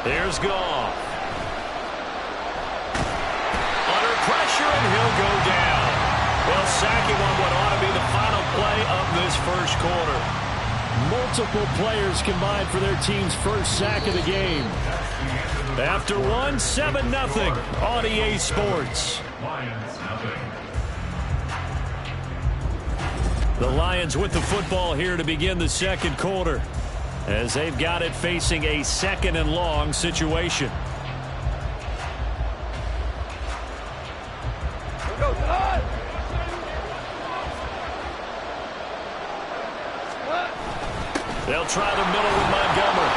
Here's Goff. Under pressure, and he'll go down. Well, sacking on what ought to be the final play of this first quarter. Multiple players combined for their team's first sack of the game. After one, 7-0 on EA Sports. The Lions with the football here to begin the second quarter, as they've got it facing a second and long situation. They'll try the middle with Montgomery.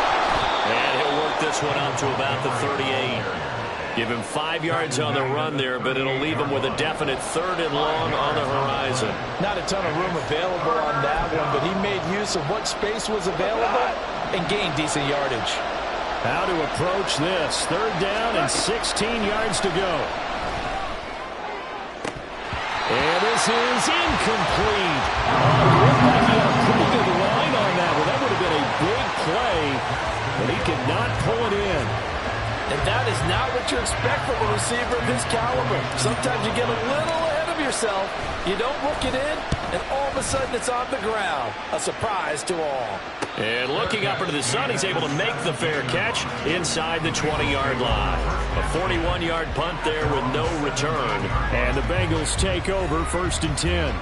And he'll work this one out to about the 38. Give him 5 yards on the run there, but it'll leave him with a definite third and long on the horizon. Not a ton of room available on that one, but he made use of what space was available and gained decent yardage. How to approach this. Third down and 16 yards to go. And this is incomplete. Looked like he had a pretty good line on that one. That would have been a big play, but he could not pull it in. And that is not what you expect from a receiver of his caliber. Sometimes you get a little ahead of yourself, you don't look it in, and all of a sudden it's on the ground. A surprise to all. And looking up into the sun, he's able to make the fair catch inside the 20-yard line. A 41-yard punt there with no return. And the Bengals take over 1st and 10.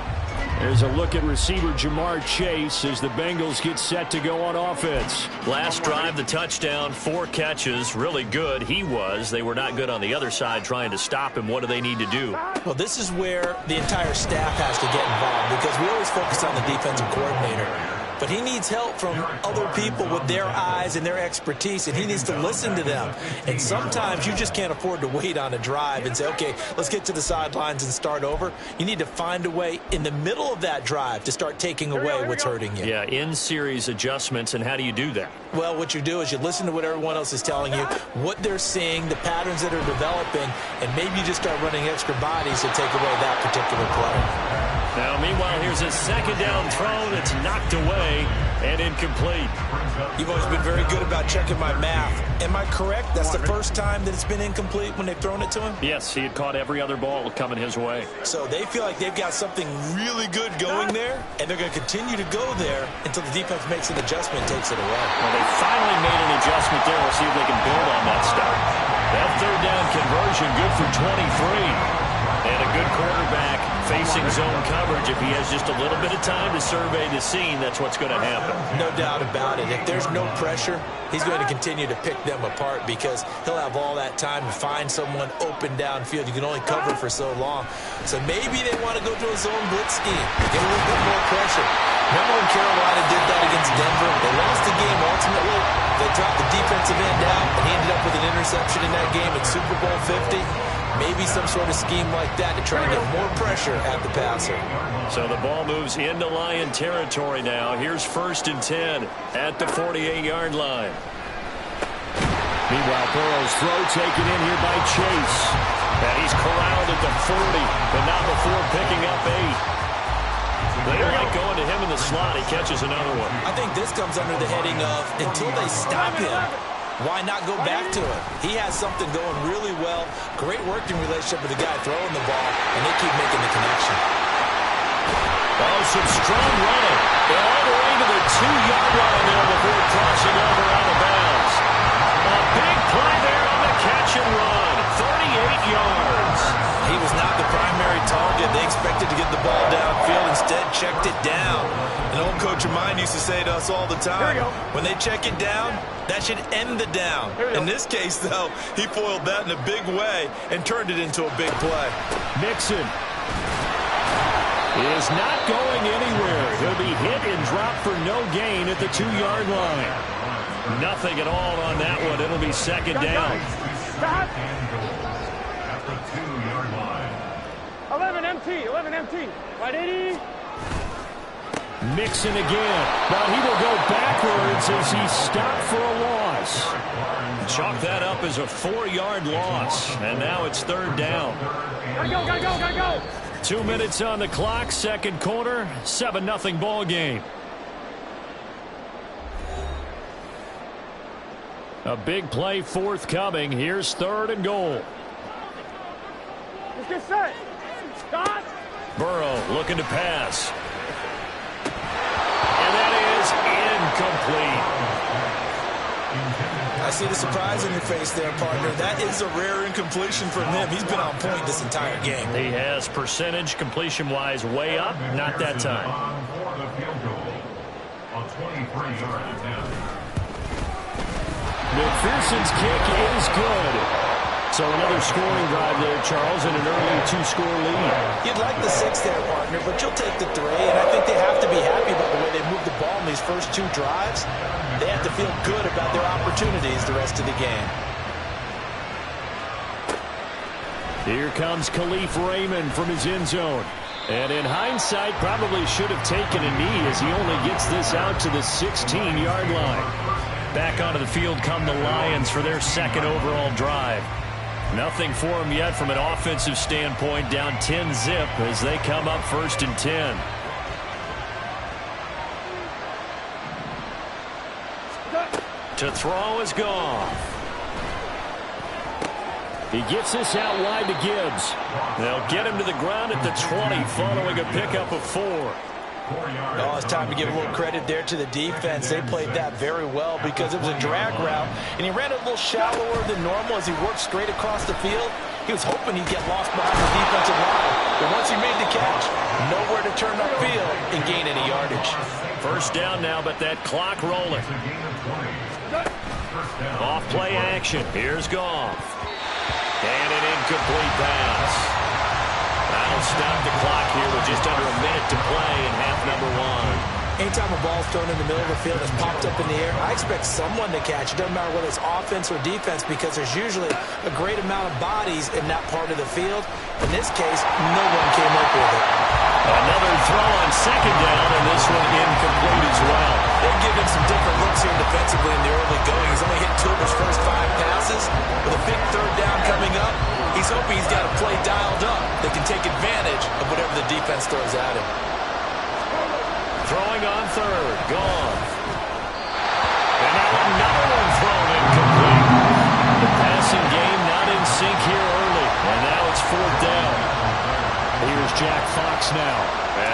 There's a look at receiver Jamar Chase as the Bengals get set to go on offense. Last drive, the touchdown, 4 catches. Really good. He was. They were not good on the other side trying to stop him. What do they need to do? Well, this is where the entire staff has to get involved, because we always focus on the defensive coordinator. But he needs help from other people with their eyes and their expertise, and he needs to listen to them. And sometimes you just can't afford to wait on a drive and say, okay, let's get to the sidelines and start over. You need to find a way in the middle of that drive to start taking away what's hurting you. Yeah, in-series adjustments, and how do you do that? Well, what you do is you listen to what everyone else is telling you, what they're seeing, the patterns that are developing, and maybe you just start running extra bodies to take away that particular play. Now, meanwhile, here's a second down throw that's knocked away and incomplete. You've always been very good about checking my math. Am I correct? That's the first time that it's been incomplete when they've thrown it to him? Yes, he had caught every other ball coming his way. So they feel like they've got something really good going there, and they're going to continue to go there until the defense makes an adjustment and takes it away. Well, they finally made an adjustment there. We'll see if they can build on that start. That third down conversion good for 23. And a good quarterback facing zone coverage. If he has just a little bit of time to survey the scene, that's what's going to happen. No doubt about it. If there's no pressure, he's going to continue to pick them apart, because he'll have all that time to find someone open downfield. You can only cover for so long. So maybe they want to go to a zone blitz scheme, get a little bit more pressure. Remember when Carolina did that against Denver? They lost the game ultimately. They dropped the defensive end out, and he ended up with an interception in that game at Super Bowl 50. Maybe some sort of scheme like that to try and get more pressure at the passer. So the ball moves into Lion territory now. Here's 1st and 10 at the 48-yard line. Meanwhile, Burrow's throw taken in here by Chase. And he's corralled at the 40, but not before picking up 8. They don't like going to him in the slot. He catches another one. I think this comes under the heading of, until they stop him, why not go back to it? He has something going really well. Great working relationship with the guy throwing the ball, and they keep making the connection. Oh, some strong running. They're all the way to the 2-yard line there before crossing over out of bounds. A big play there on the catch and run. 38 yards. He was not the primary target. They expected to get the ball downfield. Instead, checked it down. An old coach of mine used to say to us all the time, when they check it down, that should end the down. In this case, though, he foiled that in a big way and turned it into a big play. Mixon is not going anywhere. He'll be hit and dropped for no gain at the 2-yard line. Nothing at all on that one. It'll be second down. Stop. 11 empty. Right 80. Mixon again. Now he will go backwards as he stopped for a loss. Chalk that up as a 4-yard loss. And now it's third down. Gotta go. 2 minutes on the clock, second quarter, 7-0 ball game. A big play forthcoming. Here's 3rd and goal. Let's get set. Start. Burrow looking to pass. And that is incomplete. I see the surprise in your face there, partner. That is a rare incompletion from him. He's been on point this entire game. He has percentage completion-wise way up. Not that time. McPherson's kick is good. So another scoring drive there, Charles, and an early 2-score lead. You'd like the 6 there, partner, but you'll take the 3, and I think they have to be happy about the way they moved the ball in these first 2 drives. They have to feel good about their opportunities the rest of the game. Here comes Khalif Raymond from his end zone. And in hindsight, probably should have taken a knee as he only gets this out to the 16-yard line. Back onto the field come the Lions for their 2nd overall drive. Nothing for them yet from an offensive standpoint, down 10-zip as they come up 1st and 10. To throw is gone. He gets this out wide to Gibbs. They'll get him to the ground at the 20 following a pickup of 4. Oh, it's time to give a little credit there to the defense. They played that very well because it was a drag route, and he ran a little shallower than normal as he worked straight across the field. He was hoping he'd get lost behind the defensive line, but once he made the catch, nowhere to turn upfield and gain any yardage. 1st down now, but that clock rolling. Off play action. Here's Goff. And an incomplete pass. That'll stop the clock here with just under a minute to play in half number 1. Anytime a ball's thrown in the middle of the field that's popped up in the air, I expect someone to catch. It doesn't matter whether it's offense or defense because there's usually a great amount of bodies in that part of the field. In this case, no one came up with it. Another throw on 2nd down, and this one incomplete as well. They've given some different looks here defensively in the early going. He's only hit 2 of his first 5 passes. With a big 3rd down coming up, he's hoping he's got a play dialed up that can take advantage of whatever the defense throws at him. Throwing on 3rd, gone. And now another one thrown incomplete. The passing game not in sync here early, and now it's 4th down. Here's Jack Fox now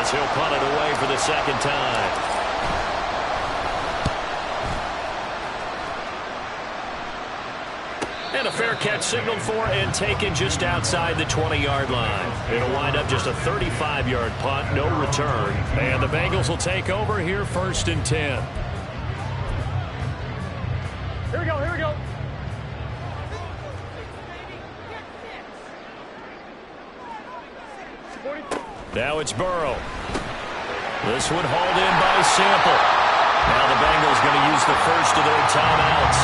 as he'll punt it away for the 2nd time. And a fair catch signaled for and taken just outside the 20-yard line. It'll wind up just a 35-yard punt, no return. And the Bengals will take over here 1st and 10. Here we go, here we go. Now it's Burrow. This one hauled in by Sample. Now the Bengals going to use the first of their timeouts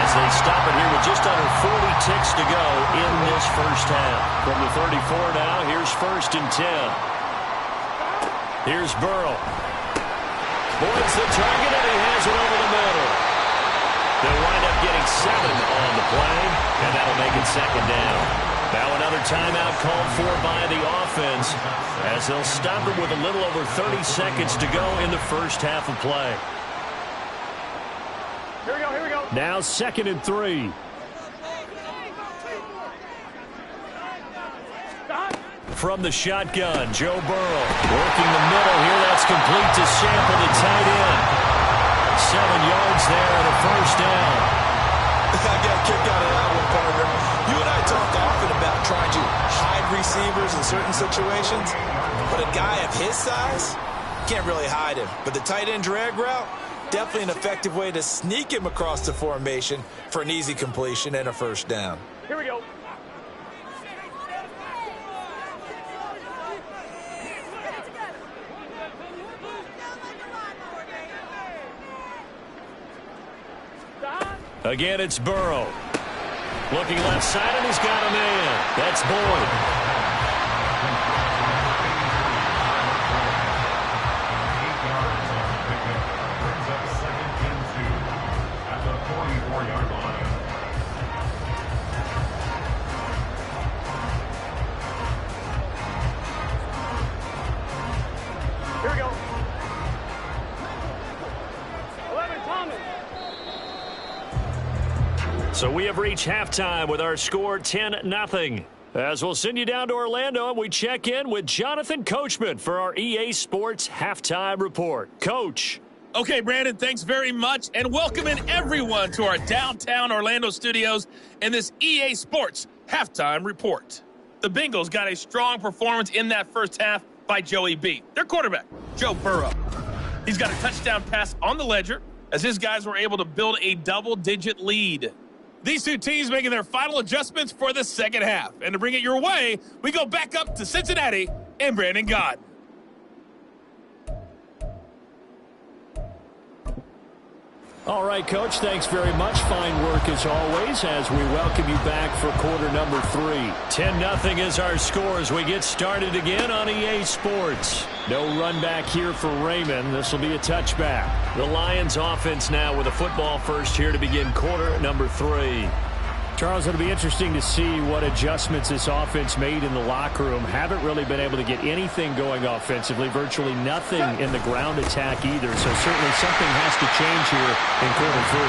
as they stop it here with just under 40 ticks to go in this first half. From the 34 now, here's 1st and 10. Here's Burrow. Boyd's the target, and he has it over the middle. They'll wind up getting 7 on the play, and that'll make it 2nd down. Now another timeout called for by the offense as they'll stop it with a little over 30 seconds to go in the first half of play. Here we go, here we go. Now 2nd and 3. Stop. From the shotgun, Joe Burrow working the middle here. That's complete to Sample, the tight end. 7 yards there and a 1st down. I got a kick out of that one, partner. You and I talk often about trying to hide receivers in certain situations, but a guy of his size can't really hide him. But the tight end drag route, definitely an effective way to sneak him across the formation for an easy completion and a 1st down. Here we go. Again, it's Burrow. Looking left side, and he's got a man. That's Boyd. Here we go. 11, Thomas. So we have reached halftime with our score 10-0. As we'll send you down to Orlando, and we check in with Jonathan Coachman for our EA Sports Halftime Report. Coach. Okay, Brandon, thanks very much, and welcome in everyone to our downtown Orlando studios in this EA Sports Halftime Report. The Bengals got a strong performance in that first half by Joey B, their quarterback, Joe Burrow. He's got a touchdown pass on the ledger as his guys were able to build a double-digit lead. These two teams making their final adjustments for the second half. And to bring it your way, we go back up to Cincinnati and Brandon Gott. All right, Coach, thanks very much. Fine work as always as we welcome you back for quarter number 3. 10-0 is our score as we get started again on EA Sports. No run back here for Raymond. This will be a touchback. The Lions offense now with a football first here to begin quarter number 3. Charles, it'll be interesting to see what adjustments this offense made in the locker room. Haven't really been able to get anything going offensively, virtually nothing in the ground attack either. So certainly something has to change here in quarter 3.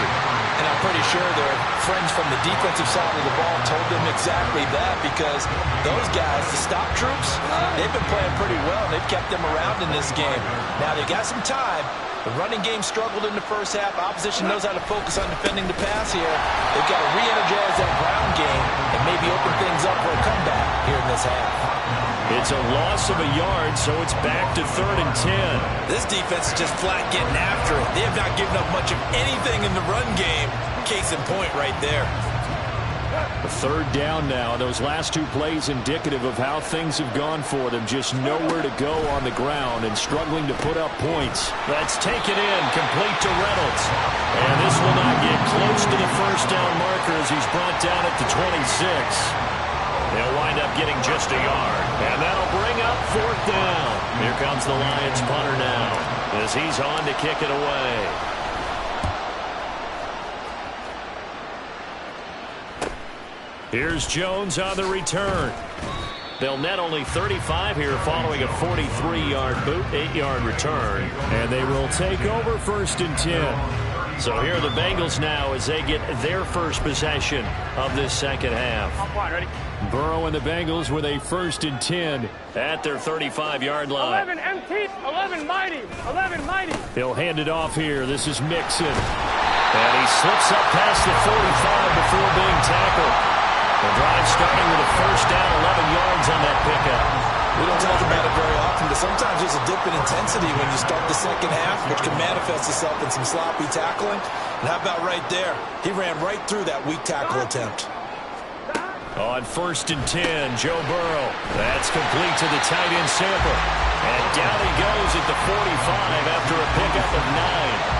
And I'm pretty sure their friends from the defensive side of the ball told them exactly that, because those guys, the stop troops, they've been playing pretty well. They've kept them around in this game. Now they got some time. The running game struggled in the first half. Opposition knows how to focus on defending the pass here. They've got to re-energize that ground game and maybe open things up for a comeback here in this half. It's a loss of a yard, so it's back to 3rd and 10. This defense is just flat getting after it. They have not given up much of anything in the run game. Case in point right there. A 3rd down now. Those last 2 plays indicative of how things have gone for them. Just nowhere to go on the ground and struggling to put up points. That's taken in, complete to Reynolds. And this will not get close to the first down marker as he's brought down at the 26. They'll wind up getting just a yard. And that'll bring up 4th down. Here comes the Lions punter now as he's on to kick it away. Here's Jones on the return. They'll net only 35 here following a 43-yard boot, 8-yard return. And they will take over 1st and 10. So here are the Bengals now as they get their first possession of this second half. Ready? Burrow and the Bengals with a 1st and 10 at their 35-yard line. 11 empty, 11 mighty, 11 mighty. He'll hand it off here. This is Mixon. And he slips up past the 45 before being tackled. The drive starting with a first down, 11 yards on that pickup. We don't talk about it very often, but sometimes there's a dip in intensity when you start the second half, which can manifest itself in some sloppy tackling. And how about right there? He ran right through that weak tackle attempt. On 1st and 10, Joe Burrow. That's complete to the tight end Sample. And down he goes at the 45 after a pickup of 9.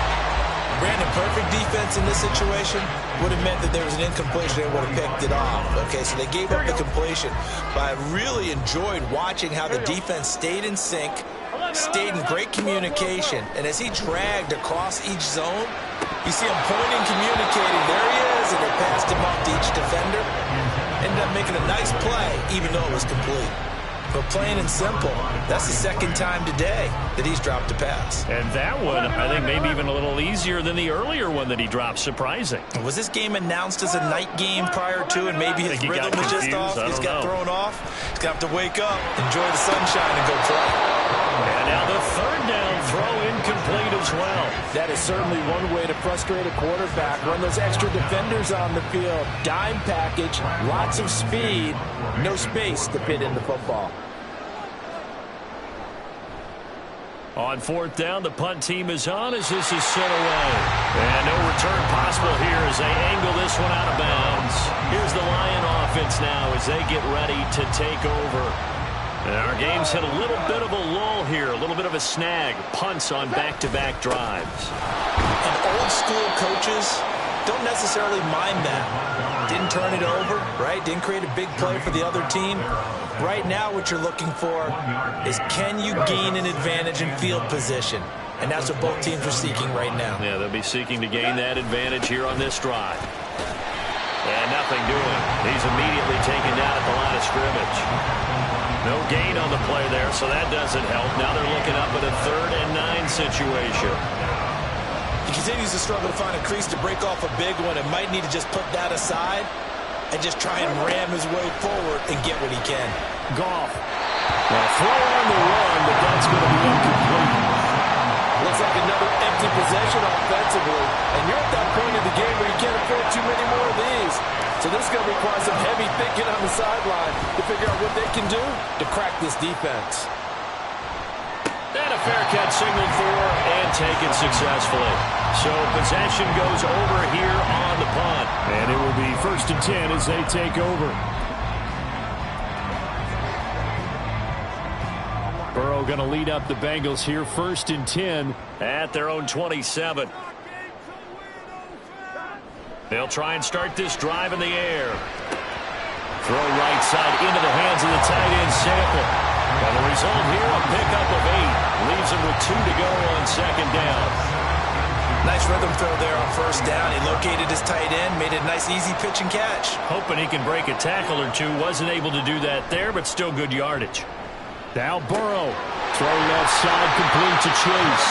Brandon, perfect defense in this situation would have meant that there was an incompletion. They would have picked it off. Okay, so they gave up the completion. But I really enjoyed watching how the defense stayed in sync, stayed in great communication. And as he dragged across each zone, you see him pointing, communicating. There he is, and they passed him off to each defender. Ended up making a nice play, even though it was complete. But plain and simple, that's the second time today that he's dropped a pass. And that one, I think, maybe even a little easier than the earlier one that he dropped. Surprising. Was this game announced as a night game prior to, and maybe his rhythm was just off? He just got thrown off. He's going to have to wake up, enjoy the sunshine, and go play. And now the 3rd down throw incomplete as well. That is certainly one way to frustrate a quarterback. Run those extra defenders on the field. Dime package, lots of speed, no space to fit in the football. On 4th down, the punt team is on as this is sent away. And no return possible here as they angle this one out of bounds. Here's the Lion offense now as they get ready to take over. And our game's hit a little bit of a lull here, a little bit of a snag. Punts on back-to-back drives. And old school coaches don't necessarily mind that. Didn't turn it over, right? Didn't create a big play for the other team. Right now what you're looking for is, can you gain an advantage in field position? And that's what both teams are seeking right now. Yeah, they'll be seeking to gain that advantage here on this drive. And nothing doing. He's immediately taken down at the line of scrimmage. No gain on the play there, so that doesn't help. Now they're looking up at a 3rd and 9 situation. You can continues to struggle to find a crease to break off a big one, and might need to just put that aside and just try and ram his way forward and get what he can. Goff. Now throw on the run, but that's going to be incomplete. Looks like another empty possession offensively, and you're at that point in the game where you can't afford too many more of these. So this is going to require some heavy thinking on the sideline to figure out what they can do to crack this defense. And a fair catch signaled for and taken successfully. So possession goes over here on the punt. And it will be 1st and 10 as they take over. Burrow going to lead up the Bengals here, 1st and 10. At their own 27. They'll try and start this drive in the air. Throw right side into the hands of the tight end, Sample. And the result here, a pickup of 8. Leaves him with 2 to go on 2nd down. Nice rhythm throw there on 1st down. He located his tight end, made it a nice easy pitch and catch. Hoping he can break a tackle or two. Wasn't able to do that there, but still good yardage. Now Burrow. Throw left side complete to Chase.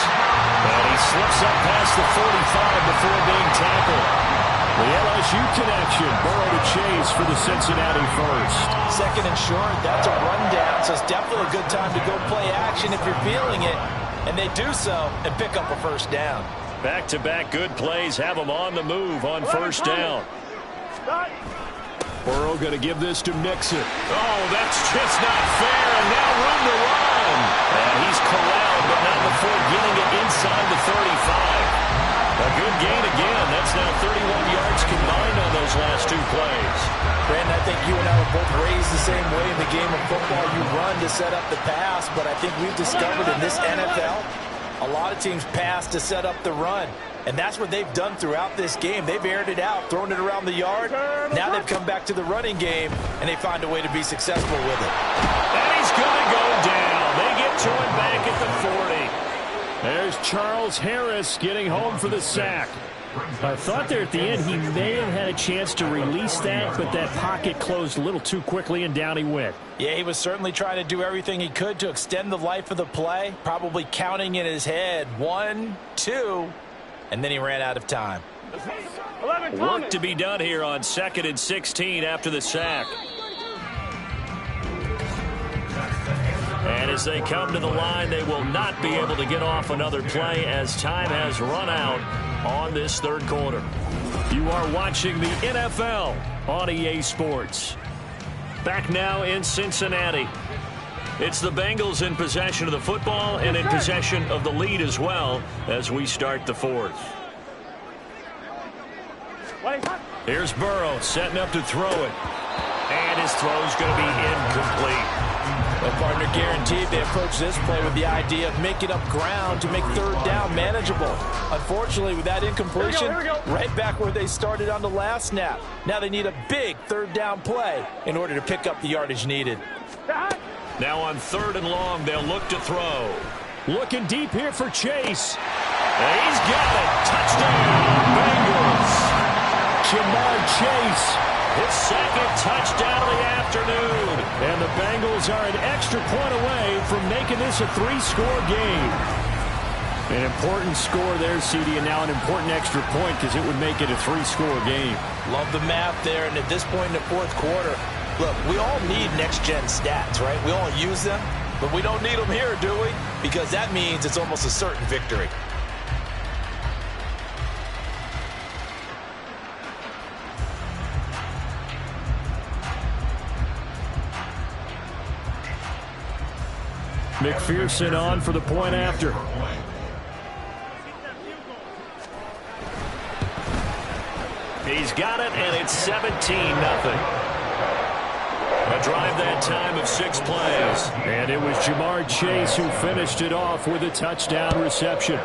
And he slips up past the 45 before being tackled. The LSU connection. Burrow to Chase for the Cincinnati first. 2nd and short. That's a rundown, so it's definitely a good time to go play action if you're feeling it. And they do so and pick up a 1st down. Back-to-back good plays have them on the move on 1st down. Burrow going to give this to Mixon. Oh, that's just not fair, and now room to run. And he's corralled, but not before getting it inside the 35. A good gain again. That's now 31 yards combined on those last 2 plays. Brandon, I think you and I were both raised the same way in the game of football. You run to set up the pass, but I think we've discovered in this NFL, a lot of teams pass to set up the run. And that's what they've done throughout this game. They've aired it out, thrown it around the yard. Now they've come back to the running game, and they find a way to be successful with it. And he's going to go down. They get to him back at the 40. There's Charles Harris getting home for the sack. I thought there at the end he may have had a chance to release that, but that pocket closed a little too quickly, and down he went. Yeah, he was certainly trying to do everything he could to extend the life of the play, probably counting in his head 1, 2, and then he ran out of time. Work to be done here on 2nd and 16 after the sack. And as they come to the line, they will not be able to get off another play as time has run out on this 3rd quarter. You are watching the NFL on EA Sports. Back now in Cincinnati. It's the Bengals in possession of the football and in possession of the lead as well as we start the 4th. Here's Burrow setting up to throw it. And his throw's going to be incomplete. Well, partner, guaranteed they approach this play with the idea of making up ground to make 3rd down manageable. Unfortunately, with that incompletion, Here we go. right back where they started on the last snap. Now they need a big 3rd down play in order to pick up the yardage needed. Now on 3rd and long, they'll look to throw. Looking deep here for Chase. And he's got it. Touchdown, Bengals. Jamar Chase. His 2nd touchdown of the afternoon. And the Bengals are an extra point away from making this a 3-score game. An important score there, CD, and now an important extra point because it would make it a 3-score game. Love the math there, and at this point in the 4th quarter, look, we all need next-gen stats, right? We all use them, but we don't need them here, do we? Because that means it's almost a certain victory. McPherson on for the point after. He's got it, and it's 17-0. A drive that time of 6 plays. And it was Jamar Chase who finished it off with a touchdown reception.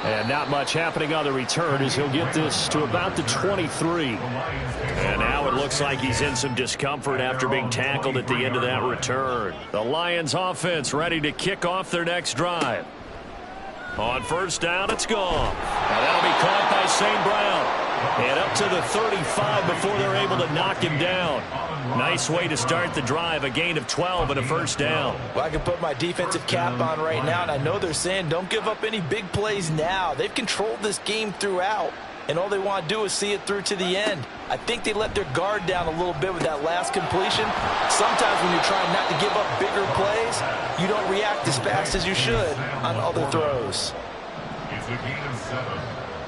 And not much happening on the return as he'll get this to about the 23. And now it looks like he's in some discomfort after being tackled at the end of that return. The Lions offense ready to kick off their next drive. On 1st down, it's gone. Now that'll be caught by St. Brown. And up to the 35 before they're able to knock him down. Nice way to start the drive, a gain of 12 and a first down. Well, I can put my defensive cap on right now, and I know they're saying don't give up any big plays now. They've controlled this game throughout, and all they want to do is see it through to the end. I think they let their guard down a little bit with that last completion. Sometimes when you're trying not to give up bigger plays, you don't react as fast as you should on other throws. It's a gain of 7.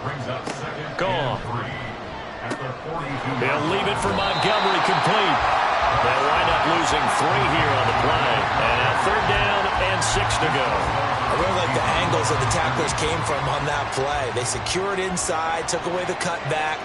Brings up second. Gone. And 3. They'll leave it for Montgomery complete. They'll wind up losing 3 here on the play. And now 3rd down and 6 to go. I really like the angles that the tacklers came from on that play. They secured inside, took away the cutback.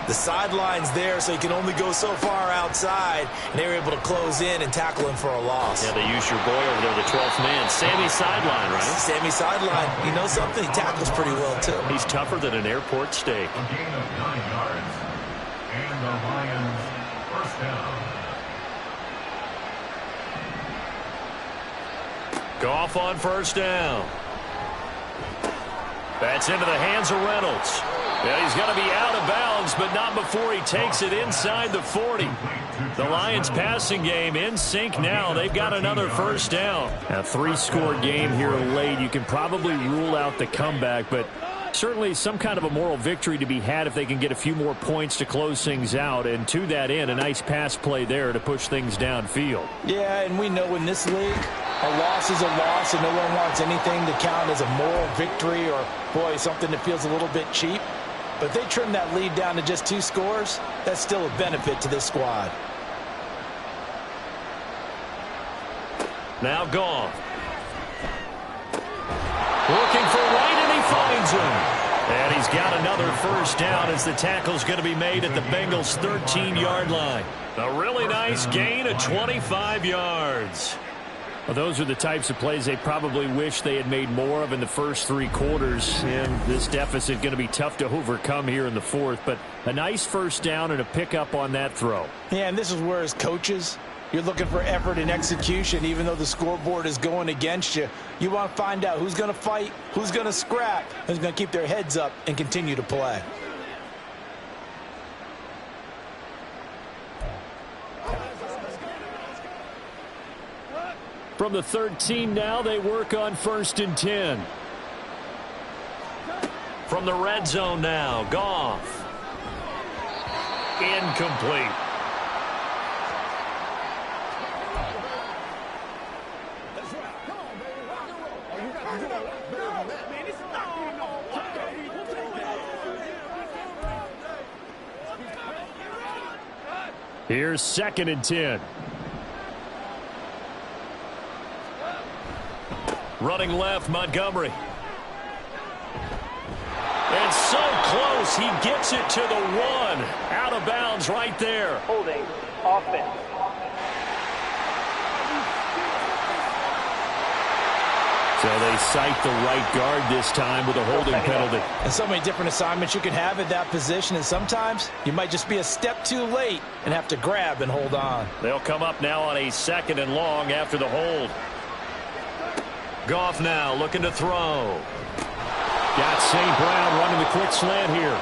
The sideline's there, so you can only go so far outside, and they were able to close in and tackle him for a loss. Yeah, they used your boy over there, the 12th man. Sammy sideline, right? Sammy sideline. You know something? He tackles pretty well, too. He's tougher than an airport steak. A gain of 9 yards. And the Lions first down. Goff on first down. That's into the hands of Reynolds. Yeah, he's going to be out of bounds, but not before he takes it inside the 40. The Lions passing game in sync now. They've got another first down. A 3-score game here late. You can probably rule out the comeback, but certainly some kind of a moral victory to be had if they can get a few more points to close things out. And to that end, a nice pass play there to push things downfield. Yeah, and we know in this league, a loss is a loss, and no one wants anything to count as a moral victory or, boy, something that feels a little bit cheap. But if they trim that lead down to just 2 scores, that's still a benefit to this squad. Now Goff. Looking for White, and he finds him. And he's got another first down as the tackle's going to be made at the Bengals' 13-yard line. A really nice gain of 25 yards. Well, those are the types of plays they probably wish they had made more of in the first 3 quarters. And this deficit going to be tough to overcome here in the 4th. But a nice first down and a pickup on that throw. Yeah, and this is where as coaches, you're looking for effort and execution. Even though the scoreboard is going against you, you want to find out who's going to fight, who's going to scrap, who's going to keep their heads up and continue to play. From the 13 now, they work on 1st and 10. From the red zone now, Goff. Incomplete. Here's 2nd and 10. Running left, Montgomery. And so close, he gets it to the 1. Out of bounds right there. Holding offense. So they cite the right guard this time with a holding penalty. And so many different assignments you can have at that position, and sometimes you might just be a step too late and have to grab and hold on. They'll come up now on a 2nd and long after the hold. Goff now looking to throw. Got St. Brown running the quick slant here.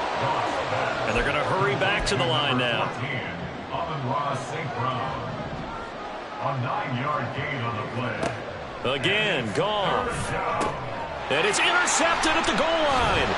And they're going to hurry back to the line now. St. Brown. A 9-yard gain on the play. Again, Goff. And it's intercepted at the goal line.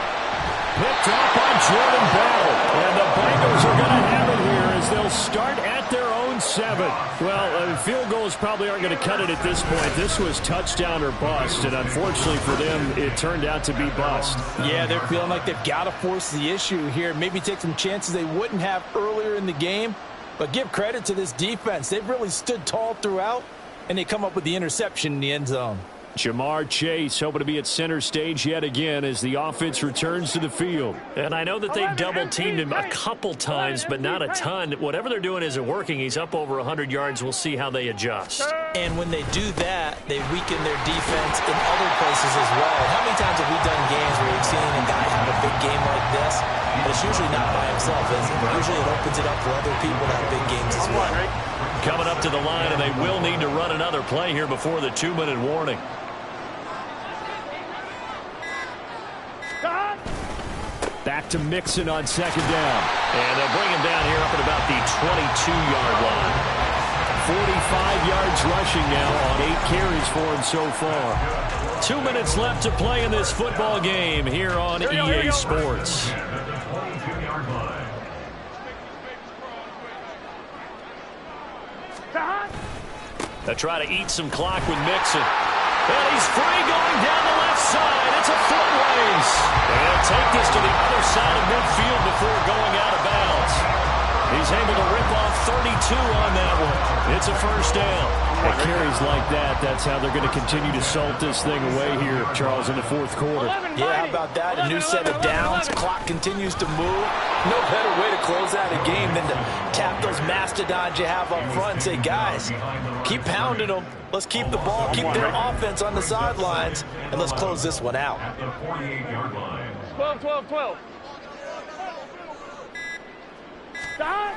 Picked up by Jordan Bell. And the Bengals are going to have it here as they'll start at their own 7. Well, field goals probably aren't going to cut it at this point. This was touchdown or bust, and unfortunately for them, it turned out to be bust. Yeah, they're feeling like they've got to force the issue here. Maybe take some chances they wouldn't have earlier in the game. But give credit to this defense. They've really stood tall throughout, and they come up with the interception in the end zone. Jamar Chase hoping to be at center stage yet again as the offense returns to the field. And I know that they've double-teamed him a couple times, but not a ton. Whatever they're doing isn't working. He's up over 100 yards. We'll see how they adjust. And when they do that, they weaken their defense in other places as well. How many times have we done games where we've seen a guy have a big game like this? But it's usually not by himself, is it? Usually it opens it up for other people to have big games as well. Coming up to the line, and they will need to run another play here before the 2-minute warning. Back to Mixon on second down. And they'll bring him down here up at about the 22-yard line. 45 yards rushing now on 8 carries for him so far. 2 minutes left to play in this football game here on EA Sports. They try to eat some clock with Mixon. And he's free going down the left side. It's a foot race. And he'll take this to the other side of midfield before going out of bounds. He's able to rip off 32 on that one. It's a first down. At carries like that, that's how they're going to continue to salt this thing away here, Charles, in the fourth quarter. Yeah, how about that? A new set of downs. Clock continues to move. No better way to close out a game than to tap those mastodons you have up front and say, guys, keep pounding them. Let's keep the ball, keep their offense on the sidelines, and let's close this one out. 12. Stop.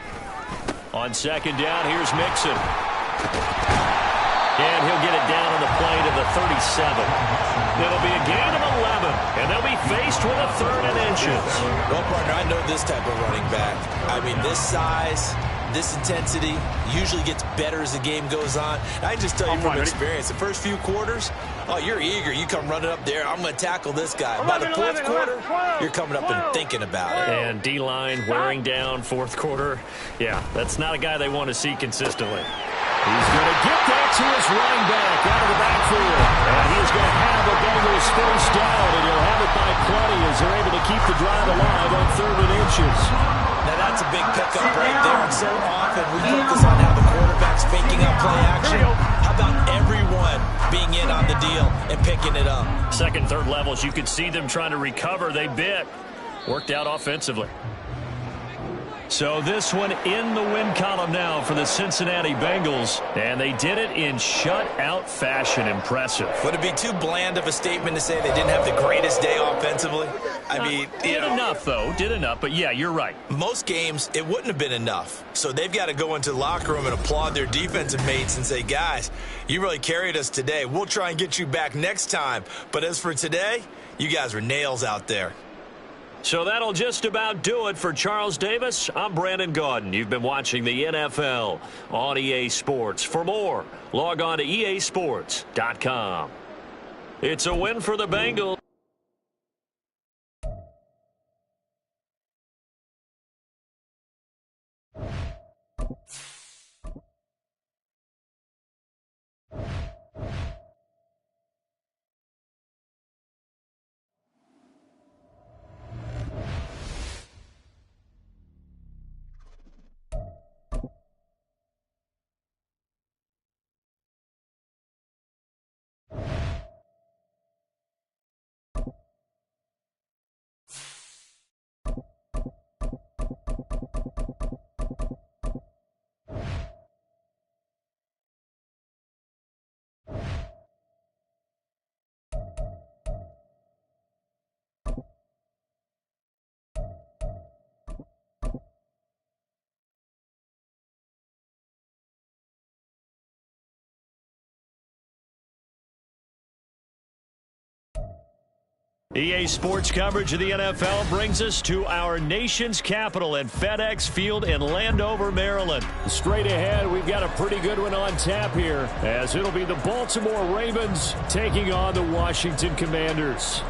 On second down, here's Mixon. And he'll get it down on the play to the 37. It'll be a gain of 11, and they'll be faced with a 3rd and inches. Well, partner, I know this type of running back. I mean, this size, this intensity usually gets better as the game goes on. I can just tell you from experience, the first few quarters, oh, you're eager. You come running up there, I'm going to tackle this guy. By the fourth quarter, you're coming up and thinking about it. And D-line wearing down fourth quarter. Yeah, that's not a guy they want to see consistently. He's going to get that to his running back out of the backfield. And he's going to have a Bengals first down, and he'll have it by plenty as they're able to keep the drive alive on 3rd and inches. Now, that's a big pickup right there. And so often we focus on how the quarterback's faking up play action. How about everyone being in on the deal and picking it up? Second, third levels, you could see them trying to recover. They bit. Worked out offensively. So this one in the win column now for the Cincinnati Bengals. And they did it in shutout fashion. Impressive. Would it be too bland of a statement to say they didn't have the greatest day offensively? I mean, did enough, though. Did enough. But, yeah, you're right. Most games, it wouldn't have been enough. So they've got to go into the locker room and applaud their defensive mates and say, guys, you really carried us today. We'll try and get you back next time. But as for today, you guys were nails out there. So that'll just about do it for Charles Davis. I'm Brandon Gaudin. You've been watching the NFL on EA Sports. For more, log on to easports.com. It's a win for the Bengals. EA Sports coverage of the NFL brings us to our nation's capital at FedEx Field in Landover, Maryland. Straight ahead, we've got a pretty good one on tap here, as it'll be the Baltimore Ravens taking on the Washington Commanders.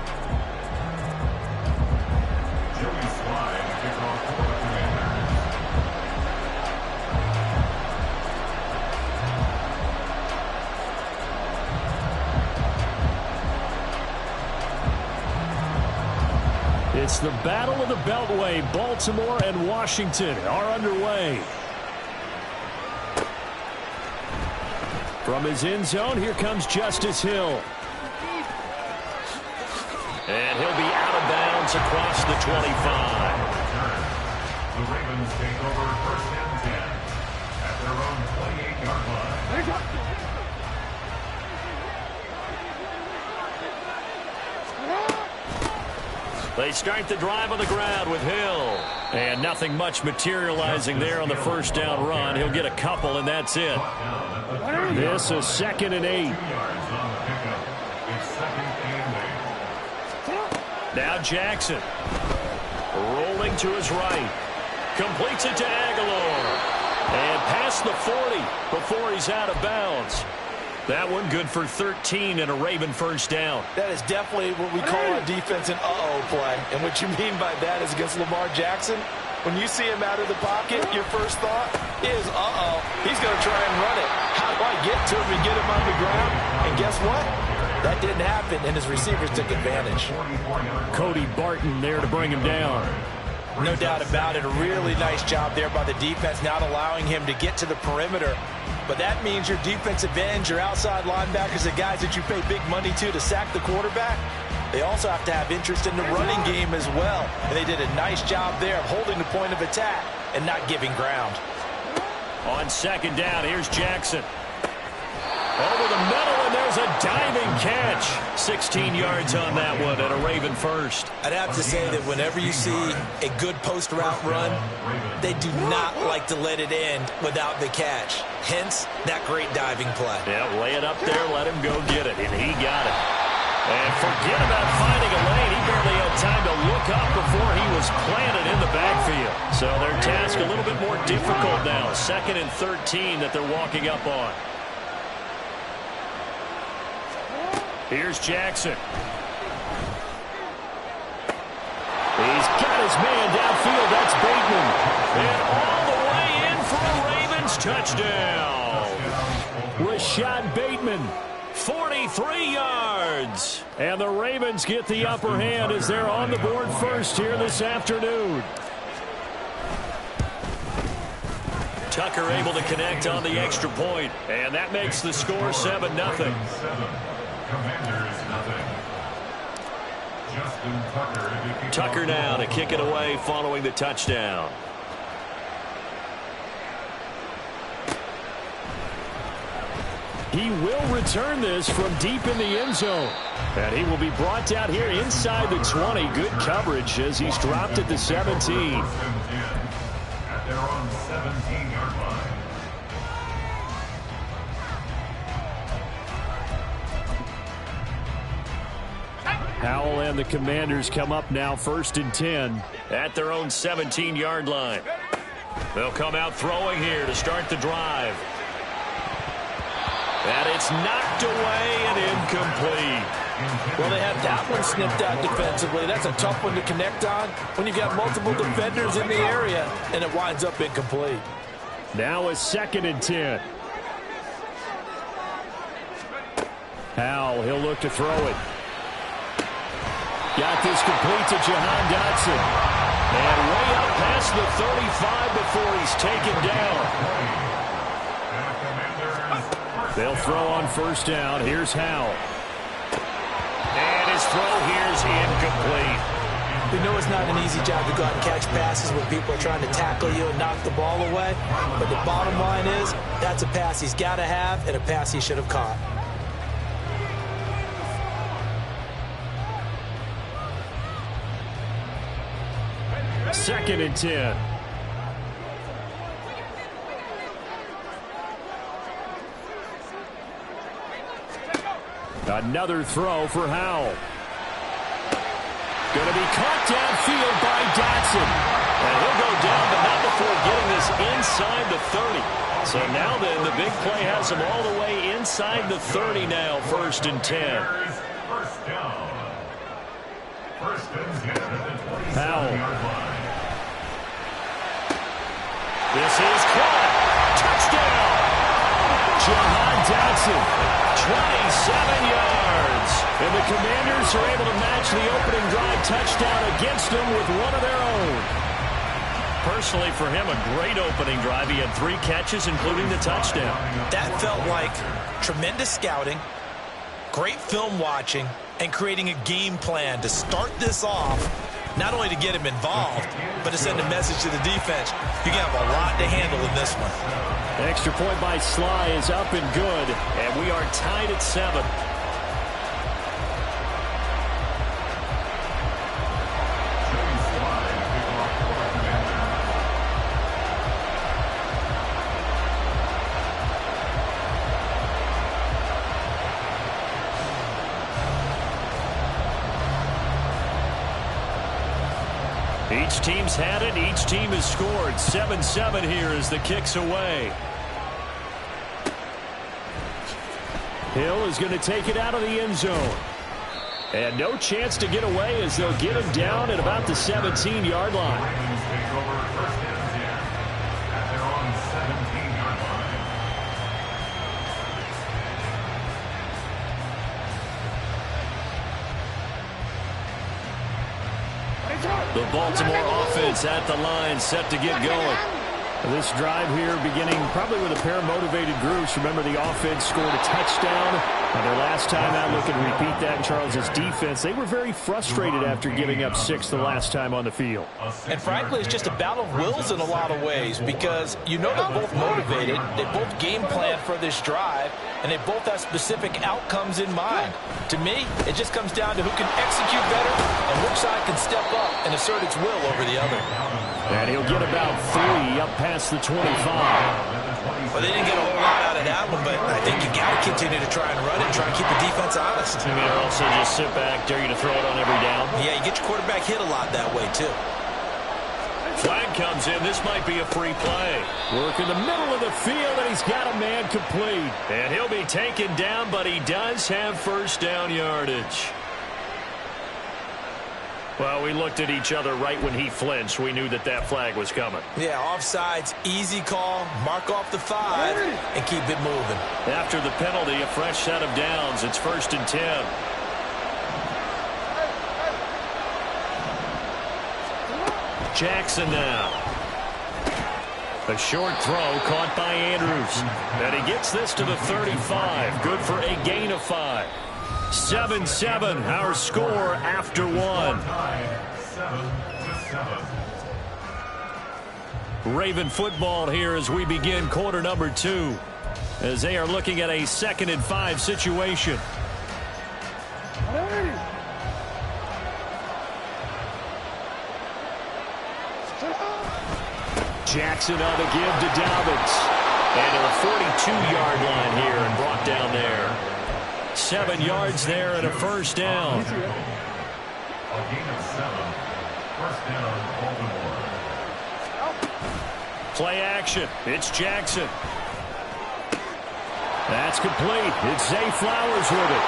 It's the Battle of the Beltway. Baltimore and Washington are underway. From his end zone, here comes Justice Hill. And he'll be out of bounds across the 25. The Ravens take over 1st and 10 at their own 28-yard line. They start the drive on the ground with Hill. And nothing much materializing there on the first down run. He'll get a couple, and that's it. This is 2nd and 8. Now Jackson. rolling to his right. Completes it to Aguilar. And past the 40 before he's out of bounds. That one good for 13 and a Raven first down. That is definitely what we call a defense an uh-oh play. And what you mean by that is against Lamar Jackson, when you see him out of the pocket, your first thought is, uh-oh, he's going to try and run it. How do I get to him and get him on the ground? And guess what? That didn't happen, and his receivers took advantage. Cody Barton there to bring him down. No doubt about it. A really nice job there by the defense, not allowing him to get to the perimeter. But that means your defensive ends, your outside linebackers, the guys that you pay big money to sack the quarterback, they also have to have interest in the running game as well. And they did a nice job there of holding the point of attack and not giving ground. On second down, here's Jackson. Over the middle, and there's a diving catch. 16 yards on that one, and a Raven first. I'd have to say that whenever you see a good post route run, they do not like to let it end without the catch. Hence, that great diving play. Yeah, lay it up there, let him go get it, and he got it. And forget about finding a lane. He barely had time to look up before he was planted in the backfield. So their task a little bit more difficult now. 2nd and 13 that they're walking up on. Here's Jackson. He's got his man downfield. That's Bateman. And all the way in for a Ravens touchdown. Rashad Bateman, 43 yards. And the Ravens get the upper hand as they're on the board first here this afternoon. Tucker able to connect on the extra point. And that makes the score 7-0. Tucker now to kick it away following the touchdown. He will return this from deep in the end zone. And he will be brought down here inside the 20. Good coverage as he's dropped at the 17. At their own 17-yard line. Howell and the Commanders come up now 1st and 10. At their own 17-yard line. They'll come out throwing here to start the drive. And it's knocked away and incomplete. Well, they have that one snipped out defensively. That's a tough one to connect on when you've got multiple defenders in the area, and it winds up incomplete. Now a 2nd and 10. Howell, he'll look to throw it. Got this complete to Jahan Dotson. And way up past the 35 before he's taken down. They'll throw on 1st down. Here's Howell. And his throw here's incomplete. We know it's not an easy job to go out and catch passes when people are trying to tackle you and knock the ball away. But the bottom line is, that's a pass he's got to have and a pass he should have caught. 2nd and 10. Another throw for Howell. Going to be caught downfield by Dotson. And he'll go down, but not before getting this inside the 30. So now then, the big play has him all the way inside the 30 now, 1st and 10. First down. 1st and 10 at the 27-yard line. This is caught. Touchdown. Jahan Dotson. 27 yards. And the Commanders are able to match the opening drive touchdown against them with one of their own. Personally, for him, a great opening drive. He had 3 catches, including the touchdown. That felt like tremendous scouting, great film watching, and creating a game plan to start this off, not only to get him involved, but to send a message to the defense. You can have a lot to handle in this one. Extra point by Sly is up and good. And we are tied at 7. Each team's had it. Each team has scored. 7-7 here as the kick's away. Hill is going to take it out of the end zone. And no chance to get away as they'll get him down at about the 17-yard line. The Baltimore offense at the line, set to get going. This drive here beginning probably with a pair of motivated groups. Remember, the offense scored a touchdown. And their last time out, looking to repeat that in Charles' defense. They were very frustrated after giving up 6 the last time on the field. And frankly, it's just a battle of wills in a lot of ways because you know they're both motivated. They both game plan for this drive, and they both have specific outcomes in mind. To me, it just comes down to who can execute better and which side can step up and assert its will over the other. And he'll get about 3 up past the 25. Well, they didn't get a whole lot out of that one, but I think you got to continue to try and run it and try to keep the defense honest. You mean also just sit back, dare you to throw it on every down? Yeah, you get your quarterback hit a lot that way, too. Flag comes in. This might be a free play. Work in the middle of the field, and he's got a man complete. And he'll be taken down, but he does have first down yardage. Well, we looked at each other right when he flinched. We knew that that flag was coming. Yeah, offsides, easy call, mark off the 5, and keep it moving. After the penalty, a fresh set of downs. It's 1st and 10. Jackson now. A short throw caught by Andrews. And he gets this to the 35. Good for a gain of 5. 7-7, our score after 1. 7-7. Raven football here as we begin quarter number 2. As they are looking at a 2nd and 5 situation. Jackson on the give to Dobbins. And to the 42-yard line here and brought down there. 7 yards there and a first down. A gain of 7. First down, Baltimore. Play action. It's Jackson. That's complete. It's Zay Flowers with it.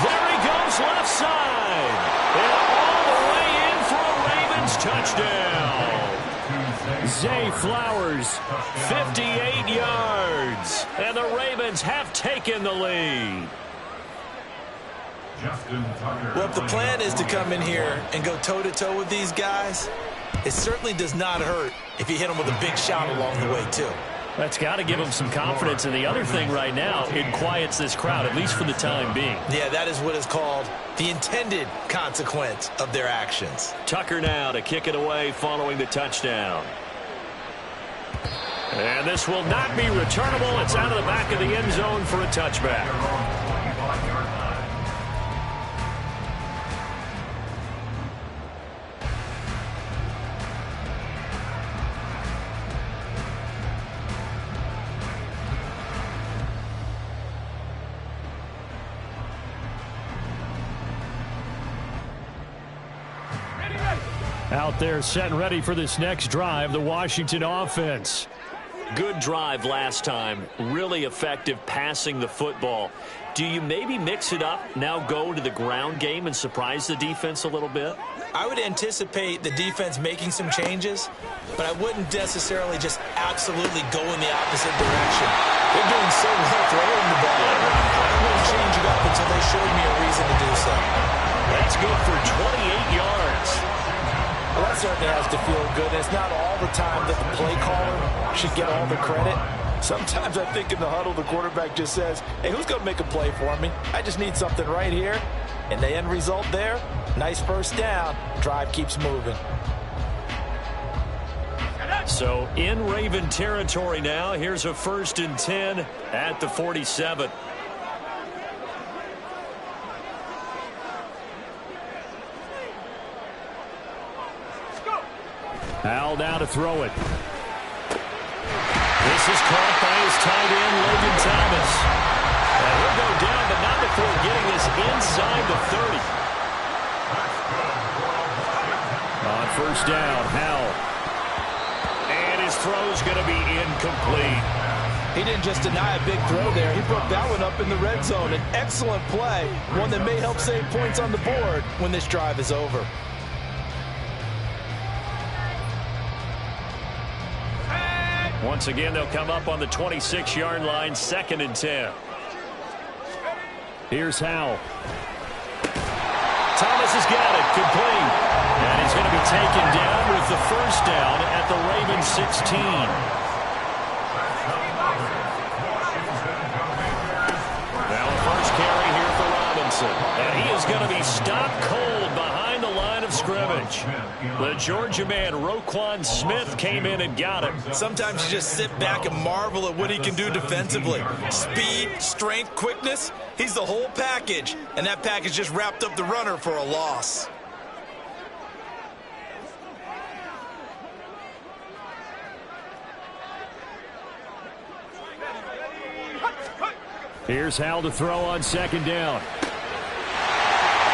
There he goes left side. And all the way in for a Ravens touchdown. Zay Flowers, 58 yards. And the Ravens have taken the lead. Well, if the plan is to come in here and go toe-to-toe with these guys, it certainly does not hurt if you hit them with a big shot along the way, too. That's got to give them some confidence. And the other thing right now, it quiets this crowd, at least for the time being. Yeah, that is what is called the intended consequence of their actions. Tucker now to kick it away following the touchdown. And this will not be returnable. It's out of the back of the end zone for a touchback. Out there set and ready for this next drive, the Washington offense. Good drive last time. Really effective passing the football. Do you maybe mix it up, now go to the ground game and surprise the defense a little bit? I would anticipate the defense making some changes, but I wouldn't necessarily just absolutely go in the opposite direction. They're doing so well throwing the ball. I wouldn't change it up until they showed me a reason to do so. That's good for 28 yards. Well, that certainly has to feel good. It's not all the time that the play caller should get all the credit. Sometimes I think in the huddle, the quarterback just says, hey, who's going to make a play for me? I just need something right here. And the end result there, nice first down. Drive keeps moving. So in Raven territory now, here's a 1st and 10 at the 47. Al now to throw it. This is caught by his tight end, Logan Thomas. And he'll go down, but not before getting this inside the 30. On first down, Howell. And his throw's going to be incomplete. He didn't just deny a big throw there. He broke that one up in the red zone. An excellent play, one that may help save points on the board when this drive is over. Once again, they'll come up on the 26-yard line, 2nd and 10. Here's Howell. Thomas has got it, complete. And he's going to be taken down with the first down at the Ravens 16. Now a first carry here for Robinson. And he is going to be stopped cold behind the line of scrimmage. The Georgia man, Roquan Smith, came in and got him. Sometimes you just sit back and marvel at what he can do defensively. Speed, strength, quickness. He's the whole package. And that package just wrapped up the runner for a loss. Here's Howell to throw on 2nd down.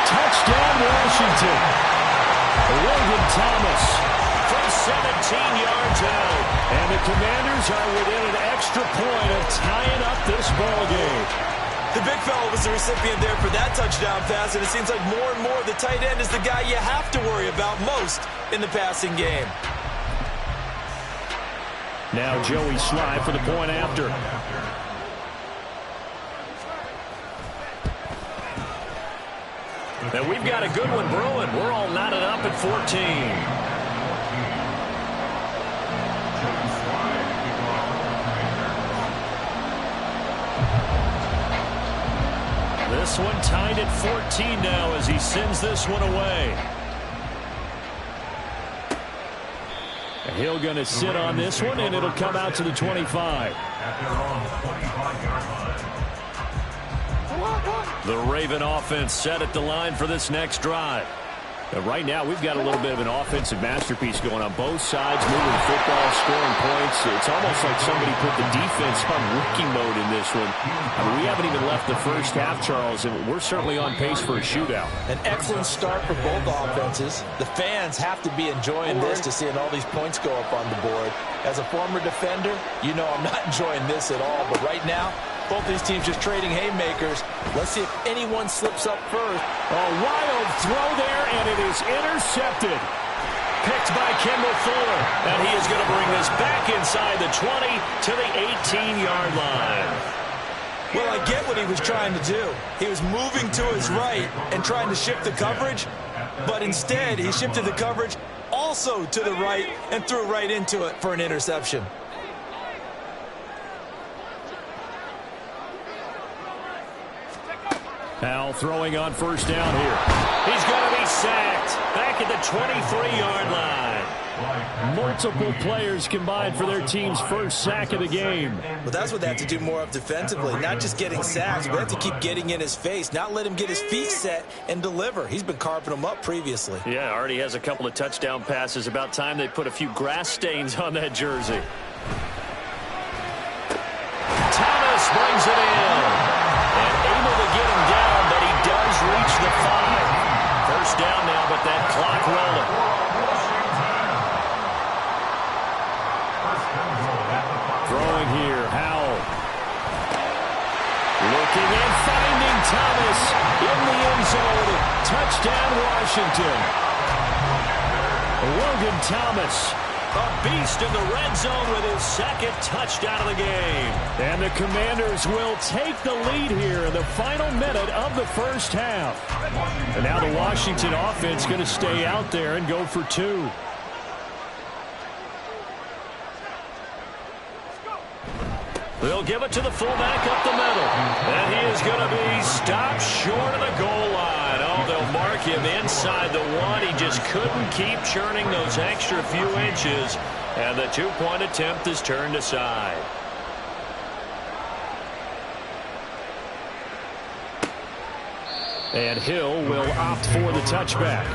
Touchdown, Washington. Logan Thomas From 17 yards out. and the Commanders are within an extra point of tying up this ball game. The big fella was the recipient there for that touchdown pass, and it seems like more and more the tight end is the guy you have to worry about most in the passing game. Now Joey Sly for the point after. And we've got a good one brewing. We're all knotted up at 14. This one tied at 14 now as he sends this one away. Hill going to sit on this one, and it'll come out to the 25. The Raven offense set at the line for this next drive. Right now, we've got a little bit of an offensive masterpiece going on both sides, moving the football, scoring points. It's almost like somebody put the defense on rookie mode in this one. I mean, we haven't even left the first half, Charles, and we're certainly on pace for a shootout. An excellent start for both offenses. The fans have to be enjoying this to seeing all these points go up on the board. As a former defender, you know I'm not enjoying this at all. But right now, both these teams just trading haymakers. Let's see if anyone slips up first. A wild throw there, and it is intercepted. Picked by Kendall Fuller. And he is going to bring this back inside the 20 to the 18-yard line. Well, I get what he was trying to do. He was moving to his right and trying to shift the coverage, but instead he shifted the coverage also to the right and threw right into it for an interception. Howell throwing on first down here. He's going to be sacked back at the 23-yard line. Multiple players combined for their team's first sack of the game. But that's what they have to do more of defensively, not just getting sacks, but they have to keep getting in his face, not let him get his feet set and deliver. He's been carving them up previously. Yeah, already has a couple of touchdown passes. About time they put a few grass stains on that jersey. Thomas brings it in. And able to get him down, but he does reach the 5. First down now, but that clock rolling. Throwing here, Howell. Looking and finding Thomas in the end zone. Touchdown, Washington. Logan Thomas. A beast in the red zone with his second touchdown of the game. And the Commanders will take the lead here in the final minute of the first half. And now the Washington offense going to stay out there and go for 2. They'll give it to the fullback up the middle. And he is going to be stopped short of the goal line. Oh, they'll mark him inside the 1. He just couldn't keep churning those extra few inches. And the 2-point attempt is turned aside. And Hill will opt for the touchback.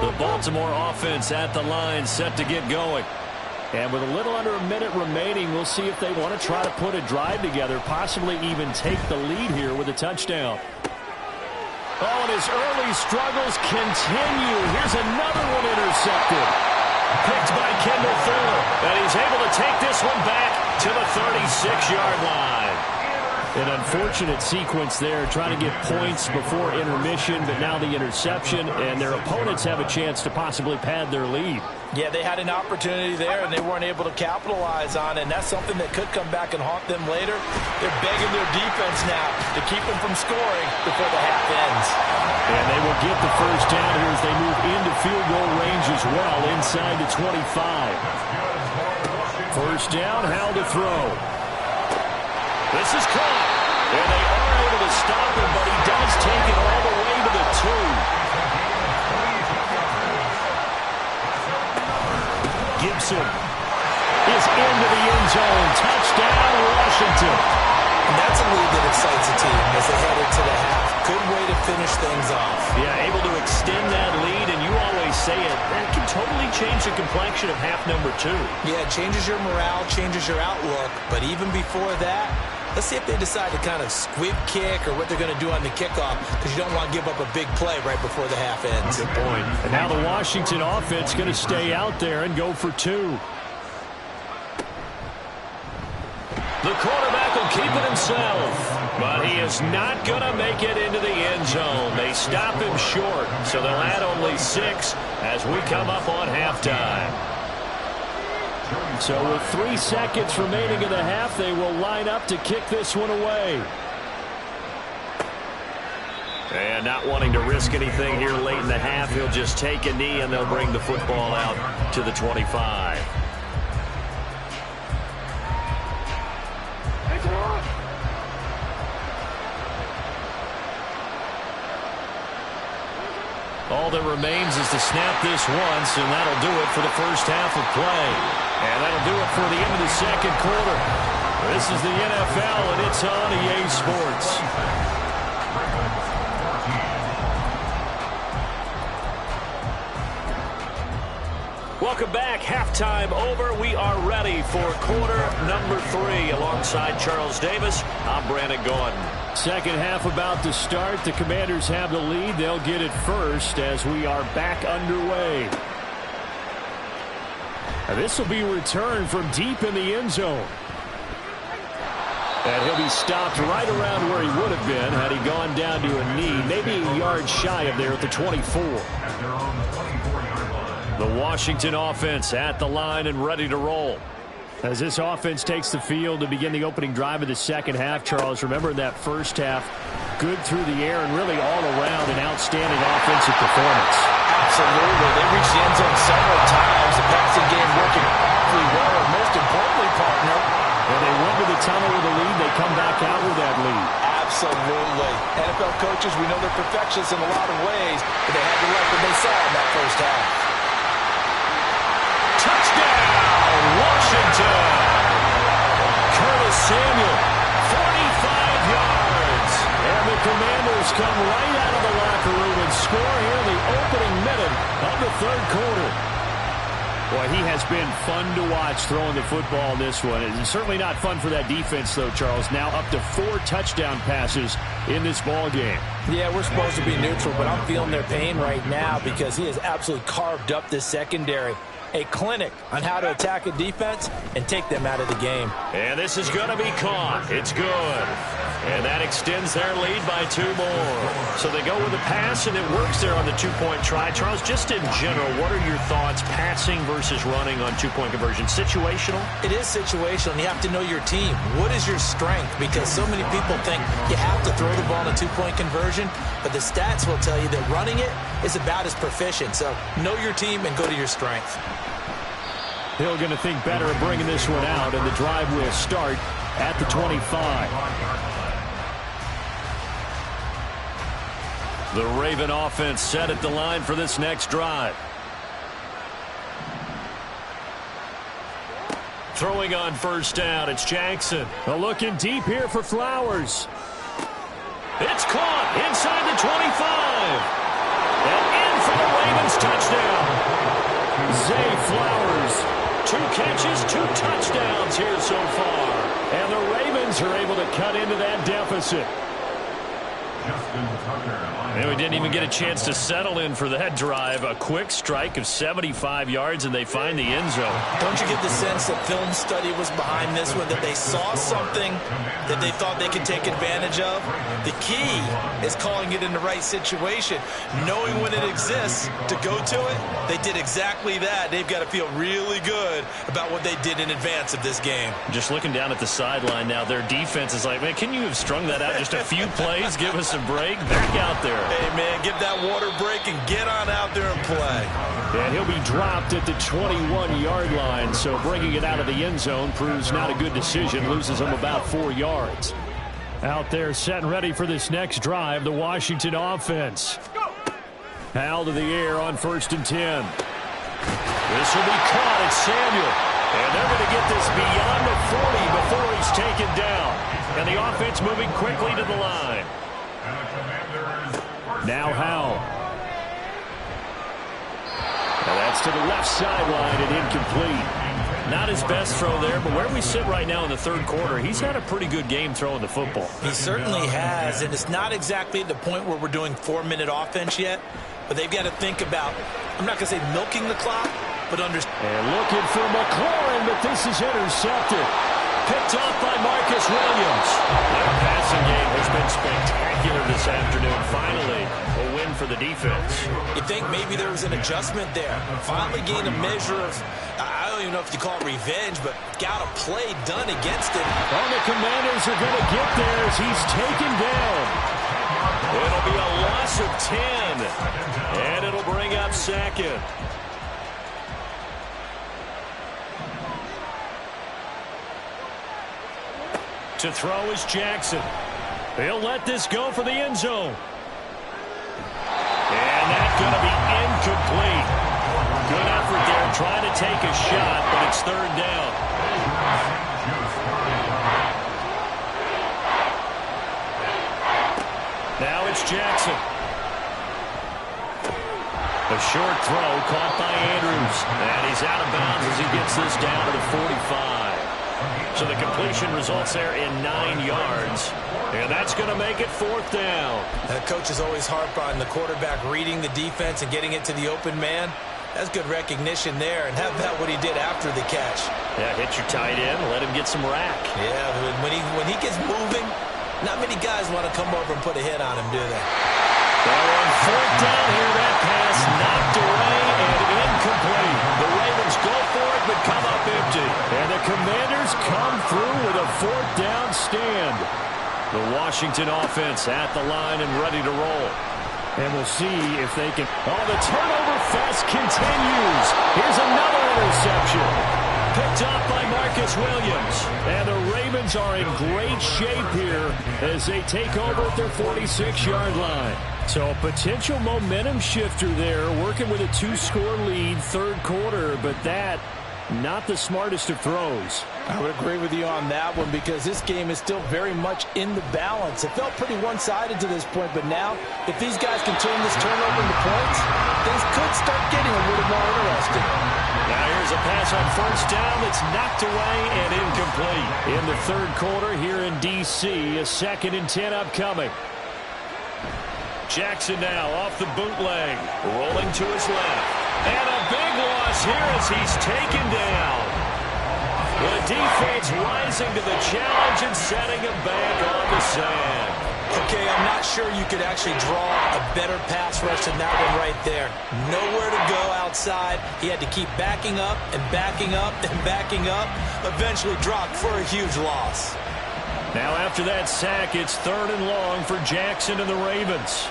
The Baltimore offense at the line set to get going. And with a little under a minute remaining, we'll see if they want to try to put a drive together, possibly even take the lead here with a touchdown. Oh, and his early struggles continue. Here's another one intercepted. Picked by Kendall Fuller. And he's able to take this one back to the 36-yard line. An unfortunate sequence there, trying to get points before intermission, but now the interception, and their opponents have a chance to possibly pad their lead. Yeah, they had an opportunity there, and they weren't able to capitalize on it, and that's something that could come back and haunt them later. They're begging their defense now to keep them from scoring before the half ends. And they will get the first down here as they move into field goal range as well, inside the 25. First down, Howell to throw. This is caught, and they are able to stop him, but he does take it all the way to the 2. Gibson is into the end zone. Touchdown, Washington. And that's a lead that excites a team as they head into the half. Good way to finish things off. Yeah, able to extend that lead, and you always say it, that can totally change the complexion of half number 2. Yeah, it changes your morale, changes your outlook, but even before that, let's see if they decide to kind of squib kick or what they're going to do on the kickoff, because you don't want to give up a big play right before the half ends. Good point. And now the Washington offense going to stay out there and go for 2. The quarterback will keep it himself, but he is not going to make it into the end zone. They stop him short, so they'll add only 6 as we come up on halftime. So with 3 seconds remaining in the half, they will line up to kick this one away. And not wanting to risk anything here late in the half, he'll just take a knee, and they'll bring the football out to the 25. All that remains is to snap this once, and that'll do it for the first half of play. And that'll do it for the end of the second quarter. This is the NFL, and it's on EA Sports. Welcome back. Halftime over. We are ready for quarter number 3. Alongside Charles Davis, I'm Brandon Gordon. Second half about to start. The Commanders have the lead. They'll get it first as we are back underway. Now this will be returned from deep in the end zone. And he'll be stopped right around where he would have been had he gone down to a knee, maybe a yard shy of there at the 24. The Washington offense at the line and ready to roll. As this offense takes the field to begin the opening drive of the second half, Charles, remember that first half, good through the air and really all around an outstanding offensive performance. Absolutely. They reached the end zone several times. The passing game working awfully well. And most importantly, partner, when they went to the tunnel with a lead, they come back out with that lead. Absolutely. NFL coaches, we know they're perfectionists in a lot of ways, but they had to like what they saw in that first half. Touchdown, Washington! Curtis Samuel, 45 yards. And the Commanders come right out of the locker room and score here in the opening minute of the third quarter. Boy, he has been fun to watch throwing the football in this one. It's certainly not fun for that defense, though, Charles. Now up to 4 touchdown passes in this ball game. Yeah, we're supposed to be neutral, but I'm feeling their pain right now because he has absolutely carved up this secondary. A clinic on how to attack a defense and take them out of the game. And this is going to be caught. It's good. And that extends their lead by 2 more. So they go with a pass, and it works there on the 2-point try. Charles, just in general, what are your thoughts passing versus running on 2-point conversion? Situational? It is situational, and you have to know your team. What is your strength? Because so many people think you have to throw the ball in a 2-point conversion, but the stats will tell you that running it is about as proficient. So know your team and go to your strength. Hill going to think better of bringing this one out, and the drive will start at the 25. The Raven offense set at the line for this next drive. Throwing on first down, it's Jackson. Looking deep here for Flowers. It's caught inside the 25. And in for the Ravens touchdown. Zay Flowers. 2 catches, 2 touchdowns here so far. And the Ravens are able to cut into that deficit. And we didn't even get a chance to settle in for that drive. A quick strike of 75 yards, and they find the end zone. Don't you get the sense that film study was behind this one, that they saw something that they thought they could take advantage of? The key is calling it in the right situation, knowing when it exists to go to it. They did exactly that. They've got to feel really good about what they did in advance of this game. Just looking down at the sideline now, their defense is like, man, can you have strung that out just a few plays? Give us a break. Back out there. Hey, man, give that water break and get on out there and play. And he'll be dropped at the 21-yard line, so bringing it out of the end zone proves not a good decision. Loses him about 4 yards. Out there set and ready for this next drive, the Washington offense. Hal to the air on 1st and 10. This will be caught at Samuel. And they're going to get this beyond the 40 before he's taken down. And the offense moving quickly to the line. Now Hal. And that's to the left sideline and incomplete. Not his best throw there, but where we sit right now in the third quarter, he's had a pretty good game throwing the football. He certainly has, and it's not exactly at the point where we're doing 4-minute offense yet, but they've got to think about, I'm not going to say milking the clock, but understand. And looking for McLaurin, but this is intercepted. Picked off by Marcus Williams. Their passing game has been spectacular this afternoon. Finally, a win for the defense. You think maybe there was an adjustment there. Finally gained a measure of, I don't even know if you call it revenge, but got a play done against him. Well, the Commanders are going to get there as he's taken down. It'll be a loss of 10, and it'll bring up second. To throw is Jackson. He'll let this go for the end zone. And that's going to be incomplete. Good effort there trying to take a shot, but it's 3rd down. Now it's Jackson. A short throw caught by Andrews. And he's out of bounds as he gets this down to the 45. So the completion results there in 9 yards. And that's going to make it 4th down. The coach is always harp on the quarterback reading the defense and getting it to the open man. That's good recognition there. And how about what he did after the catch? Yeah, hit your tight end and let him get some rack. Yeah, when he gets moving, not many guys want to come over and put a hit on him, do they? Well, on 4th down here, that pass knocked away and incomplete. The Ravens go for it, but come up empty. And the Commanders come through with a 4th down stand. The Washington offense at the line and ready to roll. And we'll see if they can. Oh, the turnover fest continues. Here's another interception. Picked off by Marcus Williams. And the Ravens are in great shape here as they take over at their 46-yard line. So a potential momentum shifter there, working with a 2-score lead, 3rd quarter, but that, not the smartest of throws. I would agree with you on that one because this game is still very much in the balance. It felt pretty one-sided to this point, but now if these guys can turn this turnover into points, things could start getting a little more interesting. Now here's a pass on 1st down that's knocked away and incomplete. In the 3rd quarter here in D.C., a 2nd and 10 upcoming. Jackson now off the bootleg, rolling to his left. And a big loss here as he's taken down. The defense rising to the challenge and setting him back on the sand. Okay, I'm not sure you could actually draw a better pass rush than that one right there. Nowhere to go outside. He had to keep backing up and backing up and backing up. Eventually dropped for a huge loss. Now after that sack, it's 3rd and long for Jackson and the Ravens.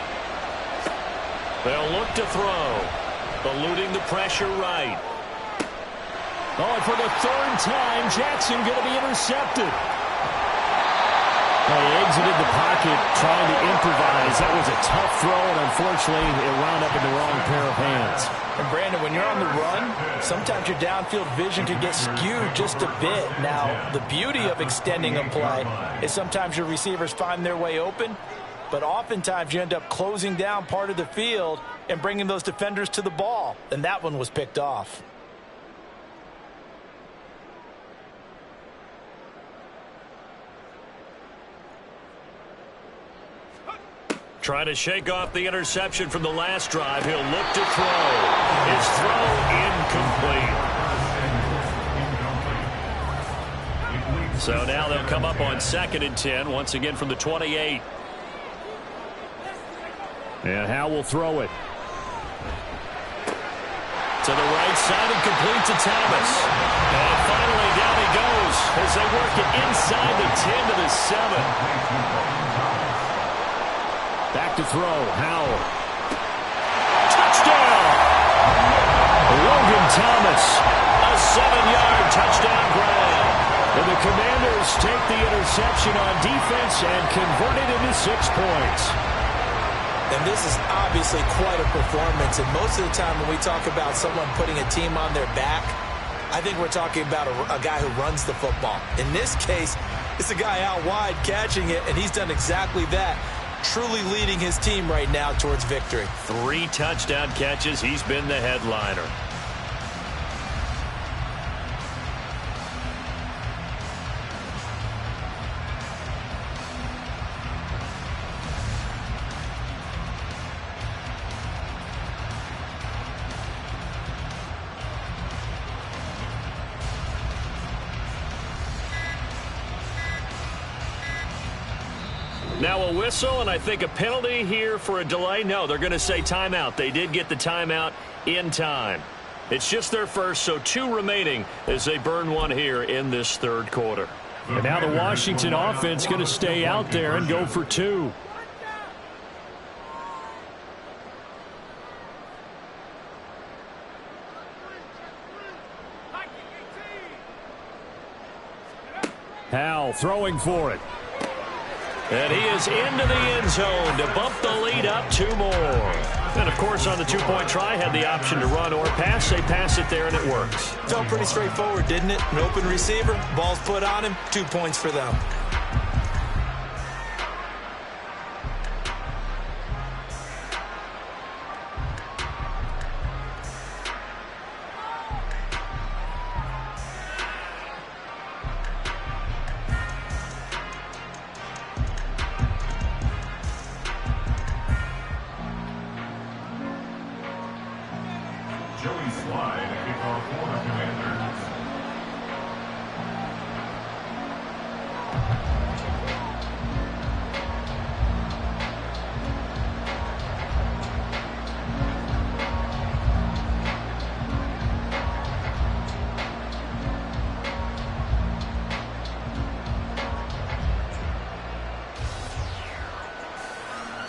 They'll look to throw. Eluding the pressure right. Oh, and for the 3rd time, Jackson going to be intercepted. Well, he exited the pocket trying to improvise. That was a tough throw, and unfortunately, it wound up in the wrong pair of hands. And Brandon, when you're on the run, sometimes your downfield vision can get skewed just a bit. Now, the beauty of extending a play is sometimes your receivers find their way open, but oftentimes you end up closing down part of the field and bringing those defenders to the ball. And that one was picked off. Trying to shake off the interception from the last drive. He'll look to throw. His throw incomplete. So now they'll come up on 2nd and 10, once again from the 28. And Howe will throw it. To the right side and complete to Thomas. And finally down he goes as they work it inside the 10 to the 7. Back to throw. Howell. Touchdown! Logan Thomas. A 7-yard touchdown grab. And the Commanders take the interception on defense and convert it into 6 points. And this is obviously quite a performance. And most of the time when we talk about someone putting a team on their back, I think we're talking about a guy who runs the football. In this case, it's a guy out wide catching it, and he's done exactly that. Truly leading his team right now towards victory. 3 touchdown catches. He's been the headliner. Now a whistle, and I think a penalty here for a delay. No, they're going to say timeout. They did get the timeout in time. It's just their first, so 2 remaining as they burn 1 here in this 3rd quarter. And now the Washington offense going to stay out there and go for 2. Howe throwing for it. And he is into the end zone to bump the lead up 2 more. And, of course, on the 2-point try, had the option to run or pass. They pass it there, and it works. Felt pretty straightforward, didn't it? An open receiver, ball's put on him, 2 points for them.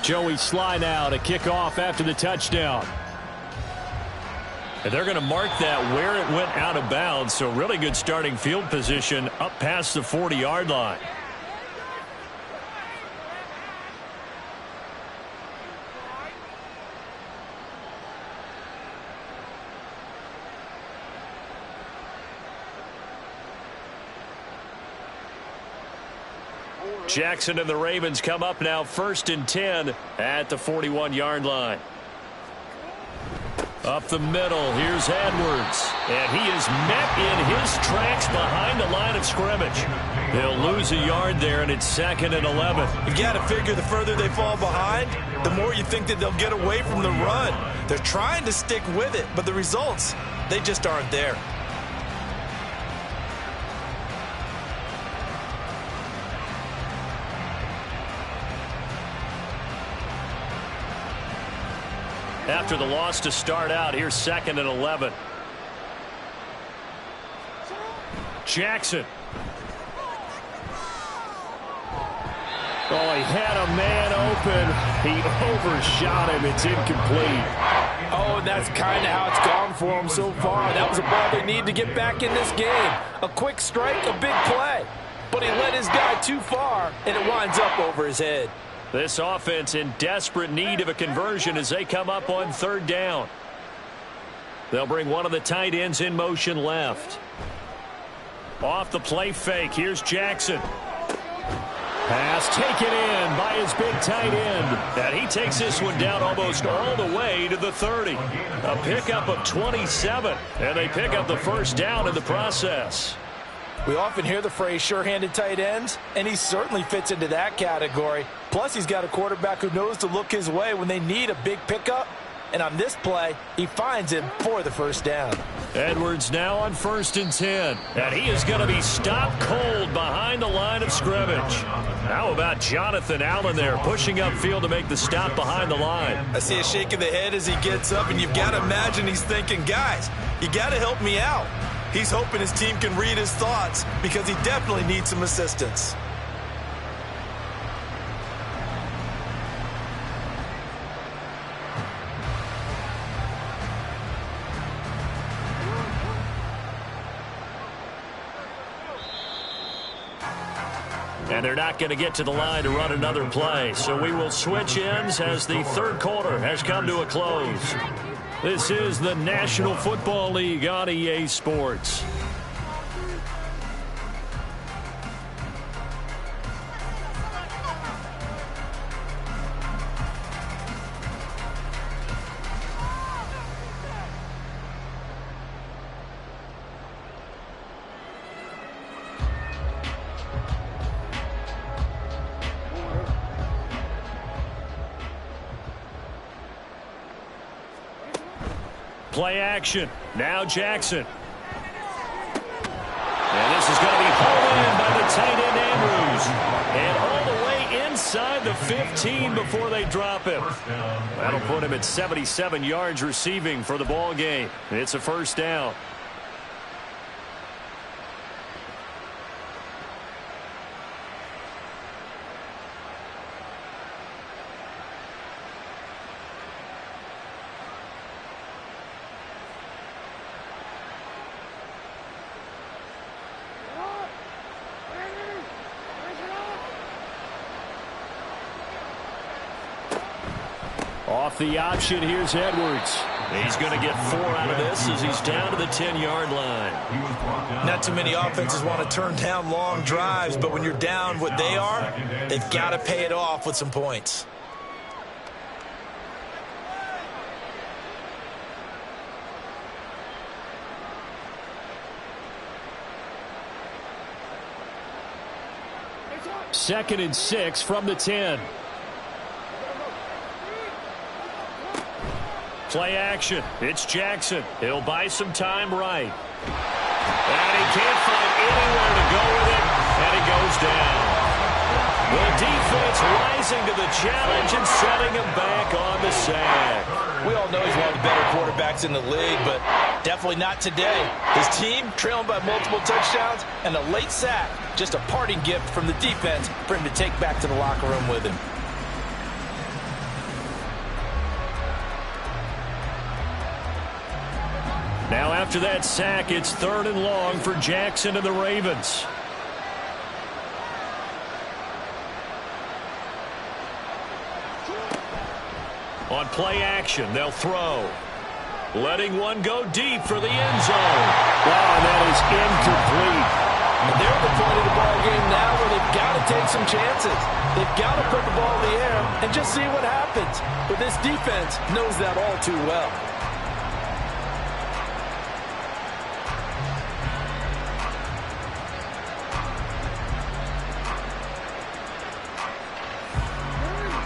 Joey Sly now to kick off after the touchdown. And they're going to mark that where it went out of bounds, so really good starting field position up past the 40-yard line. Jackson and the Ravens come up now 1st and 10 at the 41-yard line. Up the middle, here's Edwards. And he is met in his tracks behind the line of scrimmage. He'll lose a yard there, and it's 2nd and 11. You got to figure the further they fall behind, the more you think that they'll get away from the run. They're trying to stick with it, but the results, they just aren't there. After the loss to start out, here's 2nd and 11. Jackson. Oh, he had a man open. He overshot him. It's incomplete. Oh, and that's kind of how it's gone for him so far. That was a ball they need to get back in this game. A quick strike, a big play. But he led his guy too far, and it winds up over his head. This offense in desperate need of a conversion as they come up on 3rd down. They'll bring one of the tight ends in motion left. Off the play fake, here's Jackson. Pass taken in by his big tight end. And he takes this one down almost all the way to the 30. A pickup of 27. And they pick up the 1st down in the process. We often hear the phrase sure-handed tight ends, and he certainly fits into that category. Plus, he's got a quarterback who knows to look his way when they need a big pickup. And on this play, he finds him for the first down. Edwards now on 1st and 10. And he is going to be stopped cold behind the line of scrimmage. How about Jonathan Allen there pushing upfield to make the stop behind the line? I see a shake of the head as he gets up, and you've got to imagine he's thinking, guys, you got to help me out. He's hoping his team can read his thoughts because he definitely needs some assistance. And they're not going to get to the line to run another play. So we will switch ends as the third quarter has come to a close. This is the National Football League on EA Sports. Play action. Now Jackson. And this is going to be pulled in by the tight end Andrews. And all the way inside the 15 before they drop him. That'll put him at 77 yards receiving for the ball game. It's a first down. Off the option, here's Edwards. He's going to get 4 out of this as he's down to the 10-yard line. Not too many offenses want to turn down long drives, but when you're down what they are, they've got to pay it off with some points. Second and 6 from the 10. Play action. It's Jackson. He'll buy some time right. And he can't find anywhere to go with it, and it goes down. The defense rising to the challenge and setting him back on the sack. We all know he's one of the better quarterbacks in the league, but definitely not today. His team trailing by multiple touchdowns and a late sack. Just a parting gift from the defense for him to take back to the locker room with him. Now after that sack, it's 3rd and long for Jackson and the Ravens. On play action, they'll throw. Letting one go deep for the end zone. Wow, that is incomplete. And they're at the point of the ball game now where they've got to take some chances. They've got to put the ball in the air and just see what happens. But this defense knows that all too well.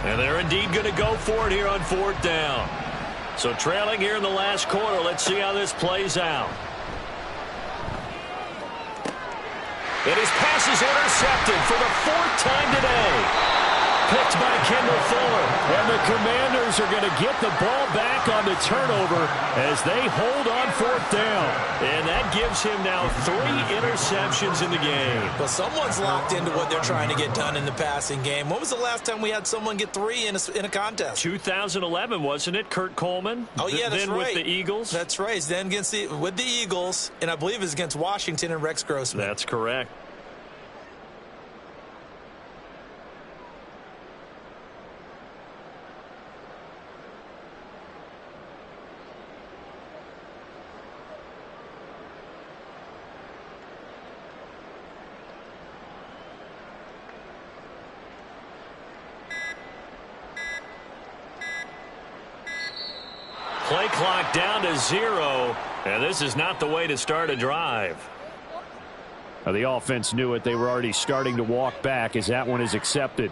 And they're indeed going to go for it here on 4th down. So trailing here in the last quarter, let's see how this plays out. And his pass is intercepted for the 4th time today. Picked by Kendall Fuller. And the Commanders are going to get the ball back on the turnover as they hold on 4th down. And that gives him now 3 interceptions in the game. Well, someone's locked into what they're trying to get done in the passing game. When was the last time we had someone get 3 in a contest? 2011, wasn't it? Kurt Coleman? Oh, yeah, that's then right. With the Eagles? That's right. Then with the Eagles, and I believe it was against Washington and Rex Grossman. That's correct. Play clock down to 0, and this is not the way to start a drive. The offense knew it. They were already starting to walk back as that one is accepted.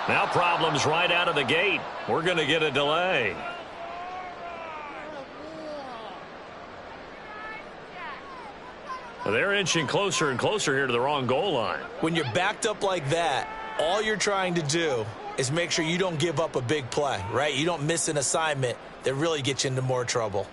Now problems right out of the gate. We're going to get a delay. Well, they're inching closer and closer here to the wrong goal line. When you're backed up like that, all you're trying to do is make sure you don't give up a big play, right? You don't miss an assignment that really gets you into more trouble.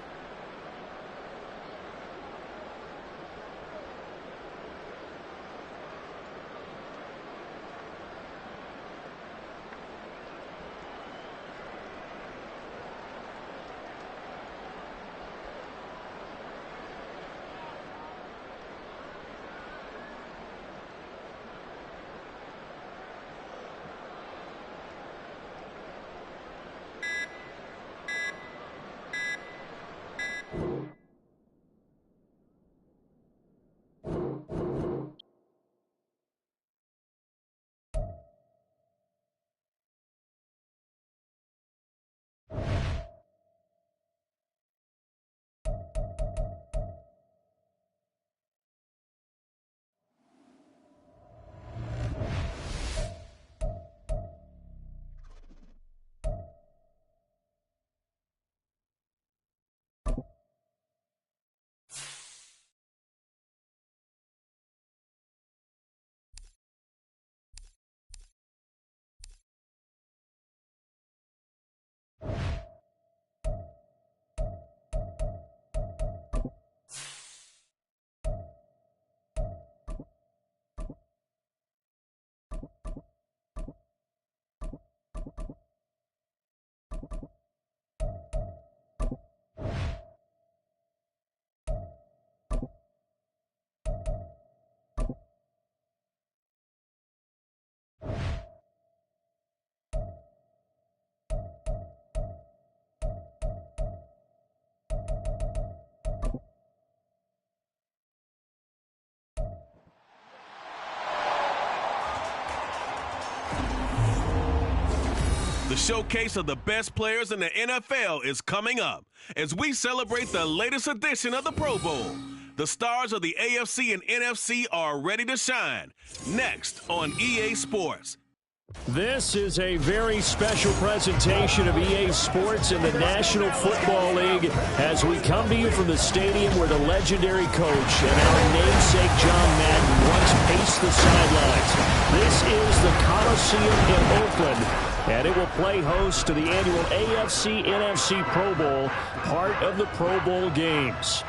The showcase of the best players in the NFL is coming up as we celebrate the latest edition of the Pro Bowl. The stars of the AFC and NFC are ready to shine. Next on EA Sports. This is a very special presentation of EA Sports in the National Football League as we come to you from the stadium where the legendary coach and our namesake John Madden once paced the sidelines. This is the Coliseum in Oakland, and it will play host to the annual AFC-NFC Pro Bowl, part of the Pro Bowl games.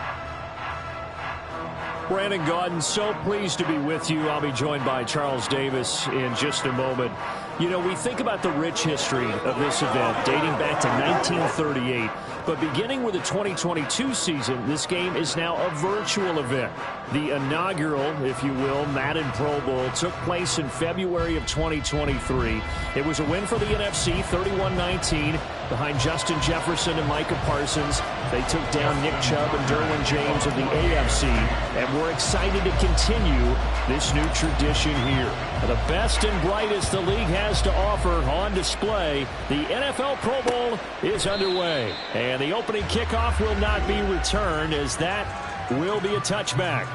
Brandon Gaudin, so pleased to be with you. I'll be joined by Charles Davis in just a moment. You know, we think about the rich history of this event dating back to 1938. But beginning with the 2022 season, this game is now a virtual event. The inaugural, if you will, Madden Pro Bowl took place in February of 2023. It was a win for the NFC, 31-19, behind Justin Jefferson and Micah Parsons. They took down Nick Chubb and Derwin James of the AFC, and we're excited to continue this new tradition here. The best and brightest the league has to offer on display. The NFL Pro Bowl is underway, and the opening kickoff will not be returned as that will be a touchback.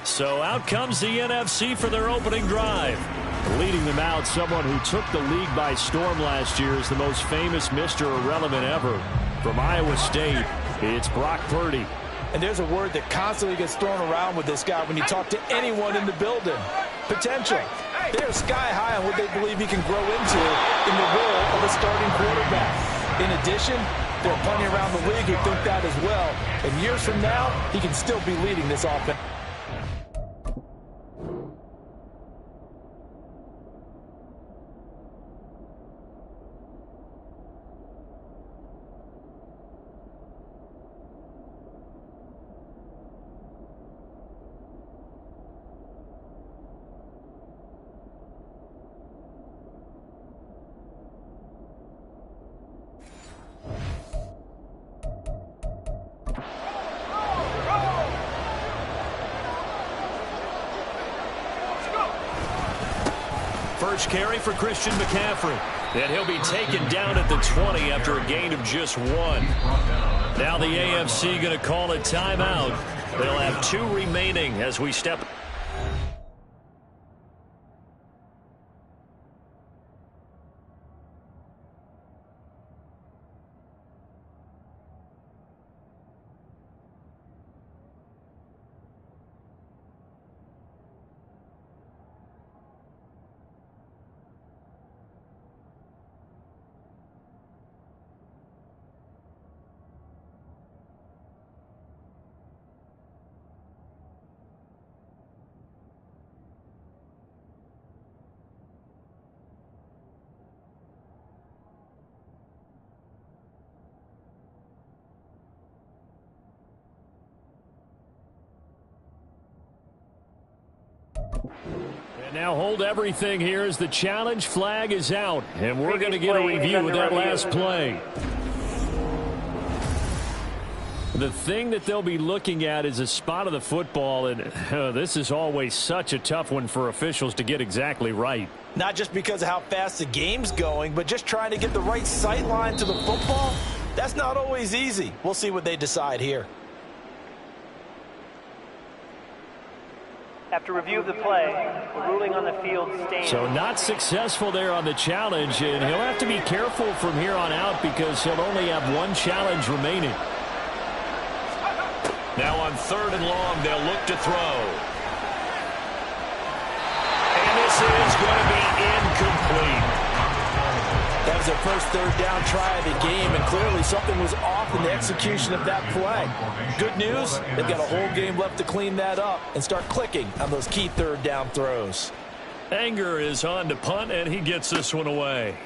So out comes the NFC for their opening drive. Leading them out, someone who took the league by storm last year is the most famous Mr. Irrelevant ever. From Iowa State, it's Brock Purdy. And there's a word that constantly gets thrown around with this guy when you talk to anyone in the building. Potential. They're sky high on what they believe he can grow into in the role of a starting quarterback. In addition, there are plenty around the league who think that as well. And years from now, he can still be leading this offense. First carry for Christian McCaffrey. And he'll be taken down at the 20 after a gain of just 1. Now the AFC going to call a timeout. They'll have 2 remaining as we step. And now hold everything here as the challenge flag is out. And we're going to get a review of that last play. The thing that they'll be looking at is a spot of the football, and this is always such a tough one for officials to get exactly right. Not just because of how fast the game's going, but just trying to get the right sight line to the football. That's not always easy. We'll see what they decide here. After review of the play, the ruling on the field stands. So not successful there on the challenge, and he'll have to be careful from here on out because he'll only have one challenge remaining. Now on 3rd and long, they'll look to throw. And this is going to be incomplete. That was their first 3rd down try of the game, and clearly something was off in the execution of that play. Good news, they've got a whole game left to clean that up and start clicking on those key 3rd down throws. Anger is on to punt, and he gets this one away.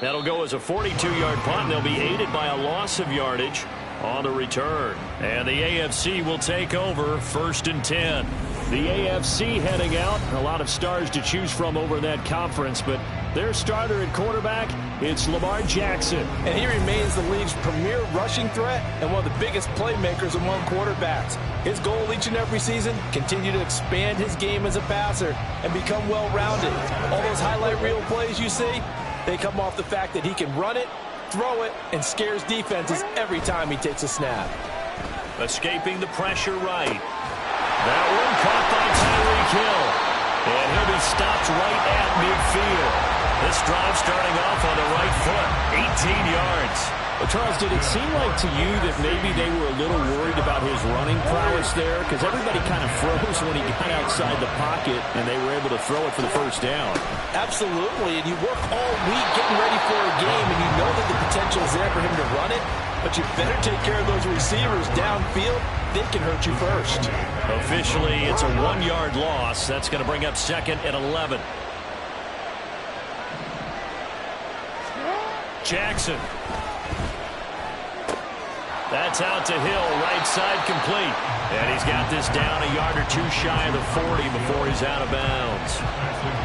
That'll go as a 42-yard punt, and they'll be aided by a loss of yardage on the return. And the AFC will take over 1st and 10. The AFC heading out. A lot of stars to choose from over that conference, but their starter at quarterback, it's Lamar Jackson. And he remains the league's premier rushing threat and one of the biggest playmakers among quarterbacks. His goal each and every season, continue to expand his game as a passer and become well-rounded. All those highlight reel plays you see, they come off the fact that he can run it, throw it, and scares defenses every time he takes a snap. Escaping the pressure right. That one caught by Tyreek Hill. And he'll be stopped right at midfield. This drive starting off on the right foot. 18 yards. Well, Charles, did it seem like to you that maybe they were a little worried about his running prowess there? Because everybody kind of froze when he got outside the pocket, and they were able to throw it for the first down. Absolutely, and you work all week getting ready for a game, and you know that the potential is there for him to run it, but you better take care of those receivers downfield. They can hurt you first. Officially, it's a 1-yard loss. That's going to bring up 2nd and 11. Jackson. That's out to Hill, right side complete. And he's got this down a yard or two shy of the 40 before he's out of bounds.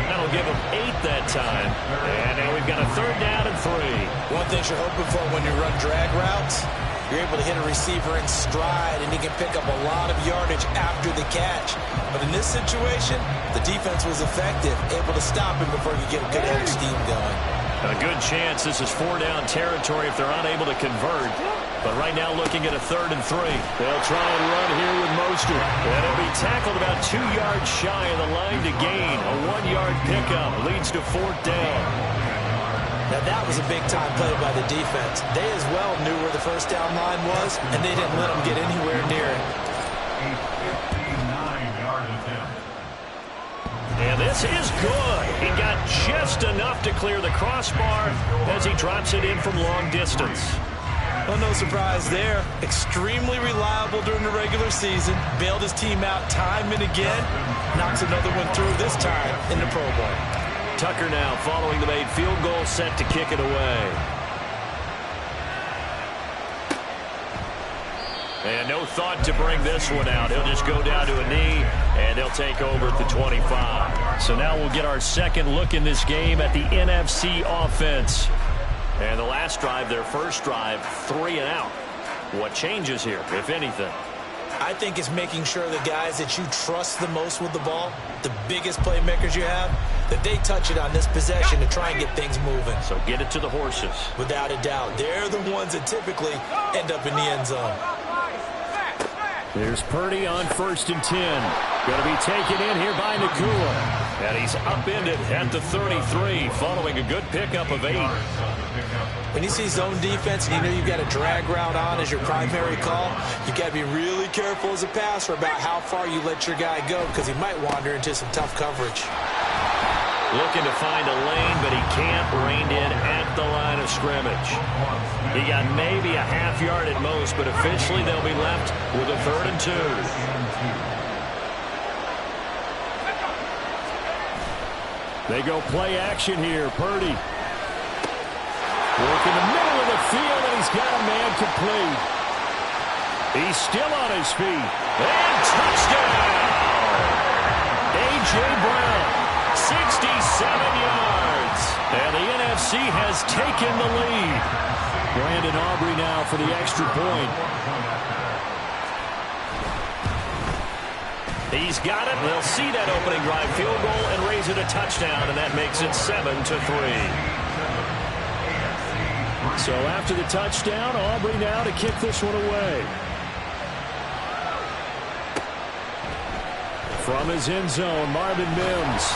That'll give him 8 that time. And now we've got a 3rd down and 3. One thing you're hoping for when you run drag routes, you're able to hit a receiver in stride, and he can pick up a lot of yardage after the catch. But in this situation, the defense was effective, able to stop him before you get a good head of steam going. A good chance this is 4-down territory if they're unable to convert. But right now looking at a 3rd and 3. They'll try and run here with Mostert. And he'll be tackled about 2 yards shy of the line to gain. A 1-yard pickup leads to 4th down. Now that was a big-time play by the defense. They as well knew where the first down line was, and they didn't let them get anywhere near it. And this is good. He got just enough to clear the crossbar as he drops it in from long distance. Well, no surprise there. Extremely reliable during the regular season. Bailed his team out time and again. Knocks another one through this time in the Pro Bowl. Tucker now following the made field goal, set to kick it away. And no thought to bring this one out. He'll just go down to a knee, and they'll take over at the 25. So now we'll get our second look in this game at the NFC offense. And the last drive, their first drive, 3 and out. What changes here, if anything? I think it's making sure the guys that you trust the most with the ball, the biggest playmakers you have, that they touch it on this possession to try and get things moving. So get it to the horses. Without a doubt. They're the ones that typically end up in the end zone. There's Purdy on 1st and 10. Going to be taken in here by Nakua. And he's upended at the 33 following a good pickup of 8. When you see zone defense and you know you've got a drag route on as your primary call, you've got to be really careful as a passer about how far you let your guy go because he might wander into some tough coverage. Looking to find a lane, but he can't. Reined in at the line of scrimmage. He got maybe a half yard at most, but officially they'll be left with a 3rd and 2. They go play action here. Purdy. Work in the middle of the field, and he's got a man complete. He's still on his feet. And touchdown! A.J. Brown, 67 yards. And the NFC has taken the lead. Brandon Aubrey now for the extra point. He's got it. They'll see that opening drive field goal and raise it a touchdown, and that makes it 7-3. So after the touchdown, Aubrey now to kick this one away. From his end zone, Marvin Mims.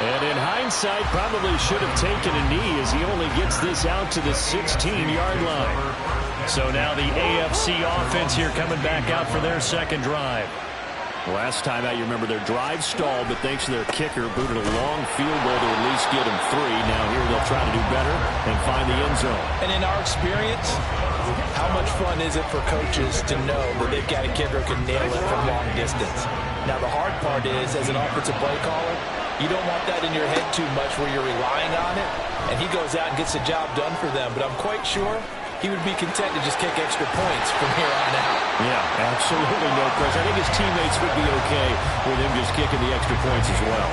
And in hindsight, probably should have taken a knee as he only gets this out to the 16-yard line. So now the AFC offense here coming back out for their second drive. Last time out, you remember their drive stalled, but thanks to their kicker, booted a long field goal to at least get them 3. Now here they'll try to do better and find the end zone. And in our experience, how much fun is it for coaches to know that they've got a kicker who can nail it from long distance? Now the hard part is, as an offensive play caller, you don't want that in your head too much where you're relying on it, and he goes out and gets the job done for them. But I'm quite sure he would be content to just kick extra points from here on out. Yeah, absolutely no pressure. I think his teammates would be okay with him just kicking the extra points as well.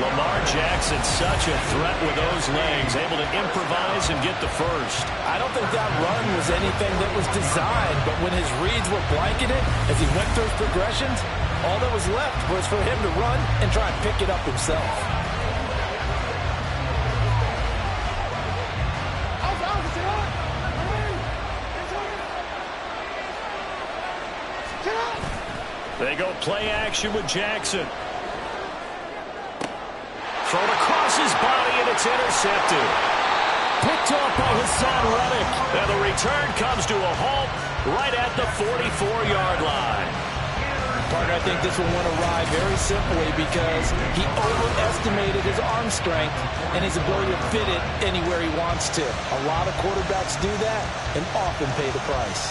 Lamar Jackson, such a threat with those legs, able to improvise and get the first. I don't think that run was anything that was designed, but when his reads were blanketed as he went through his progressions, all that was left was for him to run and try and pick it up himself. They go play action with Jackson. Thrown across his body, and it's intercepted. Picked off by Hassan Reddick. And the return comes to a halt right at the 44-yard line. Partner, I think this will win a ride very simply because he overestimated his arm strength and his ability to fit it anywhere he wants to. A lot of quarterbacks do that and often pay the price.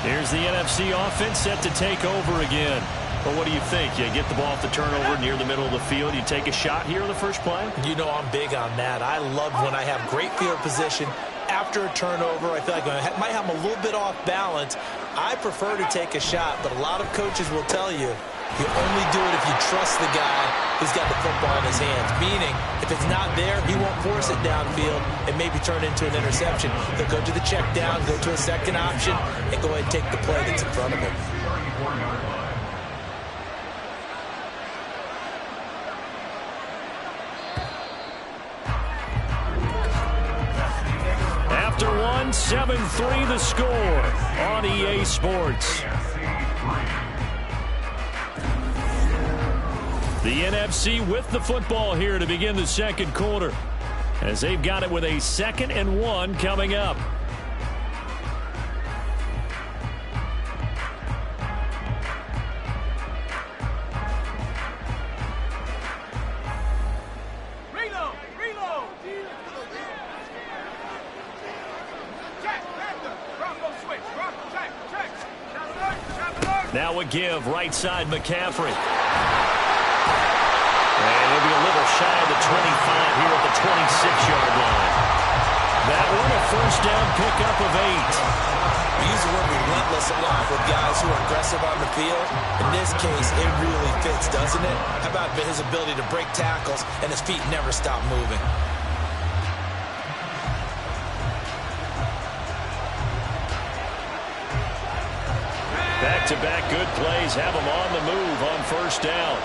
Here's the NFC offense set to take over again. But what do you think? You get the ball off the turnover near the middle of the field. You take a shot here on the first play? You know I'm big on that. I love when I have great field position after a turnover. I feel like I might have them a little bit off balance. I prefer to take a shot, but a lot of coaches will tell you you only do it if you trust the guy who's got the football in his hands. Meaning, if it's not there, he won't force it downfield and maybe turn it into an interception. He'll go to the check down, go to a second option, and go ahead and take the play that's in front of him. After one, 7-3 the score on EA Sports. The NFC with the football here to begin the second quarter, as they've got it with a 2nd and 1 coming up. Now a give, right side McCaffrey. And he'll be a little shy of the 25 here at the 26-yard line. That one a first down pickup of 8. We use the word relentless a lot with guys who are aggressive on the field. In this case, it really fits, doesn't it? How about his ability to break tackles and his feet never stop moving? Back-to-back good plays have them on the move on first down.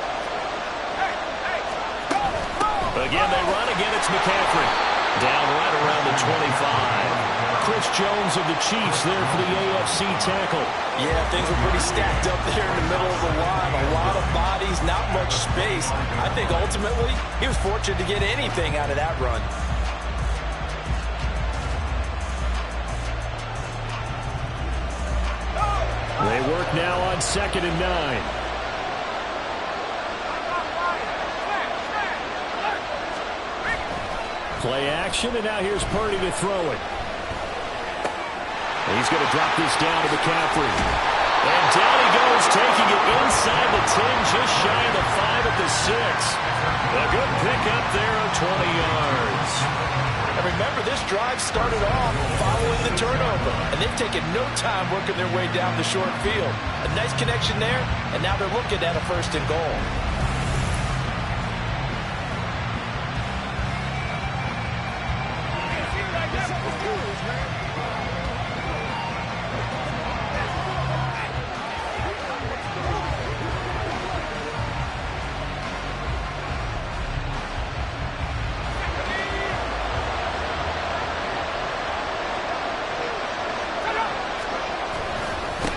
Again, they run. Again, it's McCaffrey. Down right around the 25. Chris Jones of the Chiefs there for the AFC tackle. Yeah, things were pretty stacked up there in the middle of the line. A lot of bodies, not much space. I think ultimately he was fortunate to get anything out of that run. They work now on 2nd and 9. Play action, and now here's Purdy to throw it. He's going to drop this down to McCaffrey. And down he goes, taking it inside the 10, just shy of the 5 at the 6. A good pickup there of 20 yards. And remember, this drive started off following the turnover, and they've taken no time working their way down the short field. A nice connection there, and now they're looking at a 1st and goal.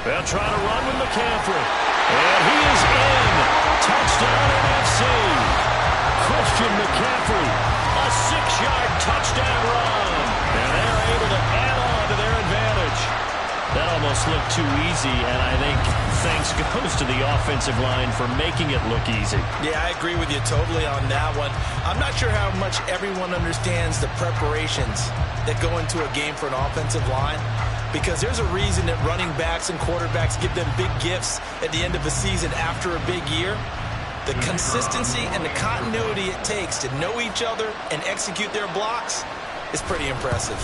They'll try to run with McCaffrey. And he is in. Touchdown NFC. Christian McCaffrey. A 6-yard touchdown run. And they're able to add on to their advantage. That almost looked too easy, and I think thanks goes to the offensive line for making it look easy. Yeah, I agree with you totally on that one. I'm not sure how much everyone understands the preparations that go into a game for an offensive line, because there's a reason that running backs and quarterbacks give them big gifts at the end of a season after a big year. The consistency and the continuity it takes to know each other and execute their blocks is pretty impressive.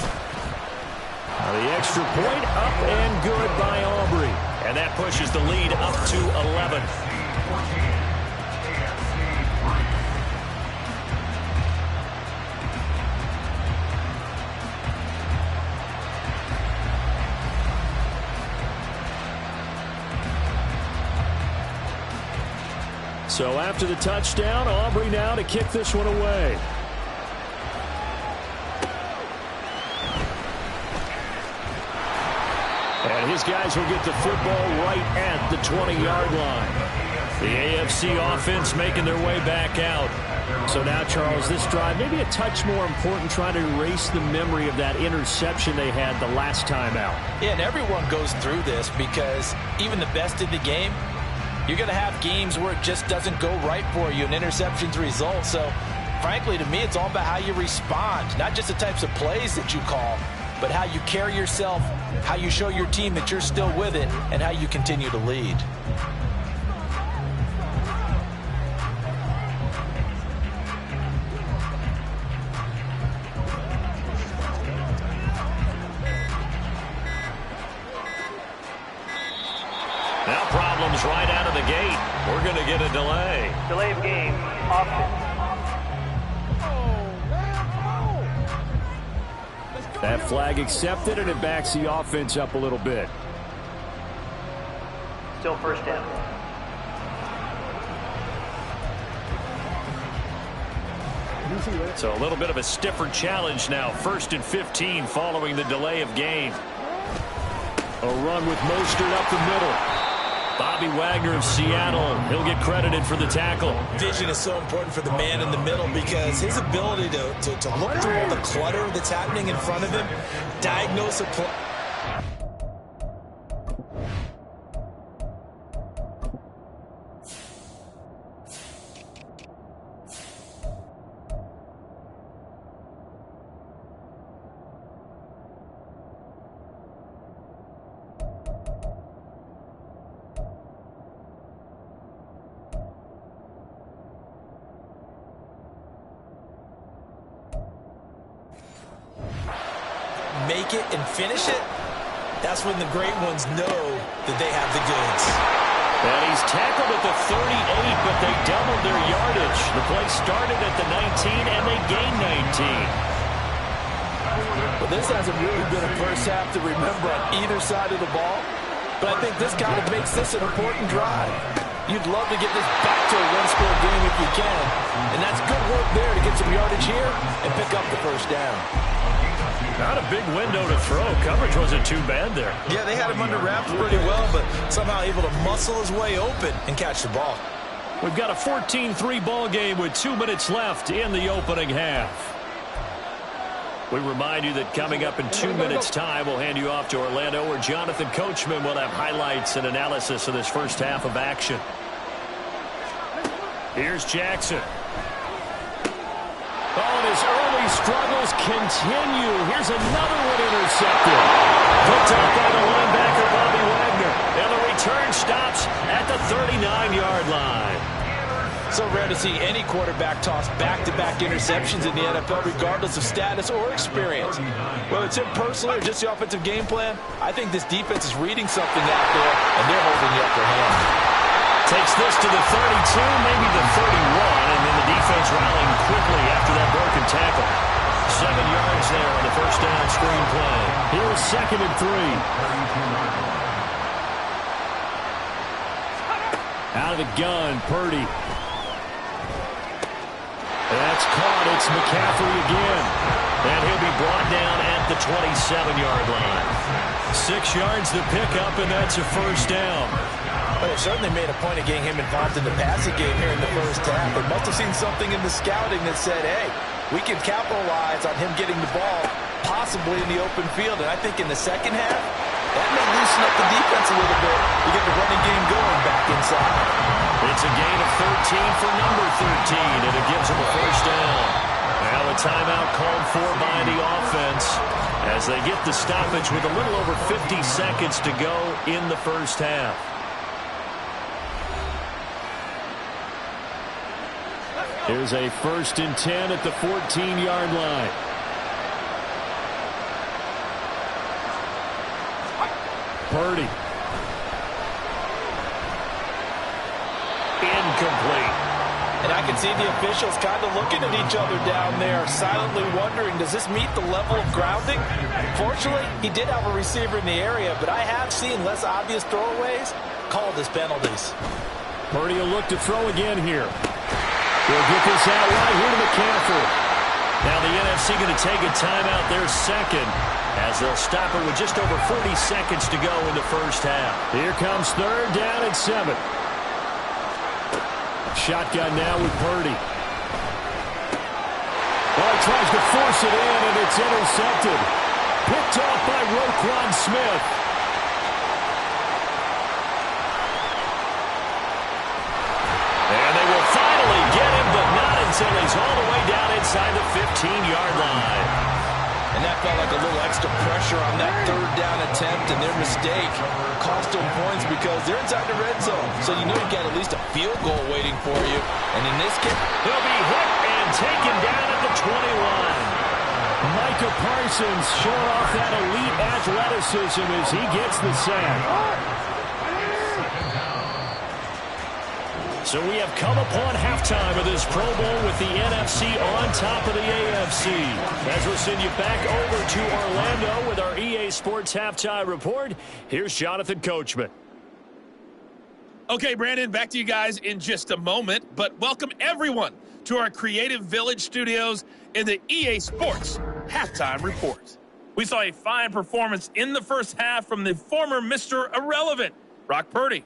The extra point up and good by Aubrey. And that pushes the lead up to 11. So after the touchdown, Aubrey now to kick this one away. And his guys will get the football right at the 20-yard line. The AFC offense making their way back out. So now, Charles, this drive maybe a touch more important, trying to erase the memory of that interception they had the last time out. Yeah, and everyone goes through this because even the best in the game, you're going to have games where it just doesn't go right for you and interceptions result. So, frankly, to me, it's all about how you respond, not just the types of plays that you call, but how you carry yourself, how you show your team that you're still with it, and how you continue to lead. Now problems right out of the gate. We're going to get a delay. Delay of game, option. That flag accepted, and it backs the offense up a little bit. Still 1st down. So a little bit of a stiffer challenge now. 1st and 15 following the delay of game. A run with Mostert up the middle. Bobby Wagner of Seattle, he'll get credited for the tackle. Vision is so important for the man in the middle because his ability to look through all the clutter that's happening in front of him, diagnose a play. Make it and finish it, that's when the great ones know that they have the goods. And he's tackled at the 38, but they doubled their yardage. The play started at the 19, and they gained 19. Well, this hasn't really been a first half to remember on either side of the ball, but I think this kind of makes this an important drive. You'd love to get this back to a one-score game if you can, and that's good work there to get some yardage here and pick up the 1st down. Not a big window to throw. Coverage wasn't too bad there. Yeah, they had him under wraps pretty well, but somehow able to muscle his way open and catch the ball. We've got a 14-3 ball game with 2 minutes left in the opening half. We remind you that coming up in 2 minutes' time, we'll hand you off to Orlando, where Jonathan Coachman will have highlights and analysis of this first half of action. Here's Jackson. Oh, and his early struggles continue. Here's another one intercepted. Picked up by the linebacker, Bobby Wagner. And the return stops at the 39-yard line. So rare to see any quarterback toss back-to-back interceptions in the NFL, regardless of status or experience. Whether it's him personally or just the offensive game plan, I think this defense is reading something out there, and they're holding the upper hand. Takes this to the 32, maybe the 31, and then the defense rallying quickly after that broken tackle. 7 yards there on the first down screen play. Here's 2nd and 3. Out of the gun, Purdy. That's caught. It's McCaffrey again. And he'll be brought down at the 27-yard line. 6 yards to pick up, and that's a first down. Well, they certainly made a point of getting him involved in the passing game here in the first half. They must have seen something in the scouting that said, hey, we can capitalize on him getting the ball, possibly in the open field. And I think in the second half, that may loosen up the defense a little bit to get the running game going back inside. It's a gain of 13 for number 13, and it gives him a first down. Now a timeout called for by the offense as they get the stoppage with a little over 50 seconds to go in the first half. Here's a 1st and 10 at the 14-yard line. Purdy. Incomplete. And I can see the officials kind of looking at each other down there, silently wondering, does this meet the level of grounding? Fortunately, he did have a receiver in the area, but I have seen less obvious throwaways called as penalties. Purdy will look to throw again here. He'll get this out right here to McCaffrey. Now the NFC going to take a timeout there second as they'll stop it with just over 40 seconds to go in the first half. Here comes 3rd down and 7. Shotgun now with Purdy. Well, he tries to force it in, and it's intercepted. Picked off by Roquan Smith. And they will finally get him, but not until he's all the way down inside the 15-yard line. And that felt like a little extra pressure on that 3rd down attempt, and their mistake cost them points because they're inside the red zone. So you know you've got at least a field goal waiting for you. And in this case, he'll be hit and taken down at the 21. Micah Parsons showing off that elite athleticism as he gets the sack. So we have come upon halftime of this Pro Bowl with the NFC on top of the AFC. As we'll send you back over to Orlando with our EA Sports Halftime Report, here's Jonathan Coachman. Okay, Brandon, back to you guys in just a moment, but welcome everyone to our Creative Village studios in the EA Sports Halftime Report. We saw a fine performance in the first half from the former Mr. Irrelevant, Brock Purdy.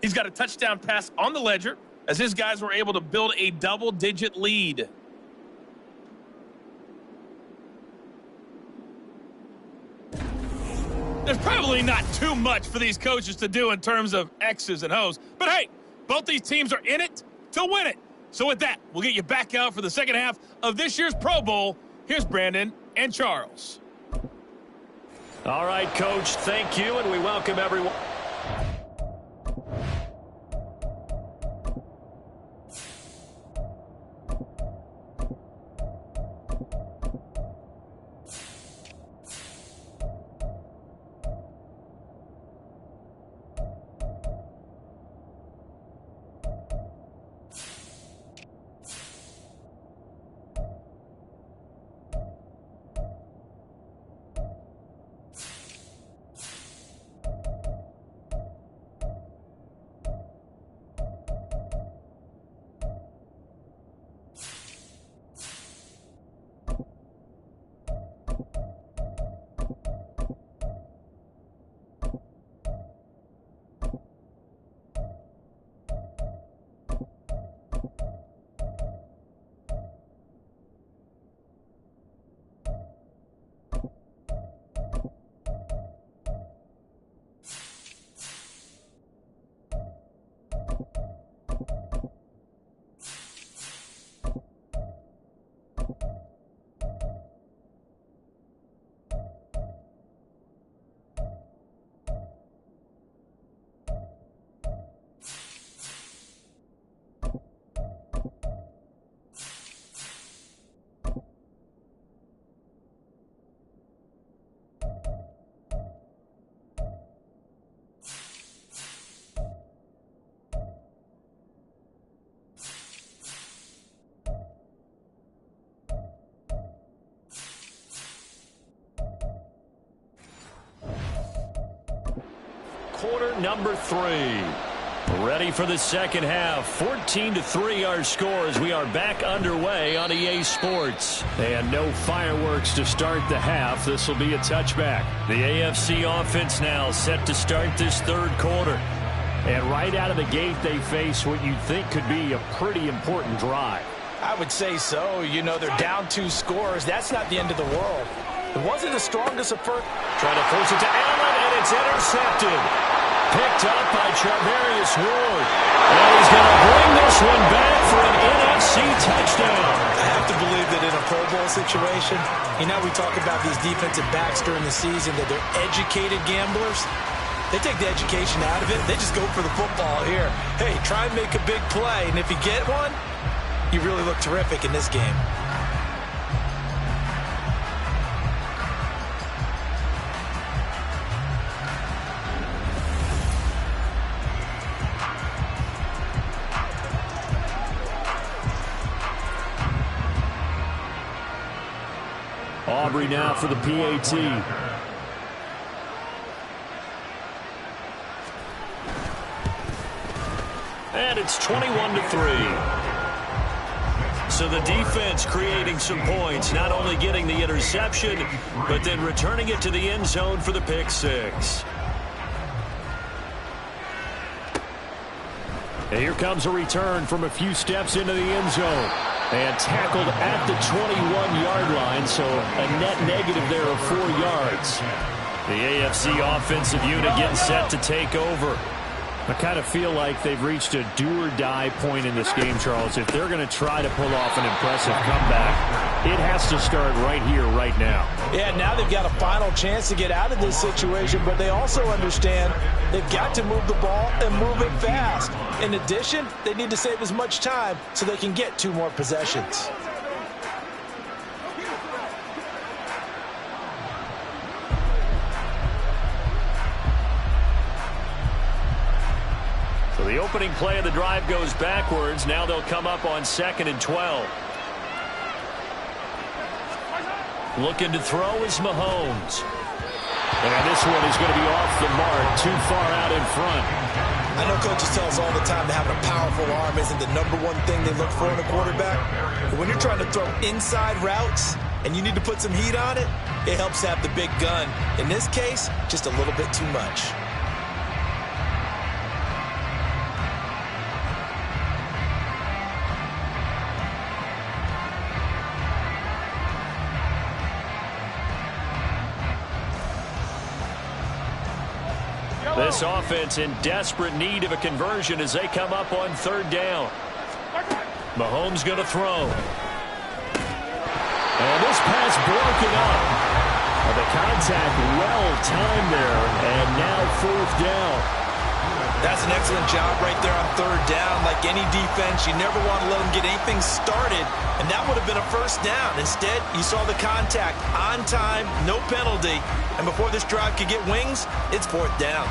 He's got a touchdown pass on the ledger as his guys were able to build a double-digit lead. There's probably not too much for these coaches to do in terms of X's and O's, but hey, both these teams are in it to win it. So with that, we'll get you back out for the second half of this year's Pro Bowl. Here's Brandon and Charles. All right, Coach, thank you, and we welcome everyone. quarter number 3. Ready for the second half. 14-3 our score as we are back underway on EA Sports. And no fireworks to start the half. This will be a touchback. The AFC offense now set to start this third quarter. And right out of the gate, they face what you'd think could be a pretty important drive. I would say so. You know, they're down 2 scores. That's not the end of the world. It wasn't the strongest of first. Trying to force it to Allen, and it's intercepted. Picked up by Charvarius Ward. And he's going to bring this one back for an NFC touchdown. I have to believe that in a Pro Bowl situation, you know, we talk about these defensive backs during the season, that they're educated gamblers. They take the education out of it. They just go for the football here. Hey, try and make a big play, and if you get one, you really look terrific in this game. Aubrey now for the PAT. And it's 21-3. So the defense creating some points, not only getting the interception, but then returning it to the end zone for the pick 6. And here comes a return from a few steps into the end zone. And tackled at the 21-yard line, so a net negative there of 4 yards. The AFC offensive unit getting set to take over. I kind of feel like they've reached a do-or-die point in this game, Charles. If they're going to try to pull off an impressive comeback, it has to start right here, right now. Yeah, now they've got a final chance to get out of this situation, but they also understand they've got to move the ball and move it fast. In addition, they need to save as much time so they can get 2 more possessions. So the opening play of the drive goes backwards. Now they'll come up on 2nd and 12. Looking to throw is Mahomes. And this one is going to be off the mark, too far out in front. I know coaches tell us all the time that having a powerful arm isn't the #1 thing they look for in a quarterback. But when you're trying to throw inside routes and you need to put some heat on it, it helps to have the big gun. In this case, just a little bit too much. This offense in desperate need of a conversion as they come up on 3rd down. Mahomes going to throw. And this pass broken up. The contact well-timed there, and now 4th down. That's an excellent job right there on 3rd down. Like any defense, you never want to let them get anything started, and that would have been a 1st down. Instead, you saw the contact on time, no penalty, and before this drive could get wings, it's 4th down.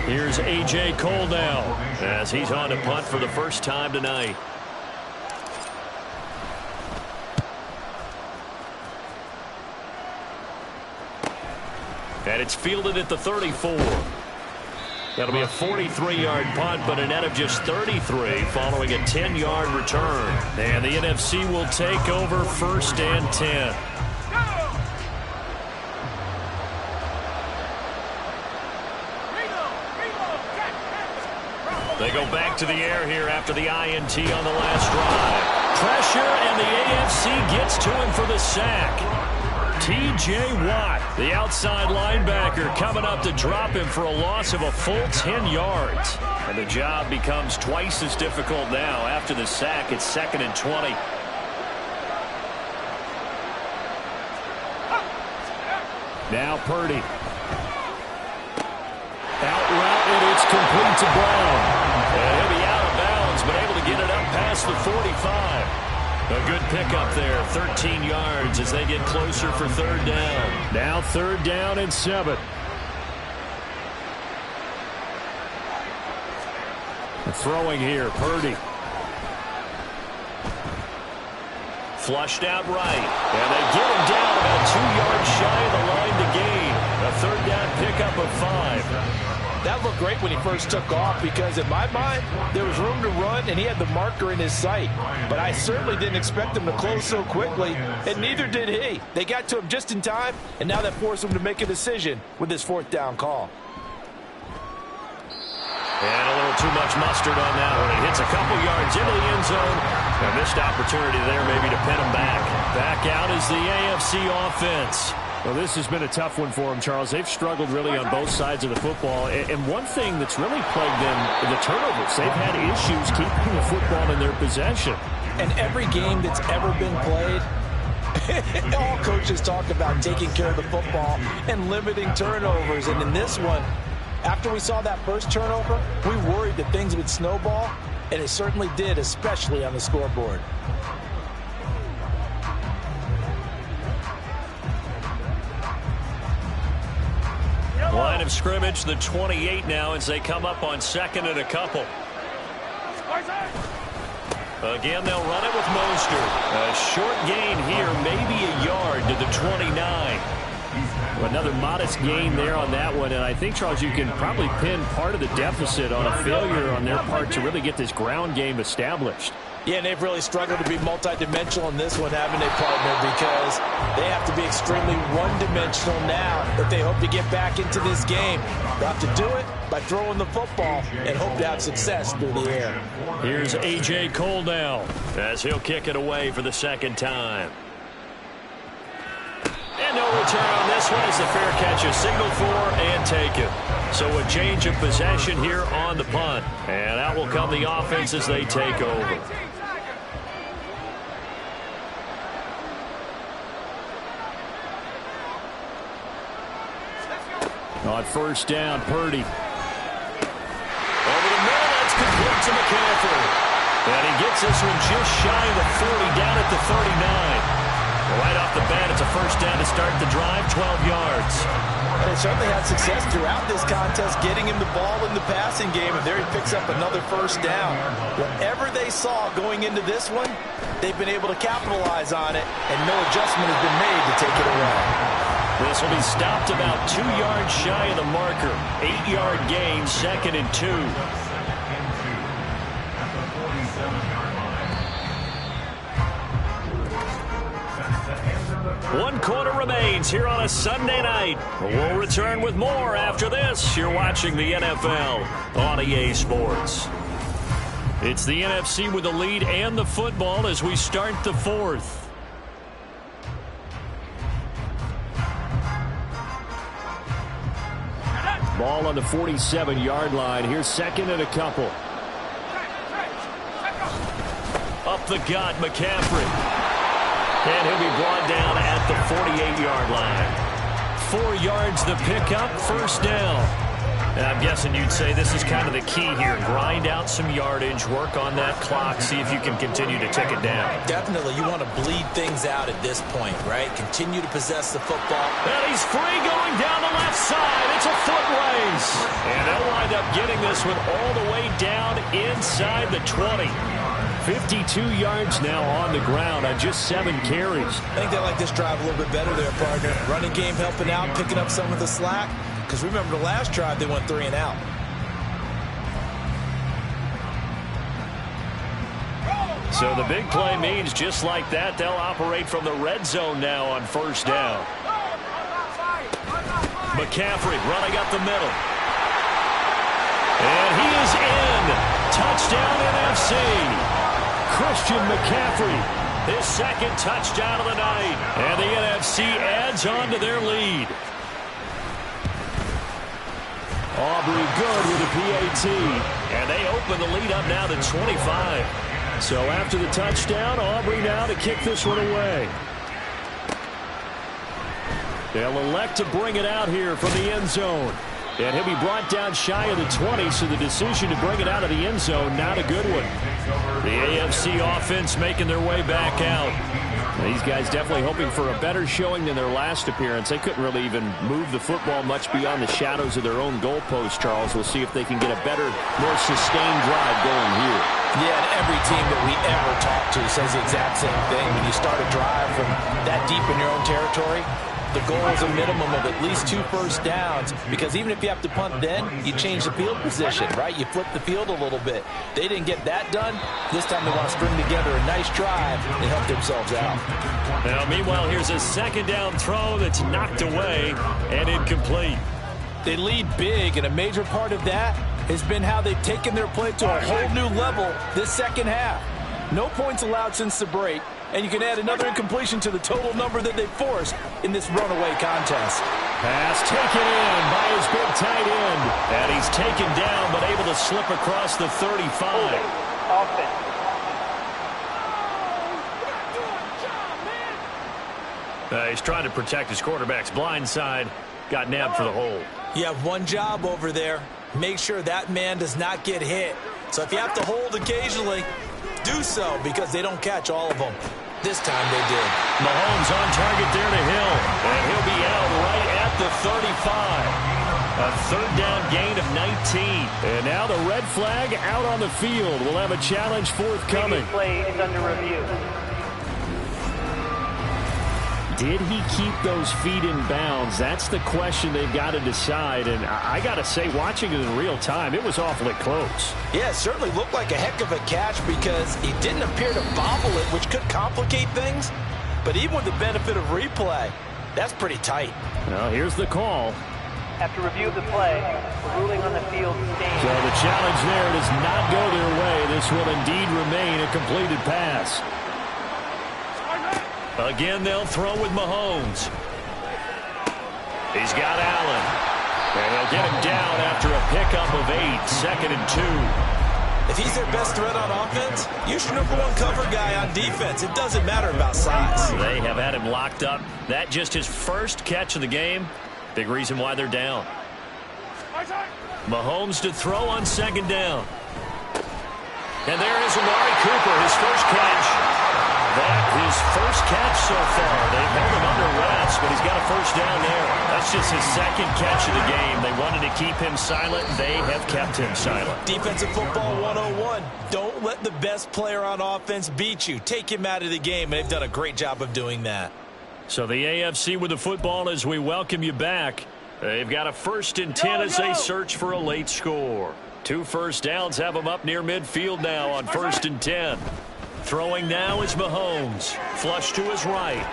Here's A.J. Cole now as he's on to punt for the first time tonight. And it's fielded at the 34. That'll be a 43-yard punt, but a net of just 33 following a 10-yard return. And the NFC will take over 1st and 10. They go back to the air here after the INT on the last drive. Pressure, and the AFC gets to him for the sack. T.J. Watt, the outside linebacker, coming up to drop him for a loss of a full 10 yards. And the job becomes twice as difficult now. After the sack, it's 2nd and 20. Now Purdy. Out route, and it's complete to Brown. And he'll be out of bounds, but able to get it up past the 45. A good pickup there, 13 yards as they get closer for 3rd down. Now 3rd down and 7. Throwing here, Purdy. Flushed out right. And they get him down about 2 yards shy of the line to gain. A third down pickup of 5. That looked great when he first took off because, in my mind, there was room to run, and he had the marker in his sight. But I certainly didn't expect him to close so quickly, and neither did he. They got to him just in time, and now that forced him to make a decision with his 4th down call. And a little too much mustard on that one. It hits a couple yards into the end zone. A missed opportunity there maybe to pin him back. Back out is the AFC offense. Well, this has been a tough one for them, Charles. They've struggled really on both sides of the football. And one thing that's really plagued them, the turnovers. They've had issues keeping the football in their possession. And every game that's ever been played, all coaches talk about taking care of the football and limiting turnovers. And in this one, after we saw that first turnover, we worried that things would snowball, and it certainly did, especially on the scoreboard. Line of scrimmage, the 28 now as they come up on 2nd and a couple. Again, they'll run it with Mostert. A short gain here, maybe a yard to the 29. Another modest gain there on that one, and I think, Charles, you can probably pin part of the deficit on a failure on their part to really get this ground game established. Yeah, and they've really struggled to be multidimensional in this one, haven't they, partner? Because they have to be extremely one-dimensional now if they hope to get back into this game. They'll have to do it by throwing the football and hope to have success through the air. Here's A.J. Cole now as he'll kick it away for the 2nd time. And no return on this one as the fair catch is signaled for and taken. So a change of possession here on the punt. And out will come the offense as they take over. On 1st down, Purdy. Over the middle, that's complete to McCaffrey. And he gets this one just shy of the 40, down at the 39. Right off the bat, it's a 1st down to start the drive, 12 yards. They certainly had success throughout this contest, getting him the ball in the passing game, and there he picks up another 1st down. Whatever they saw going into this one, they've been able to capitalize on it, and no adjustment has been made to take it away. This will be stopped about 2 yards shy of the marker. 8-yard gain, 2nd and 2. One quarter remains here on a Sunday night. We'll return with more after this. You're watching the NFL on EA Sports. It's the NFC with the lead and the football as we start the 4th. Ball on the 47-yard line. Here's 2nd and a couple. Up the gut, McCaffrey. And he'll be brought down at the 48-yard line. 4 yards the pickup, 1st down. And I'm guessing you'd say this is kind of the key here. Grind out some yardage, work on that clock, see if you can continue to tick it down. Definitely, you want to bleed things out at this point, right? Continue to possess the football. And he's free going down the left side. It's a foot race. And they'll wind up getting this one all the way down inside the 20. 52 yards now on the ground on just 7 carries. I think they like this drive a little bit better there, partner. Running game helping out, picking up some of the slack. Because remember, the last drive, they went 3 and out. So the big play means just like that, they'll operate from the red zone now on 1st down. McCaffrey running up the middle. And he is in. Touchdown NFC. Christian McCaffrey, his 2nd touchdown of the night. And the NFC adds on to their lead. Aubrey good with a PAT. And they open the lead up now to 25. So after the touchdown, Aubrey now to kick this one away. They'll elect to bring it out here from the end zone. And he'll be brought down shy of the 20, so the decision to bring it out of the end zone, not a good one. The AFC offense making their way back out. These guys definitely hoping for a better showing than their last appearance. They couldn't really even move the football much beyond the shadows of their own goalpost, Charles. We'll see if they can get a better, more sustained drive going here. Yeah, and every team that we ever talk to says the exact same thing. When you start a drive from that deep in your own territory, the goal is a minimum of at least 2 first downs, because even if you have to punt then, you change the field position, right? You flip the field a little bit. They didn't get that done. This time they want to string together a nice drive and help themselves out. Now, meanwhile, here's a second down throw that's knocked away and incomplete. They lead big, and a major part of that has been how they've taken their play to a whole new level this second half. No points allowed since the break, and you can add another incompletion to the total number that they forced in this runaway contest. Pass taken in by his big tight end. And he's taken down, but able to slip across the 35. Offense. He's trying to protect his quarterback's blind side. Got nabbed for the hold. You have one job over there. Make sure that man does not get hit. So if you have to hold occasionally, do so, because they don't catch all of them. This time they did. Mahomes on target there to Hill. And he'll be out right at the 35. A third down gain of 19. And now the red flag out on the field. We'll have a challenge forthcoming. Play is under review. Did he keep those feet in bounds? That's the question they've got to decide. And I got to say, watching it in real time, it was awfully close. Yeah, it certainly looked like a heck of a catch, because he didn't appear to bobble it, which could complicate things. But even with the benefit of replay, that's pretty tight. Well, here's the call. After review of the play, the ruling on the field stands. So the challenge there does not go their way. This will indeed remain a completed pass. Again, they'll throw with Mahomes. He's got Allen. And he'll get him down after a pickup of 8, 2nd and 2. If he's their best threat on offense, use your #1 cover guy on defense. It doesn't matter about size. They have had him locked up. That just his first catch of the game. Big reason why they're down. Mahomes to throw on 2nd down. And there is Amari Cooper, his first catch. That his first catch so far. They've held him under wraps, but he's got a first down there. That's just his 2nd catch of the game. They wanted to keep him silent. They have kept him silent. Defensive football 101. Don't let the best player on offense beat you. Take him out of the game, and they've done a great job of doing that. So the AFC with the football as we welcome you back. They've got a 1st and 10 as they search for a late score. 2 first downs have them up near midfield now on 1st and 10. Throwing now is Mahomes. Flush to his right.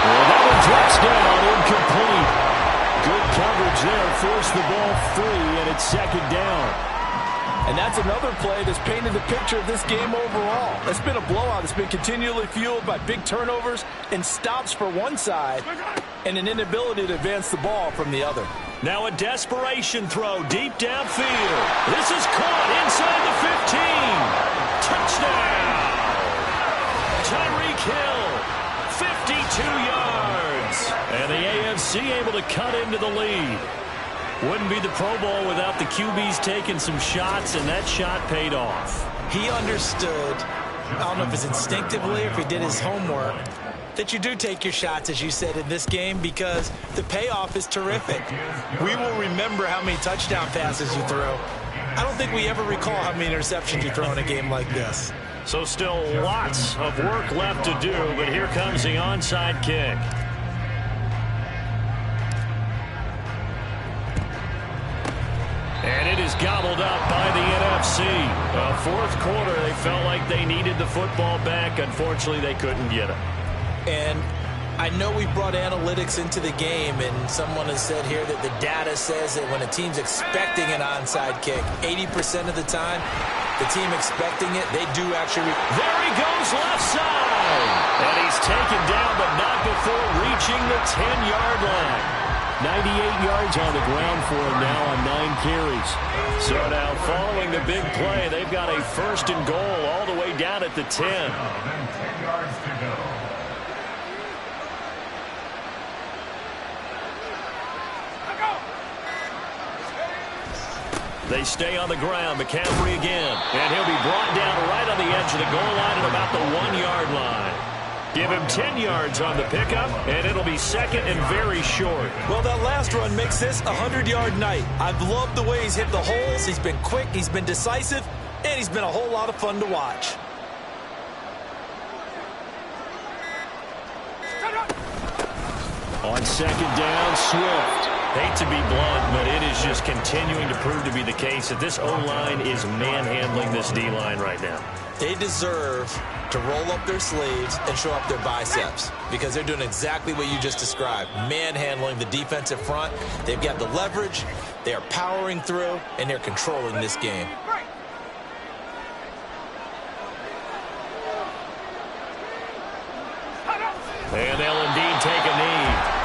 Well, that one drops down, incomplete. Good coverage there, forced the ball free, and it's 2nd down. And that's another play that's painted the picture of this game overall. It's been a blowout. It's been continually fueled by big turnovers and stops for one side and an inability to advance the ball from the other. Now a desperation throw deep downfield. This is caught inside the 15. Touchdown! Tyreek Hill, 52 yards. And the AFC able to cut into the lead. Wouldn't be the Pro Bowl without the QBs taking some shots, and that shot paid off. He understood, I don't know if it's instinctively or if he did his homework, that you do take your shots, as you said, in this game, because the payoff is terrific. We will remember how many touchdown passes you throw. I don't think we ever recall how many interceptions you throw in a game like this. So still lots of work left to do, but here comes the onside kick. And it is gobbled up by the NFC. Fourth quarter, they felt like they needed the football back. Unfortunately, they couldn't get it. And I know we brought analytics into the game, and someone has said here that the data says that when a team's expecting an onside kick, 80% of the time, the team expecting it, they do actually. There he goes left side. And he's taken down, but not before reaching the 10-yard line. 98 yards on the ground for him now on 9 carries. So now following the big play, they've got a 1st and goal all the way down at the 10. 10 yards to go. They stay on the ground. McCaffrey again. And he'll be brought down right on the edge of the goal line at about the 1-yard line. Give him 10 yards on the pickup, and it'll be 2nd and very short. Well, that last run makes this a 100-yard night. I've loved the way he's hit the holes. He's been quick, he's been decisive, and he's been a whole lot of fun to watch. On second down, Swift. Hate to be blunt, but it is just continuing to prove to be the case that this O-line is manhandling this D-line right now. They deserve to roll up their sleeves and show up their biceps because they're doing exactly what you just described, manhandling the defensive front. They've got the leverage, they are powering through, and they're controlling this game. And they'll indeed take a knee.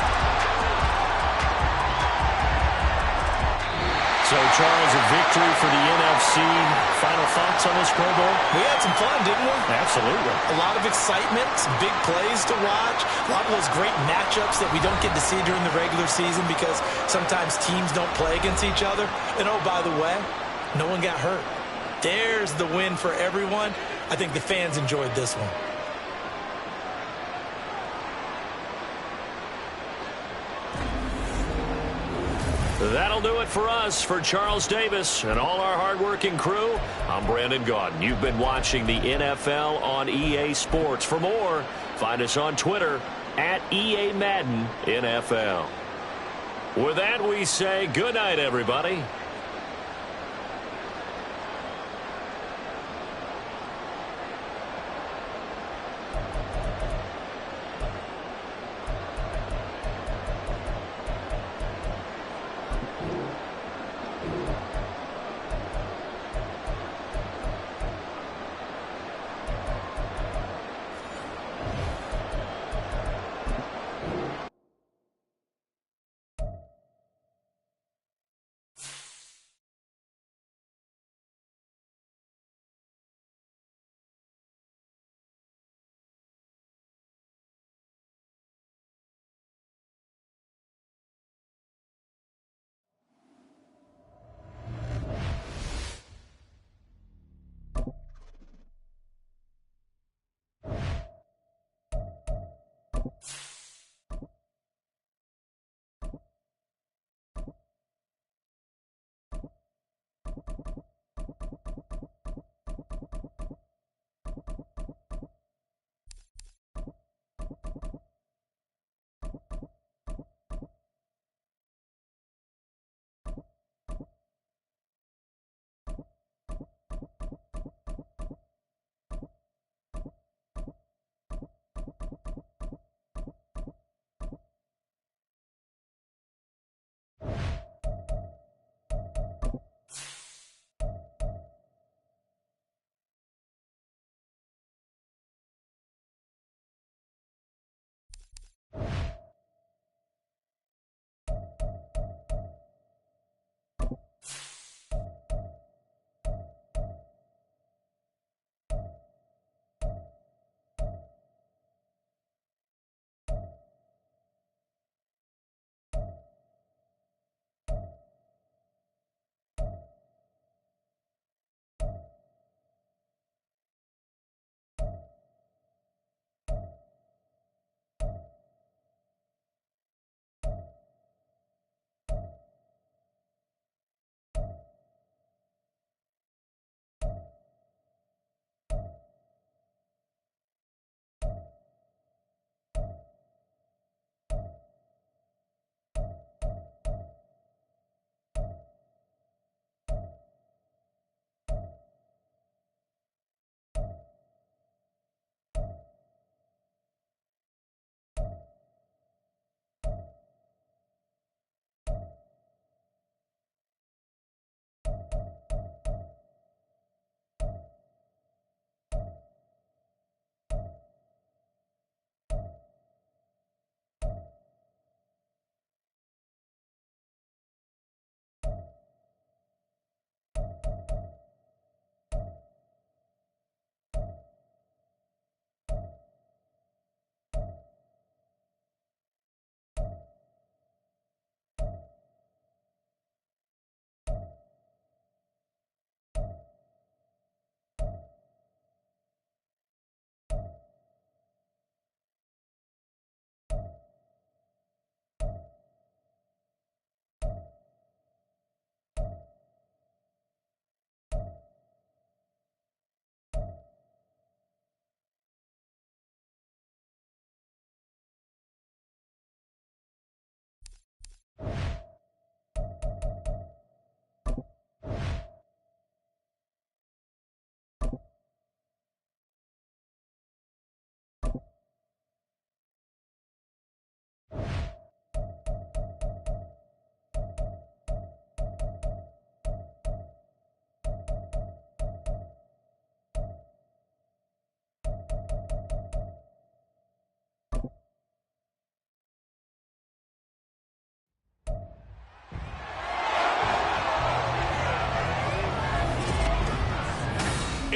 So, Charles, a victory for the NFC. Final thoughts on this Pro Bowl? We had some fun, didn't we? Absolutely. A lot of excitement, some big plays to watch, a lot of those great matchups that we don't get to see during the regular season because sometimes teams don't play against each other. And, oh, by the way, no one got hurt. There's the win for everyone. I think the fans enjoyed this one. That'll do it for us. For Charles Davis and all our hardworking crew, I'm Brandon Gaudin. You've been watching the NFL on EA Sports. For more, find us on Twitter at EA Madden NFL. With that, we say good night, everybody.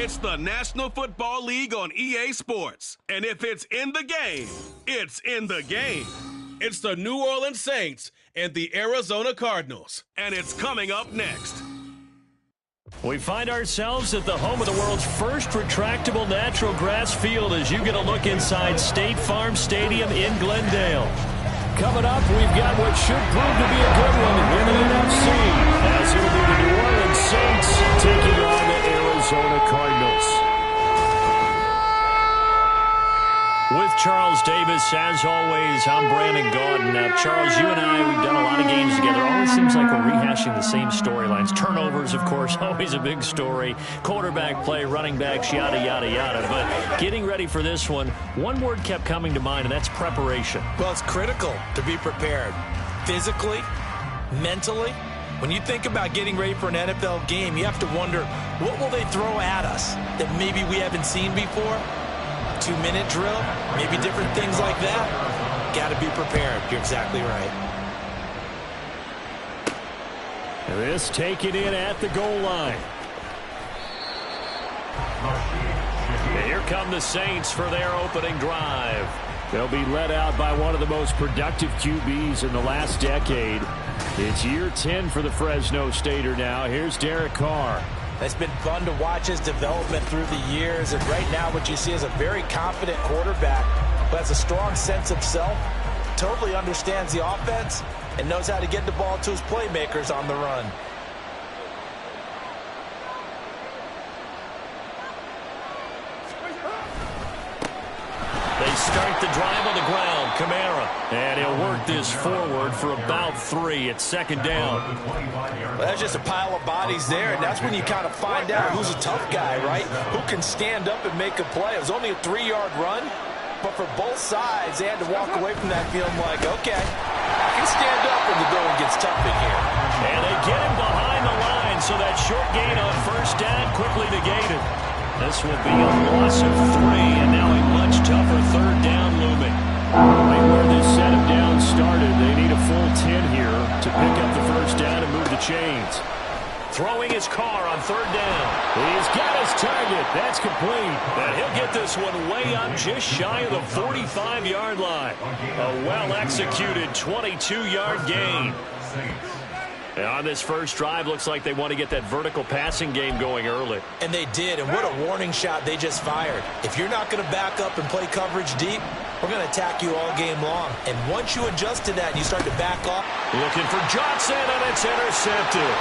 It's the National Football League on EA Sports. And if it's in the game, it's in the game. It's the New Orleans Saints and the Arizona Cardinals. And it's coming up next. We find ourselves at the home of the world's first retractable natural grass field as you get a look inside State Farm Stadium in Glendale. Coming up, we've got what should prove to be a good one in the NFC, as it'll be the New Orleans Saints taking on the Arizona Cardinals. With Charles Davis, as always, I'm Brandon Gaudin. Now, Charles, you and I, we've done a lot of games together. Always seems like we're rehashing the same storylines. Turnovers, of course, always a big story. Quarterback play, running backs, yada, yada, yada. But getting ready for this one word kept coming to mind, and that's preparation. Well, it's critical to be prepared physically, mentally. When you think about getting ready for an NFL game, you have to wonder, what will they throw at us that maybe we haven't seen before? 2-minute drill, maybe different things like that. Got to be prepared. You're exactly right. This taken in at the goal line. And here come the Saints for their opening drive. They'll be led out by one of the most productive QBs in the last decade. It's year 10 for the Fresno Stater now. Here's Derek Carr. It's been fun to watch his development through the years, and right now what you see is a very confident quarterback who has a strong sense of self, totally understands the offense, and knows how to get the ball to his playmakers on the run. They start the drive on the ground. Kamara. And he'll work this forward for about 3 at second down. Well, that's just a pile of bodies there, and that's when you kind of find out who's a tough guy, right? Who can stand up and make a play. It was only a 3-yard run, but for both sides, they had to walk away from that feeling like, okay, I can stand up when the going gets tough in here. And they get him behind the line, so that short gain on first down quickly negated. This will be a loss of 3, and now a much tougher third down looming. Right where this set of downs started, they need a full 10 here to pick up the first down and move the chains. Throwing his car on third down. He's got his target. That's complete. And he'll get this one way up just shy of the 45-yard line. A well-executed 22-yard gain. And on this first drive, looks like they want to get that vertical passing game going early. And they did, and what a warning shot they just fired. If you're not going to back up and play coverage deep, we're going to attack you all game long. And once you adjust to that and you start to back off. Looking for Johnson, and it's intercepted.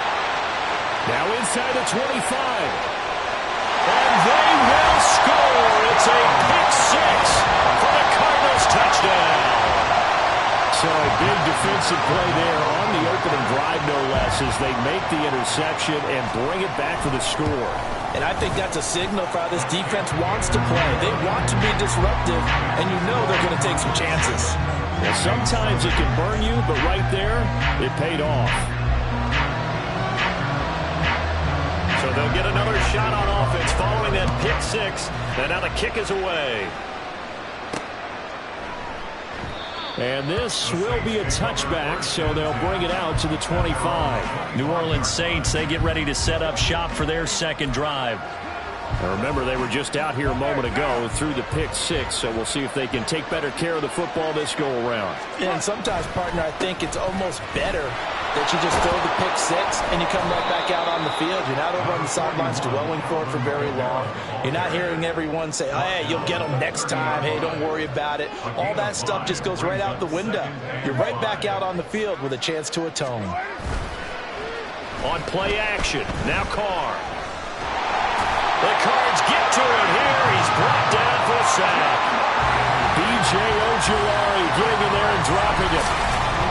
Now inside the 25. And they will score. It's a pick 6 for the Cardinals touchdown. So a big defensive play there on the opening drive, no less, as they make the interception and bring it back for the score. And I think that's a signal for how this defense wants to play. They want to be disruptive, and you know they're going to take some chances. Well, sometimes it can burn you, but right there, it paid off. So they'll get another shot on offense following that pick 6, and now the kick is away. And this will be a touchback, so they'll bring it out to the 25. New Orleans Saints, they get ready to set up shop for their second drive. Now remember, they were just out here a moment ago through the pick 6, so we'll see if they can take better care of the football this go-around. And sometimes, partner, I think it's almost better that you just throw the pick 6 and you come right back out on the field. You're not over on the sidelines dwelling for it for very long. You're not hearing everyone say, oh, hey, you'll get them next time. Hey, don't worry about it. All that stuff just goes right out the window. You're right back out on the field with a chance to atone. On play action, now Carr. The Cards get to him here. He's brought down for a sack. B.J. Ojulari getting in there and dropping him.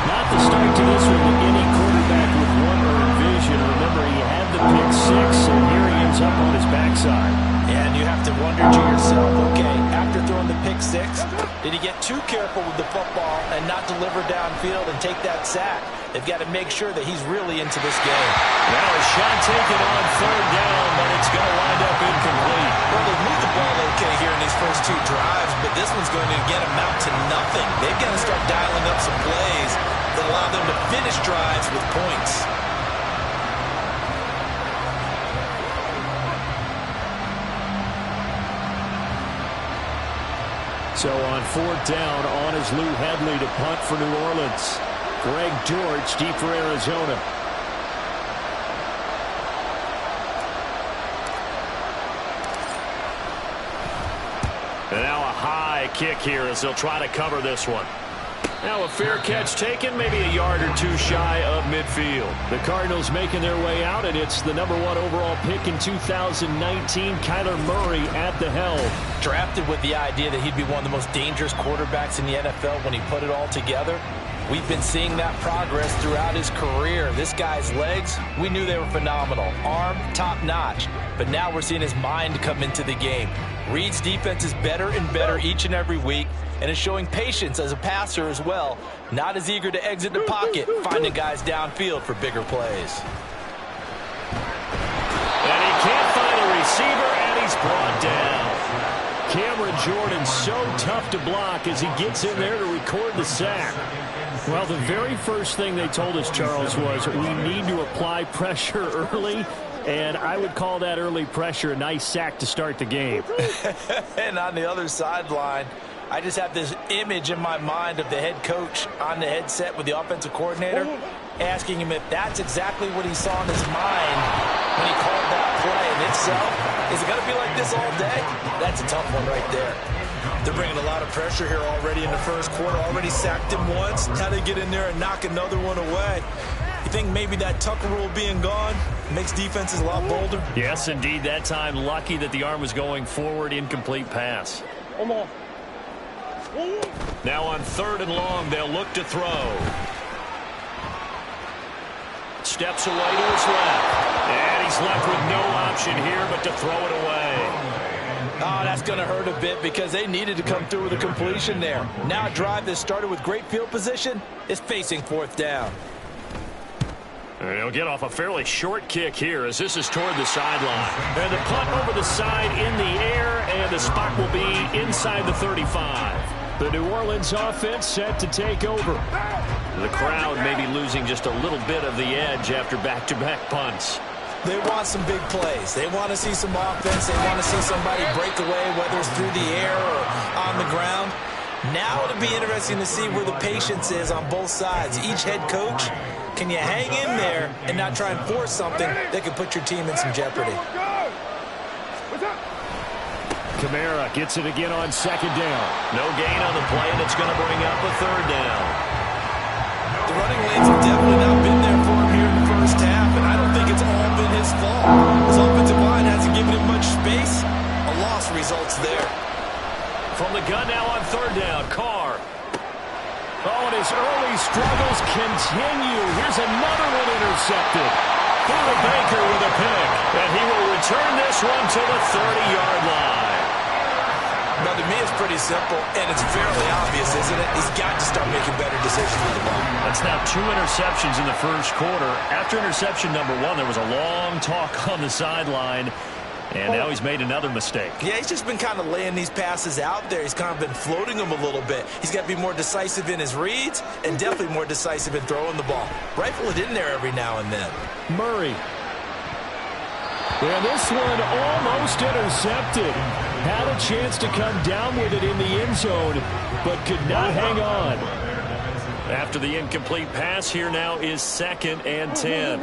Not the start to this one with any quarterback with one earned vision. Remember, he had the pick 6, and here he ends up on his backside. And you have to wonder to yourself, okay, after throwing the pick 6, did he get too careful with the football and not deliver downfield and take that sack? They've got to make sure that he's really into this game. Now a shot taken on third down, but it's going to wind up incomplete. Well, they've moved the ball okay here in these first 2 drives, but this one's going to get amount to nothing. They've got to start dialing up some plays that allow them to finish drives with points. So on 4th down, on is Lou Hedley to punt for New Orleans. Greg George deep for Arizona. And now a high kick here as they'll try to cover this one. Now a fair catch taken, maybe a yard or two shy of midfield. The Cardinals making their way out, and it's the number 1 overall pick in 2019, Kyler Murray at the helm. Drafted with the idea that he'd be one of the most dangerous quarterbacks in the NFL when he put it all together. We've been seeing that progress throughout his career. This guy's legs, we knew they were phenomenal. Arm, top-notch. But now we're seeing his mind come into the game. Reed's defense is better and better each and every week, and is showing patience as a passer as well. Not as eager to exit the pocket, finding guys downfield for bigger plays. And he can't find a receiver, and he's brought down. Cameron Jordan so tough to block as he gets in there to record the sack. Well, the very first thing they told us, Charles, was we need to apply pressure early, and I would call that early pressure a nice sack to start the game. And on the other sideline, I just have this image in my mind of the head coach on the headset with the offensive coordinator asking him if that's exactly what he saw in his mind when he called that play. And if so, is it going to be like this all day? That's a tough one right there. They're bringing a lot of pressure here already in the first quarter. Already sacked him once. Now they get in there and knock another one away. You think maybe that Tucker rule being gone makes defenses a lot bolder? Yes, indeed. That time, lucky that the arm was going forward. Incomplete pass. Now on 3rd and long, they'll look to throw. Steps away to his left. And he's left with no option here but to throw it away. Oh, that's going to hurt a bit because they needed to come through with a completion there. Now a drive that started with great field position is facing 4th down. And he'll get off a fairly short kick here as this is toward the sideline. And the punt over the side in the air, and the spot will be inside the 35. The New Orleans offense set to take over. The crowd may be losing just a little bit of the edge after back-to-back punts. They want some big plays. They want to see some offense. They want to see somebody break away, whether it's through the air or on the ground. Now it'll be interesting to see where the patience is on both sides. Each head coach, can you hang in there and not try and force something that could put your team in some jeopardy? Kamara gets it again on 2nd down. No gain on the play, and it's going to bring up a 3rd down. The running lanes have definitely not been there for him here in the first half, and I don't think it's all been his fault. His offensive line hasn't given him much space. A loss results there. From the gun now on 3rd down, Carr. Oh, and his early struggles continue. Here's another one intercepted. Buda Baker with a pick, and he will return this one to the 30-yard line. Now, to me, it's pretty simple, and it's fairly obvious, isn't it? He's got to start making better decisions with the ball. That's now 2 interceptions in the first quarter. After interception number 1, there was a long talk on the sideline, and now he's made another mistake. Yeah, he's just been kind of laying these passes out there. He's kind of been floating them a little bit. He's got to be more decisive in his reads and definitely more decisive in throwing the ball. Rifle it in there every now and then. Murray. And this one almost intercepted. Had a chance to come down with it in the end zone, but could not hang on. After the incomplete pass, here now is 2nd and 10.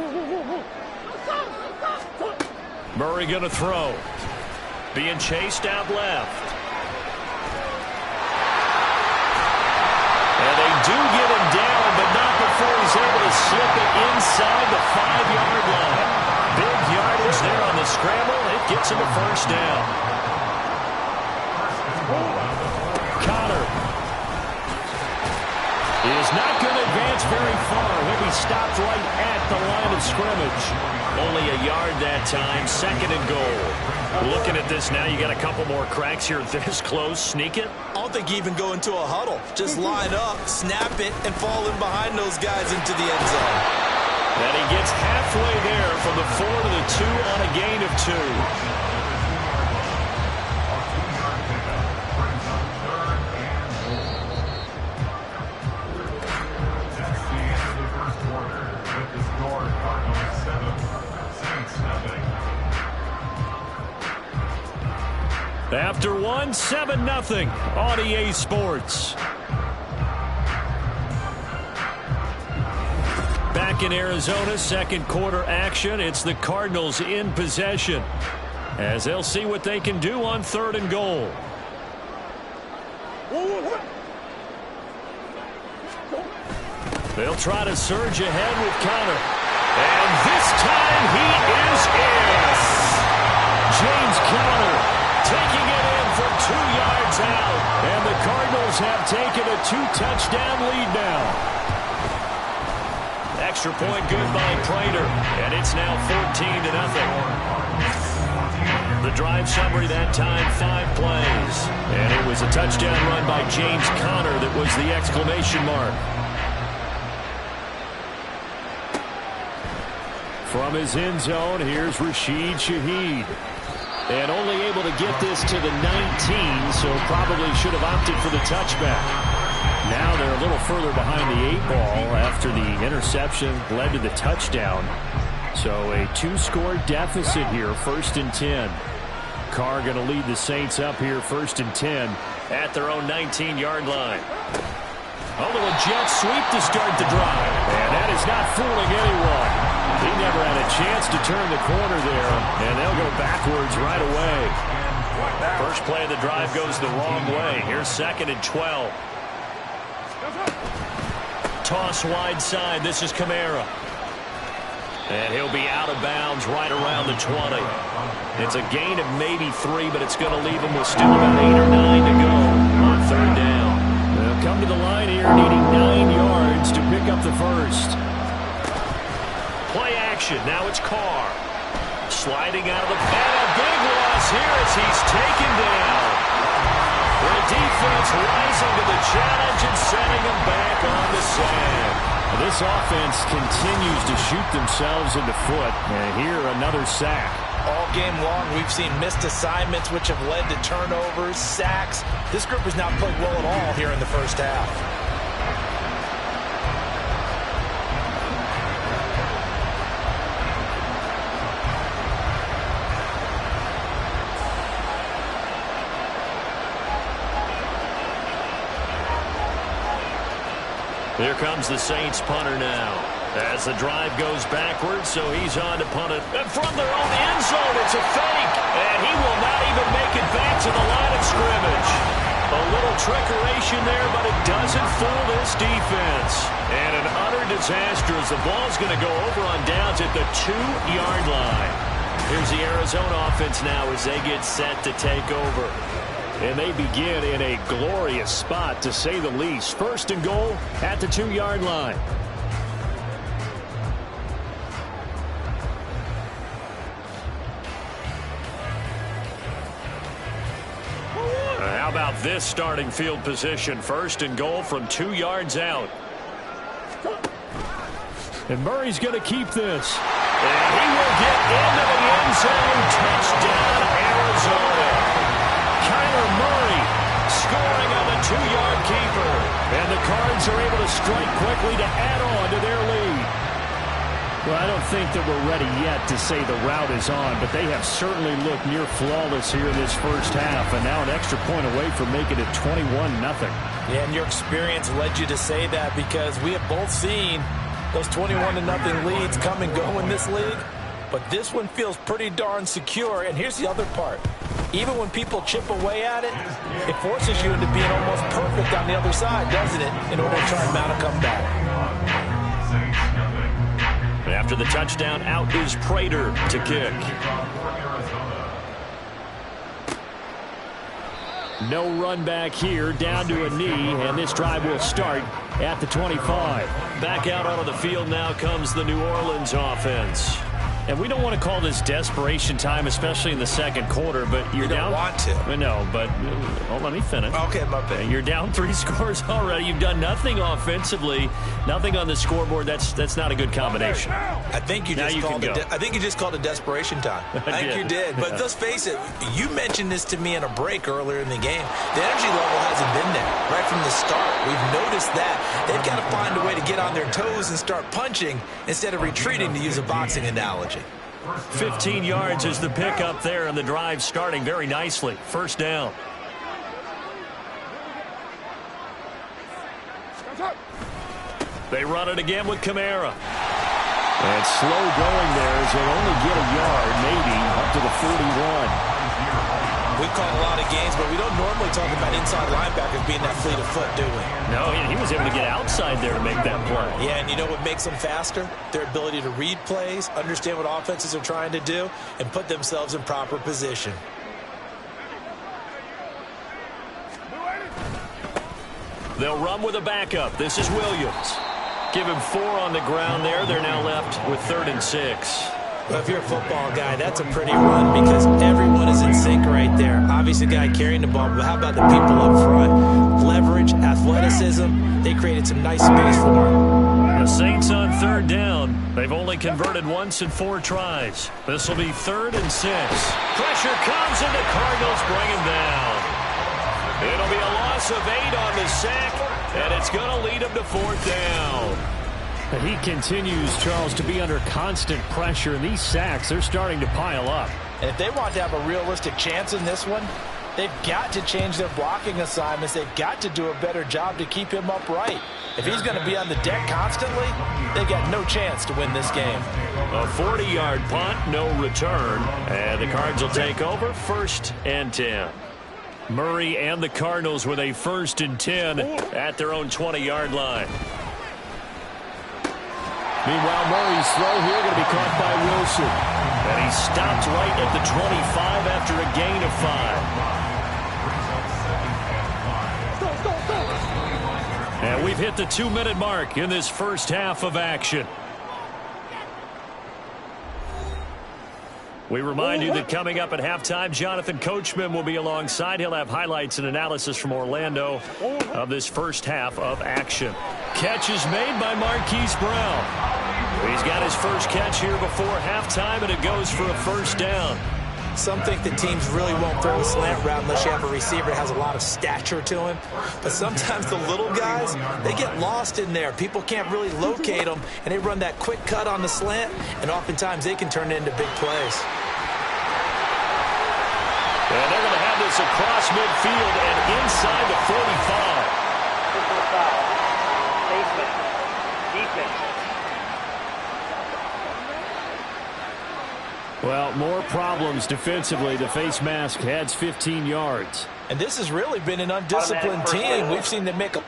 Murray going to throw. Being chased out left. And they do get him down, but not before he's able to slip it inside the 5-yard line. Big yardage there on the scramble. It gets him a 1st down. Connor is not going to advance very far. He'll be stopped right at the line of scrimmage. Only a yard that time, 2nd and goal. Looking at this now, you got a couple more cracks here this close. Sneak it? I don't think you even go into a huddle. Just line up, snap it, and fall in behind those guys into the end zone. And he gets halfway there from the 4 to the 2 on a gain of 2. after one, 7-0 on EA Sports. Back in Arizona, second quarter action. It's the Cardinals in possession as they'll see what they can do on 3rd and goal. They'll try to surge ahead with Connor. And this time he is in. James Conner taking it in from 2 yards out. And the Cardinals have taken a 2-touchdown lead now. Extra point good by Prater. And it's now 14-0. The drive summary that time, 5 plays. And it was a touchdown run by James Conner that was the exclamation mark. From his end zone, here's Rashid Shaheed. And only able to get this to the 19, so probably should have opted for the touchback. Now they're a little further behind the 8 ball after the interception led to the touchdown. So a 2-score deficit here, 1st and 10. Carr going to lead the Saints up here, 1st and 10 at their own 19-yard line. A little jet sweep to start the drive. And that is not fooling anyone. He never had a chance to turn the corner there, and they'll go backwards right away. First play of the drive goes the wrong way. Here's 2nd and 12. Toss wide side. This is Kamara. And he'll be out of bounds right around the 20. It's a gain of maybe 3, but it's going to leave him with still about 8 or 9 to go on 3rd down. They'll come to the line here needing 9 yards to pick up the first. Play action. Now it's Carr. Sliding out of the pen. A big loss here as he's taken down. The defense rising to the challenge and setting him back on the sand. This offense continues to shoot themselves in the foot. And here another sack. All game long, we've seen missed assignments which have led to turnovers, sacks. This group has not played well at all here in the first half. Here comes the Saints punter now. As the drive goes backwards, so he's on to punt it. And from their own end zone, it's a fake. And he will not even make it back to the line of scrimmage. A little trickeration there, but it doesn't fool this defense. And an utter disaster as the ball's going to go over on downs at the 2-yard line. Here's the Arizona offense now as they get set to take over. And they begin in a glorious spot, to say the least. 1st and goal at the 2-yard line. How about this starting field position? 1st and goal from 2 yards out. And Murray's going to keep this. And he will get into the end zone. Touchdown, Arizona. Kyler Murray scoring on the 2-yard keeper. And the Cards are able to strike quickly to add on to their lead. Well, I don't think that we're ready yet to say the route is on, but they have certainly looked near flawless here in this first half, and now an extra point away from making it 21-0. Yeah, and your experience led you to say that, because we have both seen those 21-0 leads come and go in this league. But this one feels pretty darn secure. And here's the other part. Even when people chip away at it, it forces you into being almost perfect on the other side, doesn't it, in order to try and mount a comeback. After the touchdown, out is Prater to kick. No run back here, down to a knee, and this drive will start at the 25. Back out onto the field now comes the New Orleans offense. And we don't want to call this desperation time, especially in the second quarter, but you're down. You don't want to. No, but let me finish. Okay, my bad. You're down 3 scores already. You've done nothing offensively, nothing on the scoreboard. That's not a good combination. I think you just called it desperation time. I think you did. But let's face it, you mentioned this to me in a break earlier in the game. The energy level hasn't been there right from the start. We've noticed that. They've got to find a way to get on their toes and start punching instead of retreating, to use a boxing analogy. 15 yards is the pickup there, and the drive starting very nicely. First down. They run it again with Kamara. And slow going there as they'll only get a yard, maybe, up to the 41. We call a lot of games, but we don't normally talk about inside linebackers being that fleet of foot, do we? No, he was able to get outside there to make that play. Yeah, and you know what makes them faster? Their ability to read plays, understand what offenses are trying to do, and put themselves in proper position. They'll run with a backup. This is Williams. Give him 4 on the ground there. They're now left with 3rd and 6. Well, if you're a football guy, that's a pretty run because everyone is in sync right there. Obviously, the guy carrying the ball, but how about the people up front? Leverage, athleticism, they created some nice space for him. The Saints on 3rd down. They've only converted once in 4 tries. This will be 3rd and 6. Pressure comes, and the Cardinals bring him down. It'll be a loss of 8 on the sack, and it's going to lead him to 4th down. He continues, Charles, to be under constant pressure, and these sacks, they're starting to pile up. And if they want to have a realistic chance in this one, they've got to change their blocking assignments. They've got to do a better job to keep him upright. If he's going to be on the deck constantly, they got no chance to win this game. A 40-yard punt, no return, and the Cards will take over 1st and 10. Murray and the Cardinals with a 1st and 10 at their own 20-yard line. Meanwhile, Murray's throw here going to be caught by Wilson. And he stopped right at the 25 after a gain of 5. And we've hit the 2-minute mark in this first half of action. We remind you that coming up at halftime, Jonathan Coachman will be alongside. He'll have highlights and analysis from Orlando of this first half of action. Catch is made by Marquise Brown. He's got his first catch here before halftime, and it goes for a 1st down. Some think that teams really won't throw a slant route unless you have a receiver that has a lot of stature to him. But sometimes the little guys, they get lost in there. People can't really locate them, and they run that quick cut on the slant, and oftentimes they can turn it into big plays. And they're going to have this across midfield and inside the 45. Personal foul. Safety. Defense. Well, more problems defensively. The face mask adds 15 yards. And this has really been an undisciplined team. We've seen them make a...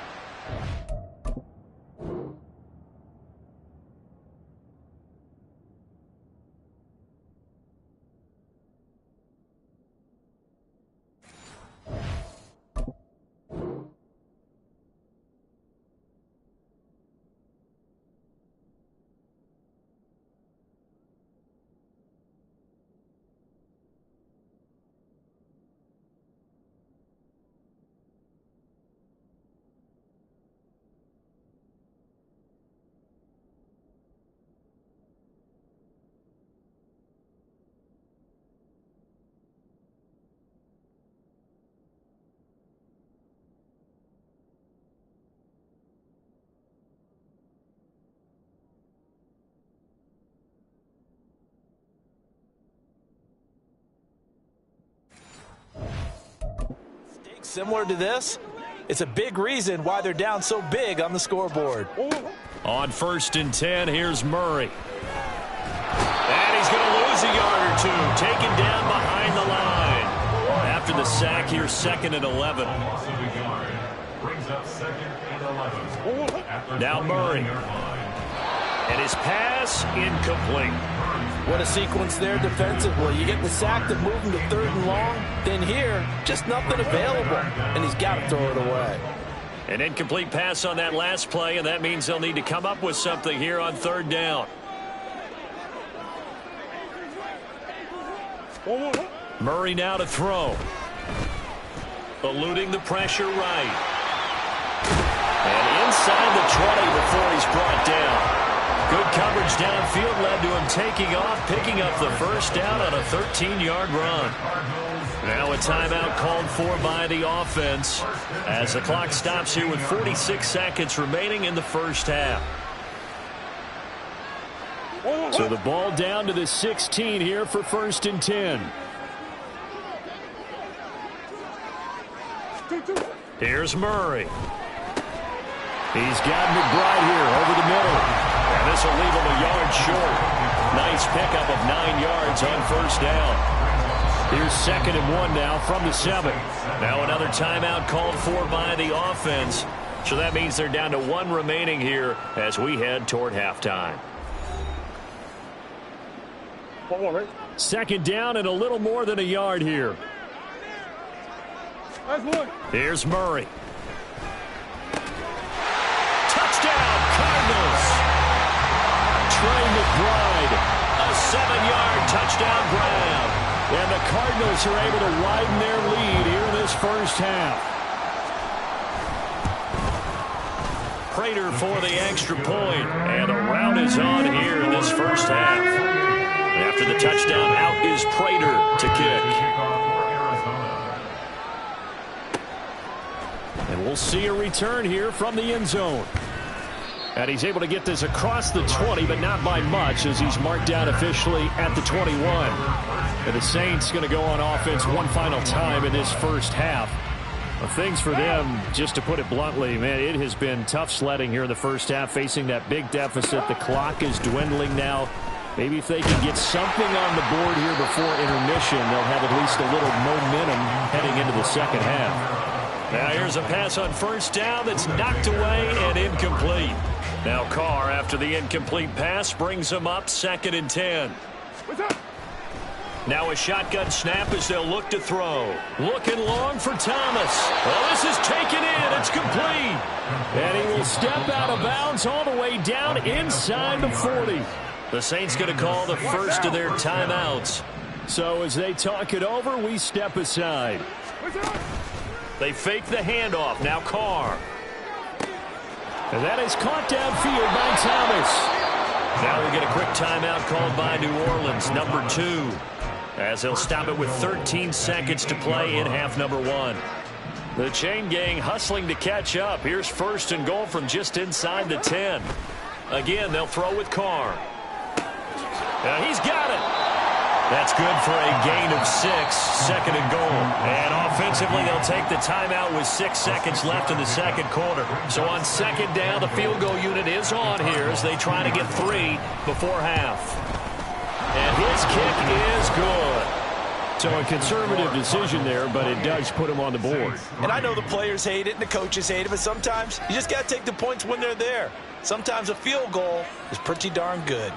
Similar to this, it's a big reason why they're down so big on the scoreboard. On 1st and 10, here's Murray. And he's going to lose a yard or 2, taken down behind the line. After the sack, here's 2nd and 11. Now Murray. And his pass incomplete. What a sequence there defensively. You get the sack to move him to 3rd and long. Then here, just nothing available. And he's got to throw it away. An incomplete pass on that last play, and that means they'll need to come up with something here on 3rd down. Murray now to throw. Eluding the pressure right. And inside the 20 before he's brought down. Good coverage downfield led to him taking off, picking up the 1st down on a 13-yard run. Now a timeout called for by the offense as the clock stops here with 46 seconds remaining in the first half. So the ball down to the 16 here for 1st and 10. Here's Murray. He's got McBride here over the middle. And this will leave him a yard short. Nice pickup of 9 yards on 1st down. Here's 2nd and 1 now from the 7. Now another timeout called for by the offense. So that means they're down to 1 remaining here as we head toward halftime. 2nd down and a little more than a yard here. Here's Murray. Touchdown, Cardinals. Trey McBride. A 7-yard touchdown grab. And the Cardinals are able to widen their lead here in this first half. Prater for the extra point. And the rout is on here in this first half. After the touchdown, out is Prater to kick. And we'll see a return here from the end zone. And he's able to get this across the 20, but not by much, as he's marked down officially at the 21. And the Saints going to go on offense one final time in this first half. Well, things for them, just to put it bluntly, man, it has been tough sledding here in the first half, facing that big deficit. The clock is dwindling now. Maybe if they can get something on the board here before intermission, they'll have at least a little momentum heading into the second half. Now here's a pass on 1st down that's knocked away and incomplete. Now Carr, after the incomplete pass, brings him up 2nd and 10. Now a shotgun snap as they'll look to throw. Looking long for Thomas. Well, this is taken in. It's complete. And he will step out of bounds all the way down inside the 40. The Saints going to call the first of their timeouts. So as they talk it over, we step aside. They fake the handoff. Now Carr. And that is caught downfield by Thomas. Now we'll get a quick timeout called by New Orleans, number 2. As they'll stop it with 13 seconds to play in half number 1. The chain gang hustling to catch up. Here's 1st and goal from just inside the 10. Again, they'll throw with Carr. Now he's got it. That's good for a gain of 6, 2nd and goal. And offensively, they'll take the timeout with 6 seconds left in the second quarter. So on 2nd down, the field goal unit is on here as they try to get 3 before half. And his kick is good. So a conservative decision there, but it does put him on the board. And I know the players hate it and the coaches hate it, but sometimes you just got to take the points when they're there. Sometimes a field goal is pretty darn good.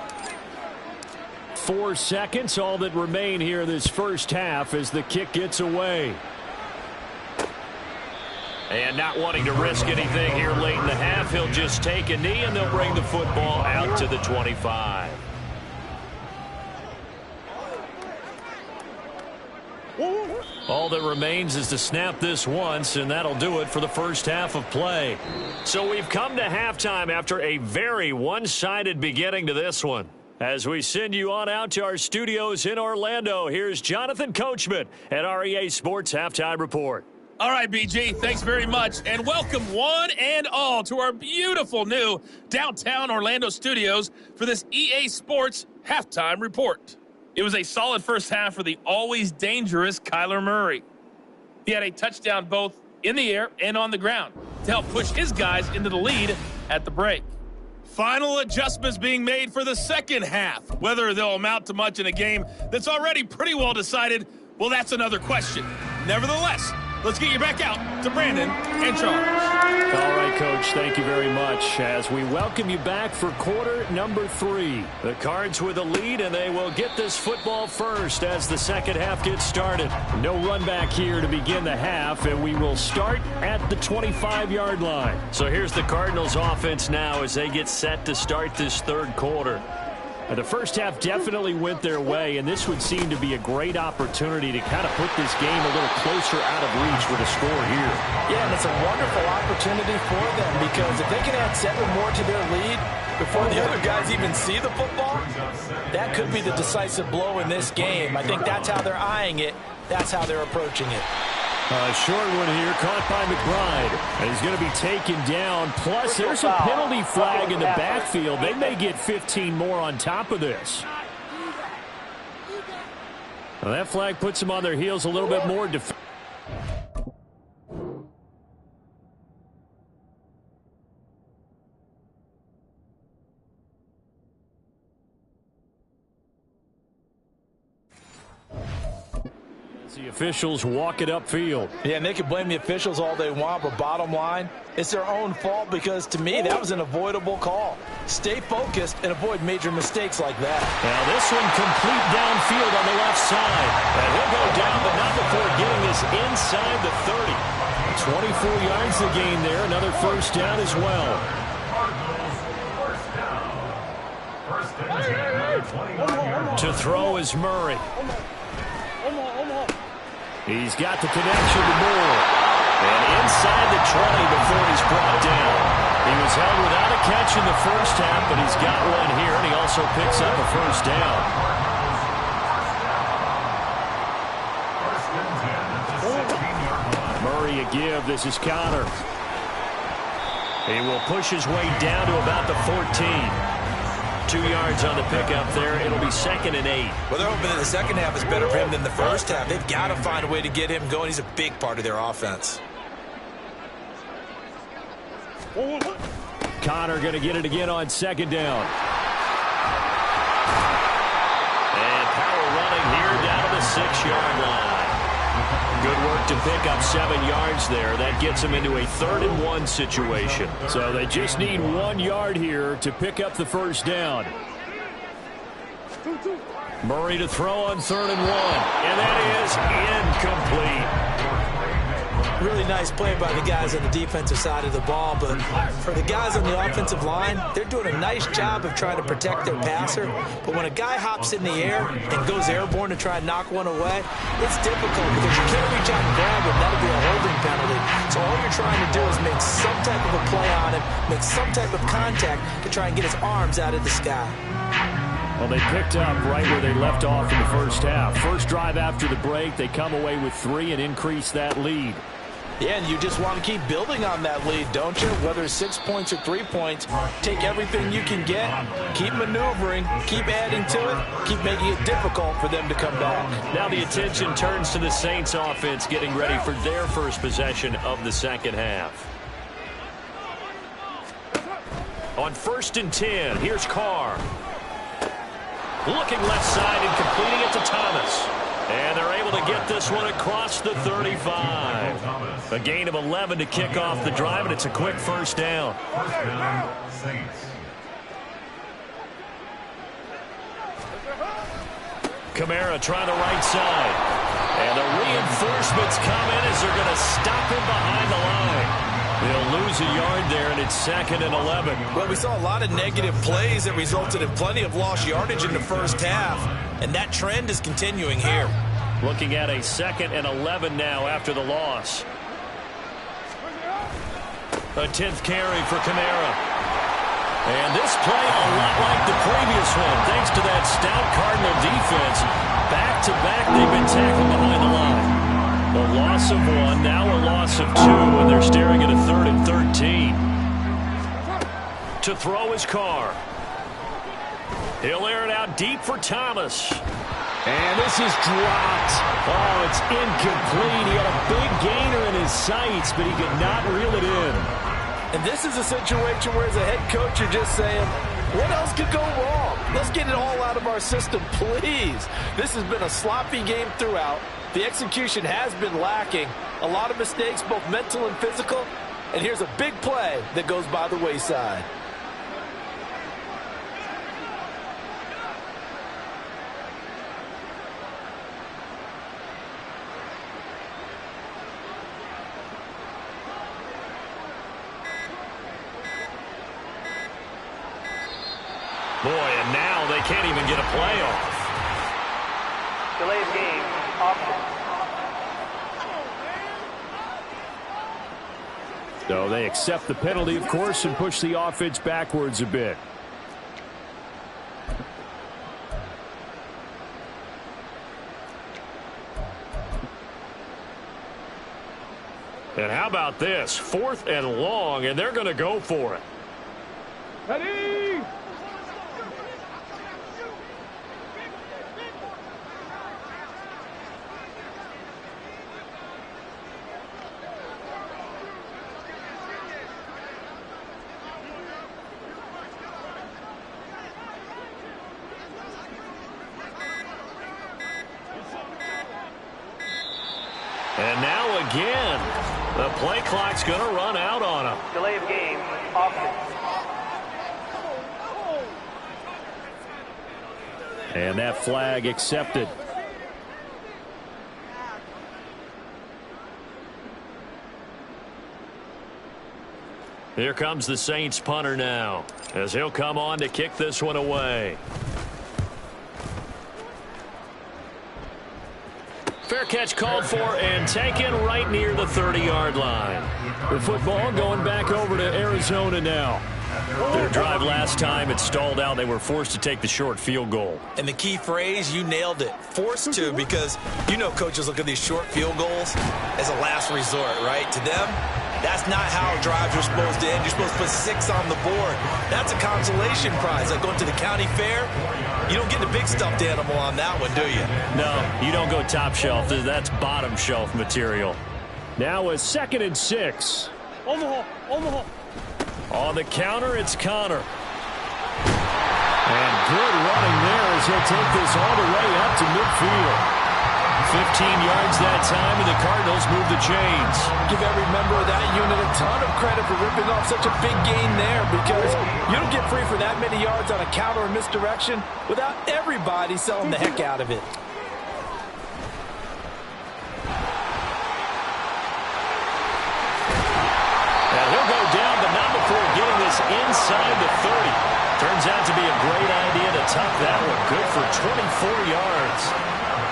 4 seconds, all that remain here this first half as the kick gets away. And not wanting to risk anything here late in the half, he'll just take a knee and they'll bring the football out to the 25. All that remains is to snap this once, and that'll do it for the first half of play. So we've come to halftime after a very one-sided beginning to this one. As we send you on out to our studios in Orlando, here's Jonathan Coachman at our EA Sports Halftime Report. All right, BG, thanks very much, and welcome one and all to our beautiful new downtown Orlando studios for this EA Sports Halftime Report. It was a solid first half for the always dangerous Kyler Murray. He had a touchdown both in the air and on the ground to help push his guys into the lead at the break. Final adjustments being made for the second half. Whether they'll amount to much in a game that's already pretty well decided, well, that's another question. Nevertheless, let's get you back out to Brandon and Charles. All right, Coach, thank you very much as we welcome you back for quarter number 3. The Cards with a lead, and they will get this football first as the second half gets started. No run back here to begin the half, and we will start at the 25-yard line. So here's the Cardinals offense now as they get set to start this third quarter. The first half definitely went their way, and this would seem to be a great opportunity to kind of put this game a little closer out of reach with a score here. Yeah, and it's a wonderful opportunity for them because if they can add 7 more to their lead before the other guys even see the football, that could be the decisive blow in this game. I think that's how they're eyeing it. That's how they're approaching it. A short one here, caught by McBride. And he's going to be taken down. Plus, there's a penalty flag in the backfield. They may get 15 more on top of this. Well, that flag puts them on their heels a little bit more. The officials walk it upfield. Yeah, and they can blame the officials all they want, but bottom line, it's their own fault because, to me, that was an avoidable call. Stay focused and avoid major mistakes like that. Now this one complete downfield on the left side. And he'll go down, but not before getting this inside the 30. 24 yards to gain there. Another first down as well. To throw is Murray. He's got the connection to Moore. And inside the 20 before he's brought down. He was held without a catch in the first half, but he's got one here, and he also picks up a first down. Murray a give. This is Connor. He will push his way down to about the 14. 2 yards on the pickup there. It'll be 2nd and 8. Well, they're hoping that the second half is better for him than the first half. They've got to find a way to get him going. He's a big part of their offense. Connor going to get it again on 2nd down. And power running here down to the 6-yard line. Good work to pick up 7 yards there. That gets them into a 3rd and 1 situation. So they just need 1 yard here to pick up the first down. Murray to throw on 3rd and 1. And that is incomplete. Really nice play by the guys on the defensive side of the ball, but for the guys on the offensive line, they're doing a nice job of trying to protect their passer. But when a guy hops in the air and goes airborne to try and knock one away, it's difficult because you can't reach out and grab him. That'll be a holding penalty. So all you're trying to do is make some type of a play on him, make some type of contact to try and get his arms out of the sky. Well, they picked up right where they left off in the first half. First drive after the break, they come away with 3 and increase that lead. Yeah, and you just want to keep building on that lead, don't you? Whether it's 6 points or 3 points, take everything you can get, keep maneuvering, keep adding to it, keep making it difficult for them to come back. Now the attention turns to the Saints offense getting ready for their first possession of the second half. On 1st and 10, here's Carr. Looking left side and completing it to Thomas. And they're able to get this one across the 35. A gain of 11 to kick off the drive, and it's a quick first down. First down, Saints. Kamara trying the right side. And the reinforcements come in as they're going to stop him behind the line. They'll lose a yard there, and it's 2nd and 11. Well, we saw a lot of negative plays that resulted in plenty of lost yardage in the first half, and that trend is continuing here. Looking at a 2nd and 11 now after the loss. A 10th carry for Kamara. And this play a lot like the previous one, thanks to that stout Cardinal defense. Back-to-back, they've been tackled behind the line. A loss of 1, now a loss of 2, and they're staring at a 3rd and 13. To throw his Carr. He'll air it out deep for Thomas. And this is dropped. Oh, it's incomplete. He had a big gainer in his sights, but he could not reel it in. And this is a situation where, as a head coach, you're just saying, what else could go wrong? Let's get it all out of our system, please. This has been a sloppy game throughout. The execution has been lacking. A lot of mistakes, both mental and physical. And here's a big play that goes by the wayside. Boy, and now they can't even get a play off. Delay of game, option. So they accept the penalty, of course, and push the offense backwards a bit. And how about this? 4th and long, and they're going to go for it. Ready? And now again, the play clock's going to run out on them. Delay of game, option. And that flag accepted. Here comes the Saints punter now, as he'll come on to kick this one away. Fair catch called for and taken right near the 30-yard line. The football going back over to Arizona now. Their drive last time, it stalled out. They were forced to take the short field goal. And the key phrase, you nailed it, forced to, because you know coaches look at these short field goals as a last resort, right? To them, that's not how drives are supposed to end. You're supposed to put 6 on the board. That's a consolation prize. Like going to the county fair, you don't get the big stuffed animal on that one, do you? No, you don't go top shelf. That's bottom shelf material. Now a 2nd and 6. Overhaul. On the counter, it's Connor. And good running there as he'll take this all the way up to midfield. 15 yards that time, and the Cardinals move the chains. Give every member of that unit a ton of credit for ripping off such a big gain there, because you don't get free for that many yards on a counter or misdirection without everybody selling the heck out of it. Now he'll go down, but not before getting this inside the 30. Turns out to be a great idea to tuck that one. Good for 24 yards.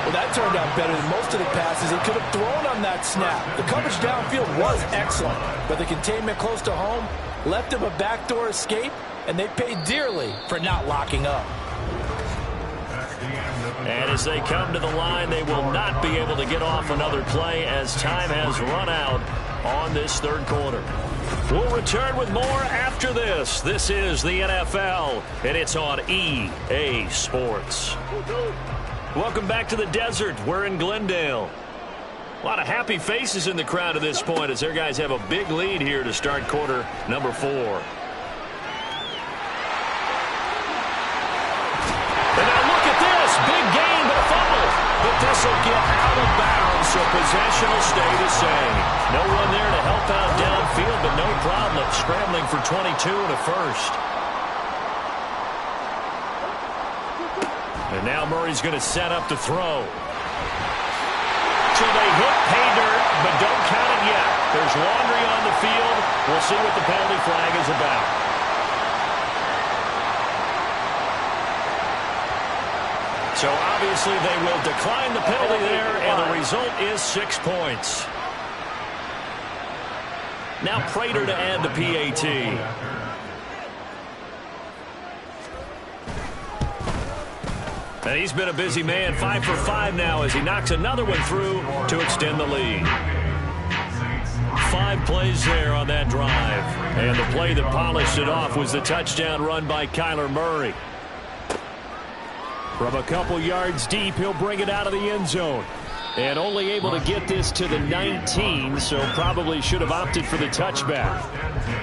Well, that turned out better than most of the passes he could have thrown on that snap. The coverage downfield was excellent, but the containment close to home left him a backdoor escape, and they paid dearly for not locking up. And as they come to the line, they will not be able to get off another play as time has run out on this 3rd quarter. We'll return with more after this. This is the NFL, and it's on EA Sports. Welcome back to the desert. We're in Glendale. A lot of happy faces in the crowd at this point as their guys have a big lead here to start quarter number 4. And now look at this. Big gain, but a fumble. But this will get out of bounds, so possession will stay the same. No one there to help out downfield, but no problem scrambling for 22 and a first. And now Murray's going to set up to throw. So they hit pay dirt, but don't count it yet. There's laundry on the field. We'll see what the penalty flag is about. So obviously they will decline the penalty there, and the result is 6 points. Now Prater to add the PAT. And he's been a busy man, 5 for 5 now as he knocks another one through to extend the lead. 5 plays there on that drive. And the play that polished it off was the touchdown run by Kyler Murray. From a couple yards deep, he'll bring it out of the end zone. And only able to get this to the 19, so probably should have opted for the touchback.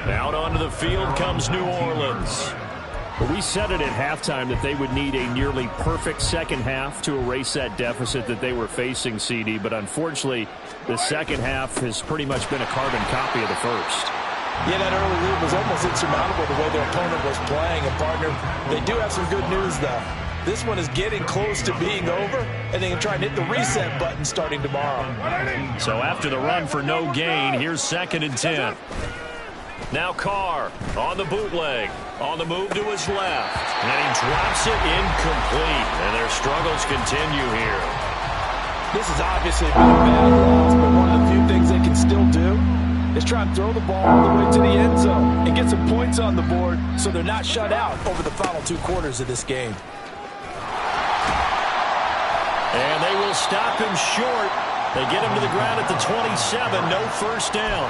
Out onto the field comes New Orleans. We said it at halftime that they would need a nearly perfect second half to erase that deficit that they were facing, CD. But unfortunately, the second half has pretty much been a carbon copy of the first. Yeah, that early lead was almost insurmountable the way their opponent was playing. And, partner, they do have some good news, though. This one is getting close to being over, and they can try and hit the reset button starting tomorrow. So after the run for no gain, here's 2nd and 10. Now Carr on the bootleg, on the move to his left, and he drops it incomplete, and their struggles continue here. This has obviously been a bad loss, but one of the few things they can still do is try and throw the ball all the way to the end zone and get some points on the board so they're not shut out over the final 2 quarters of this game. And they will stop him short They get him to the ground at the 27, no first down.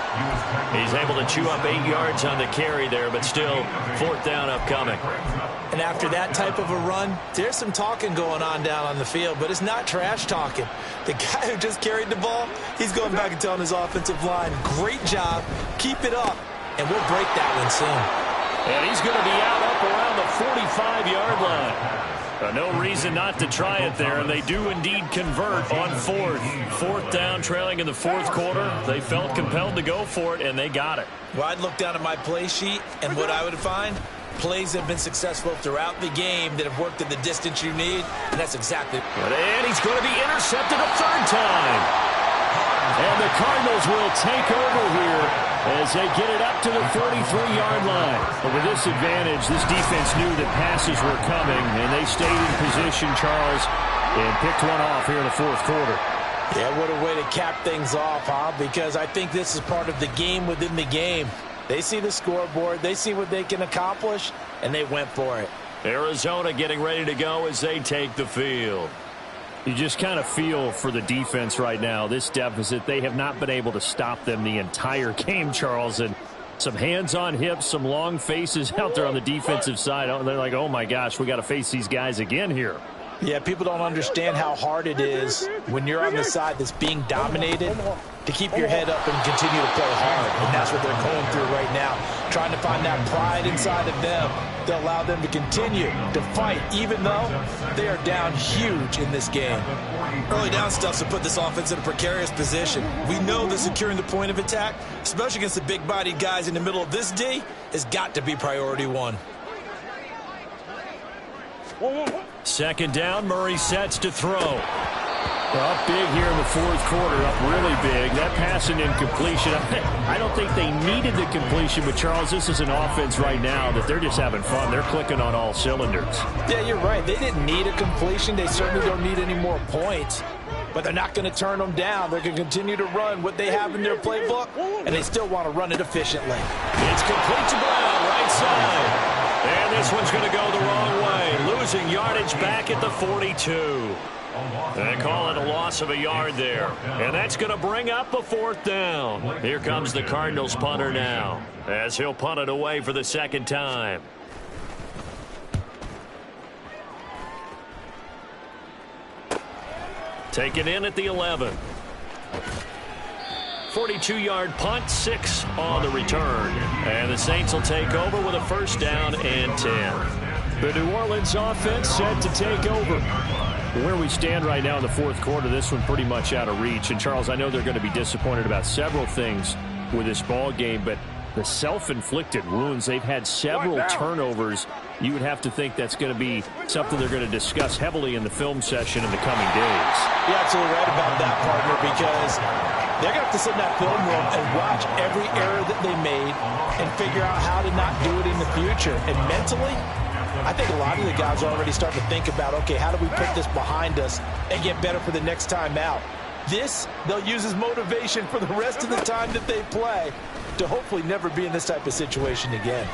He's able to chew up 8 yards on the carry there, but still 4th down upcoming. And after that type of a run, there's some talking going on down on the field, but it's not trash talking. The guy who just carried the ball, he's going back and telling his offensive line, great job, keep it up, and we'll break that one soon. And he's going to be out up around the 45-yard line. No reason not to try it there, and they do indeed convert on 4th. 4th down, trailing in the 4th quarter. They felt compelled to go for it, and they got it. Well, I'd look down at my play sheet, and what I would find, plays have been successful throughout the game that have worked at the distance you need, and that's exactly. And he's going to be intercepted a 3rd time. And the Cardinals will take over here as they get it up to the 43-yard line. But with this advantage, this defense knew that passes were coming, and they stayed in position, Charles, and picked one off here in the 4th quarter. Yeah, what a way to cap things off, huh? Because I think this is part of the game within the game. They see the scoreboard, they see what they can accomplish, and they went for it. Arizona getting ready to go as they take the field. You just kind of feel for the defense right now, this deficit. They have not been able to stop them the entire game, Charles. And some hands on hips, some long faces out there on the defensive side. They're like, oh, my gosh, we got to face these guys again here. Yeah, people don't understand how hard it is when you're on the side that's being dominated to keep your head up and continue to play hard. And that's what they're going through right now, trying to find that pride inside of them to allow them to continue to fight, even though they are down huge in this game. Early down stuff to put this offense in a precarious position. We know that securing the point of attack, especially against the big-bodied guys in the middle of this D, has got to be priority one. 2nd down, Murray sets to throw. Up big here in the 4th quarter, up really big. That pass and incompletion. I don't think they needed the completion, but Charles, this is an offense right now that they're just having fun. They're clicking on all cylinders. Yeah, you're right. They didn't need a completion. They certainly don't need any more points, but they're not going to turn them down. They're going to continue to run what they have in their playbook, and they still want to run it efficiently. It's complete to Brown, right side. And this one's going to go the wrong way, losing yardage back at the 42. They call it a loss of a yard there. And that's going to bring up a 4th down. Here comes the Cardinals punter now, as he'll punt it away for the 2nd time. Taken in at the 11. 42-yard punt, 6 on the return. And the Saints will take over with a 1st down and 10. The New Orleans offense set to take over. Where we stand right now in the 4th quarter, this one pretty much out of reach. And, Charles, I know they're going to be disappointed about several things with this ball game, but the self-inflicted wounds, they've had several turnovers. You would have to think that's going to be something they're going to discuss heavily in the film session in the coming days. You're absolutely right about that, partner, because they're going to have to sit in that film room and watch every error that they made and figure out how to not do it in the future. And mentally, I think a lot of the guys are already starting to think about, okay, how do we put this behind us and get better for the next time out? This, they'll use as motivation for the rest of the time that they play to hopefully never be in this type of situation again.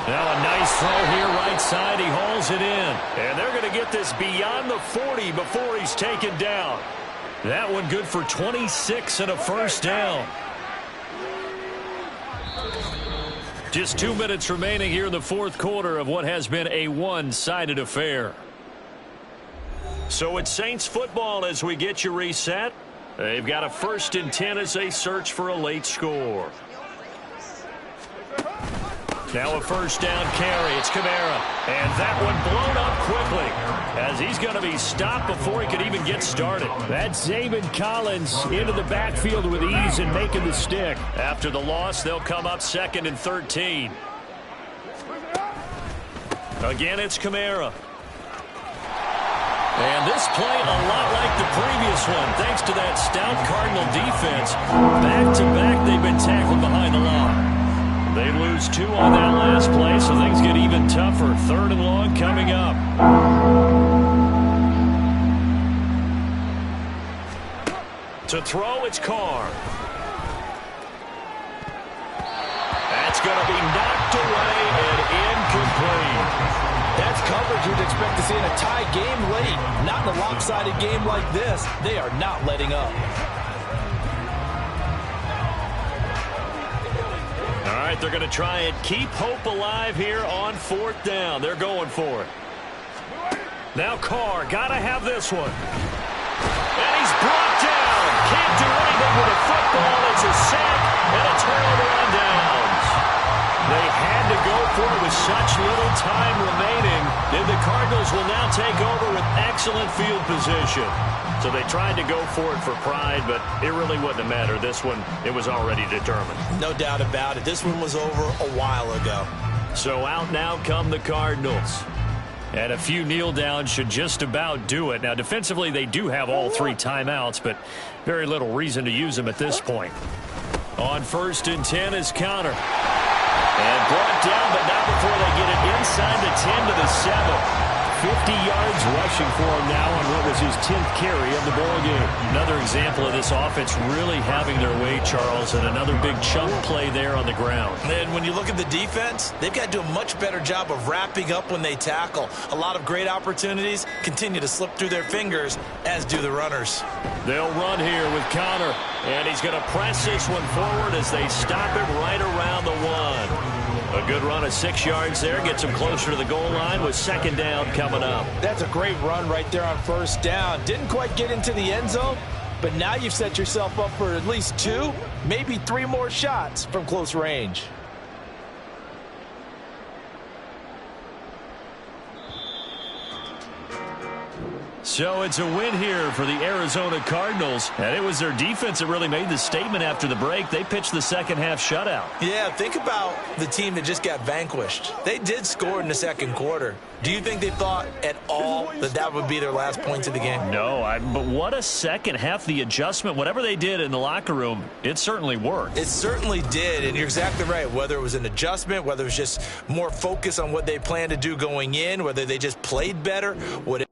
Now a nice throw here right side. He hauls it in. And they're going to get this beyond the 40 before he's taken down. That one good for 26 and a 1st down. Just 2 minutes remaining here in the 4th quarter of what has been a one-sided affair. So it's Saints football as we get you reset. They've got a 1st and 10 as they search for a late score. Now a 1st down carry. It's Kamara. And that one blown up quickly as he's going to be stopped before he could even get started. That's Zayvon Collins into the backfield with ease and making the stick. After the loss, they'll come up 2nd and 13. Again, it's Kamara. And this play a lot like the previous one, thanks to that stout Cardinal defense. Back-to-back, they've been tackled behind the line. They lose 2 on that last play, so things get even tougher. 3rd and long coming up. To throw, it's Carr. That's going to be knocked away and incomplete. That's coverage you'd expect expect to see in a tie game late. Not in a lopsided game like this. They are not letting up. All right, they're going to try and keep hope alive here on 4th down. They're going for it. Now Carr, got to have this one. And he's brought down. Can't do anything with a football. It's a sack and a turnover on downs. They had to go for it with such little time remaining. And the Cardinals will now take over with excellent field position. So they tried to go for it for pride, but it really wouldn't have mattered. This one, it was already determined. No doubt about it. This one was over a while ago. So out now come the Cardinals. And a few kneel downs should just about do it. Now, defensively, they do have all 3 timeouts, but very little reason to use them at this point. On 1st and 10 is Connor. And brought down, but not before they get it inside the 10 to the 7. 50 yards rushing for him now on what was his 10th carry of the ball game. Another example of this offense really having their way, Charles, and another big chunk play there on the ground. And when you look at the defense, they've got to do a much better job of wrapping up when they tackle. A lot of great opportunities continue to slip through their fingers, as do the runners. They'll run here with Connor, and he's going to press this one forward as they stop it right around the 1. A good run of 6 yards there. Gets him closer to the goal line with 2nd down coming up. That's a great run right there on 1st down. Didn't quite get into the end zone, but now you've set yourself up for at least 2, maybe 3 more shots from close range. So it's a win here for the Arizona Cardinals, and it was their defense that really made the statement after the break. They pitched the second half shutout. Yeah, think about the team that just got vanquished. They did score in the 2nd quarter. Do you think they thought at all that that would be their last points of the game? No, but what a second half. The adjustment, whatever they did in the locker room, it certainly worked. It certainly did, and you're exactly right. Whether it was an adjustment, whether it was just more focus on what they planned to do going in, whether they just played better, whatever.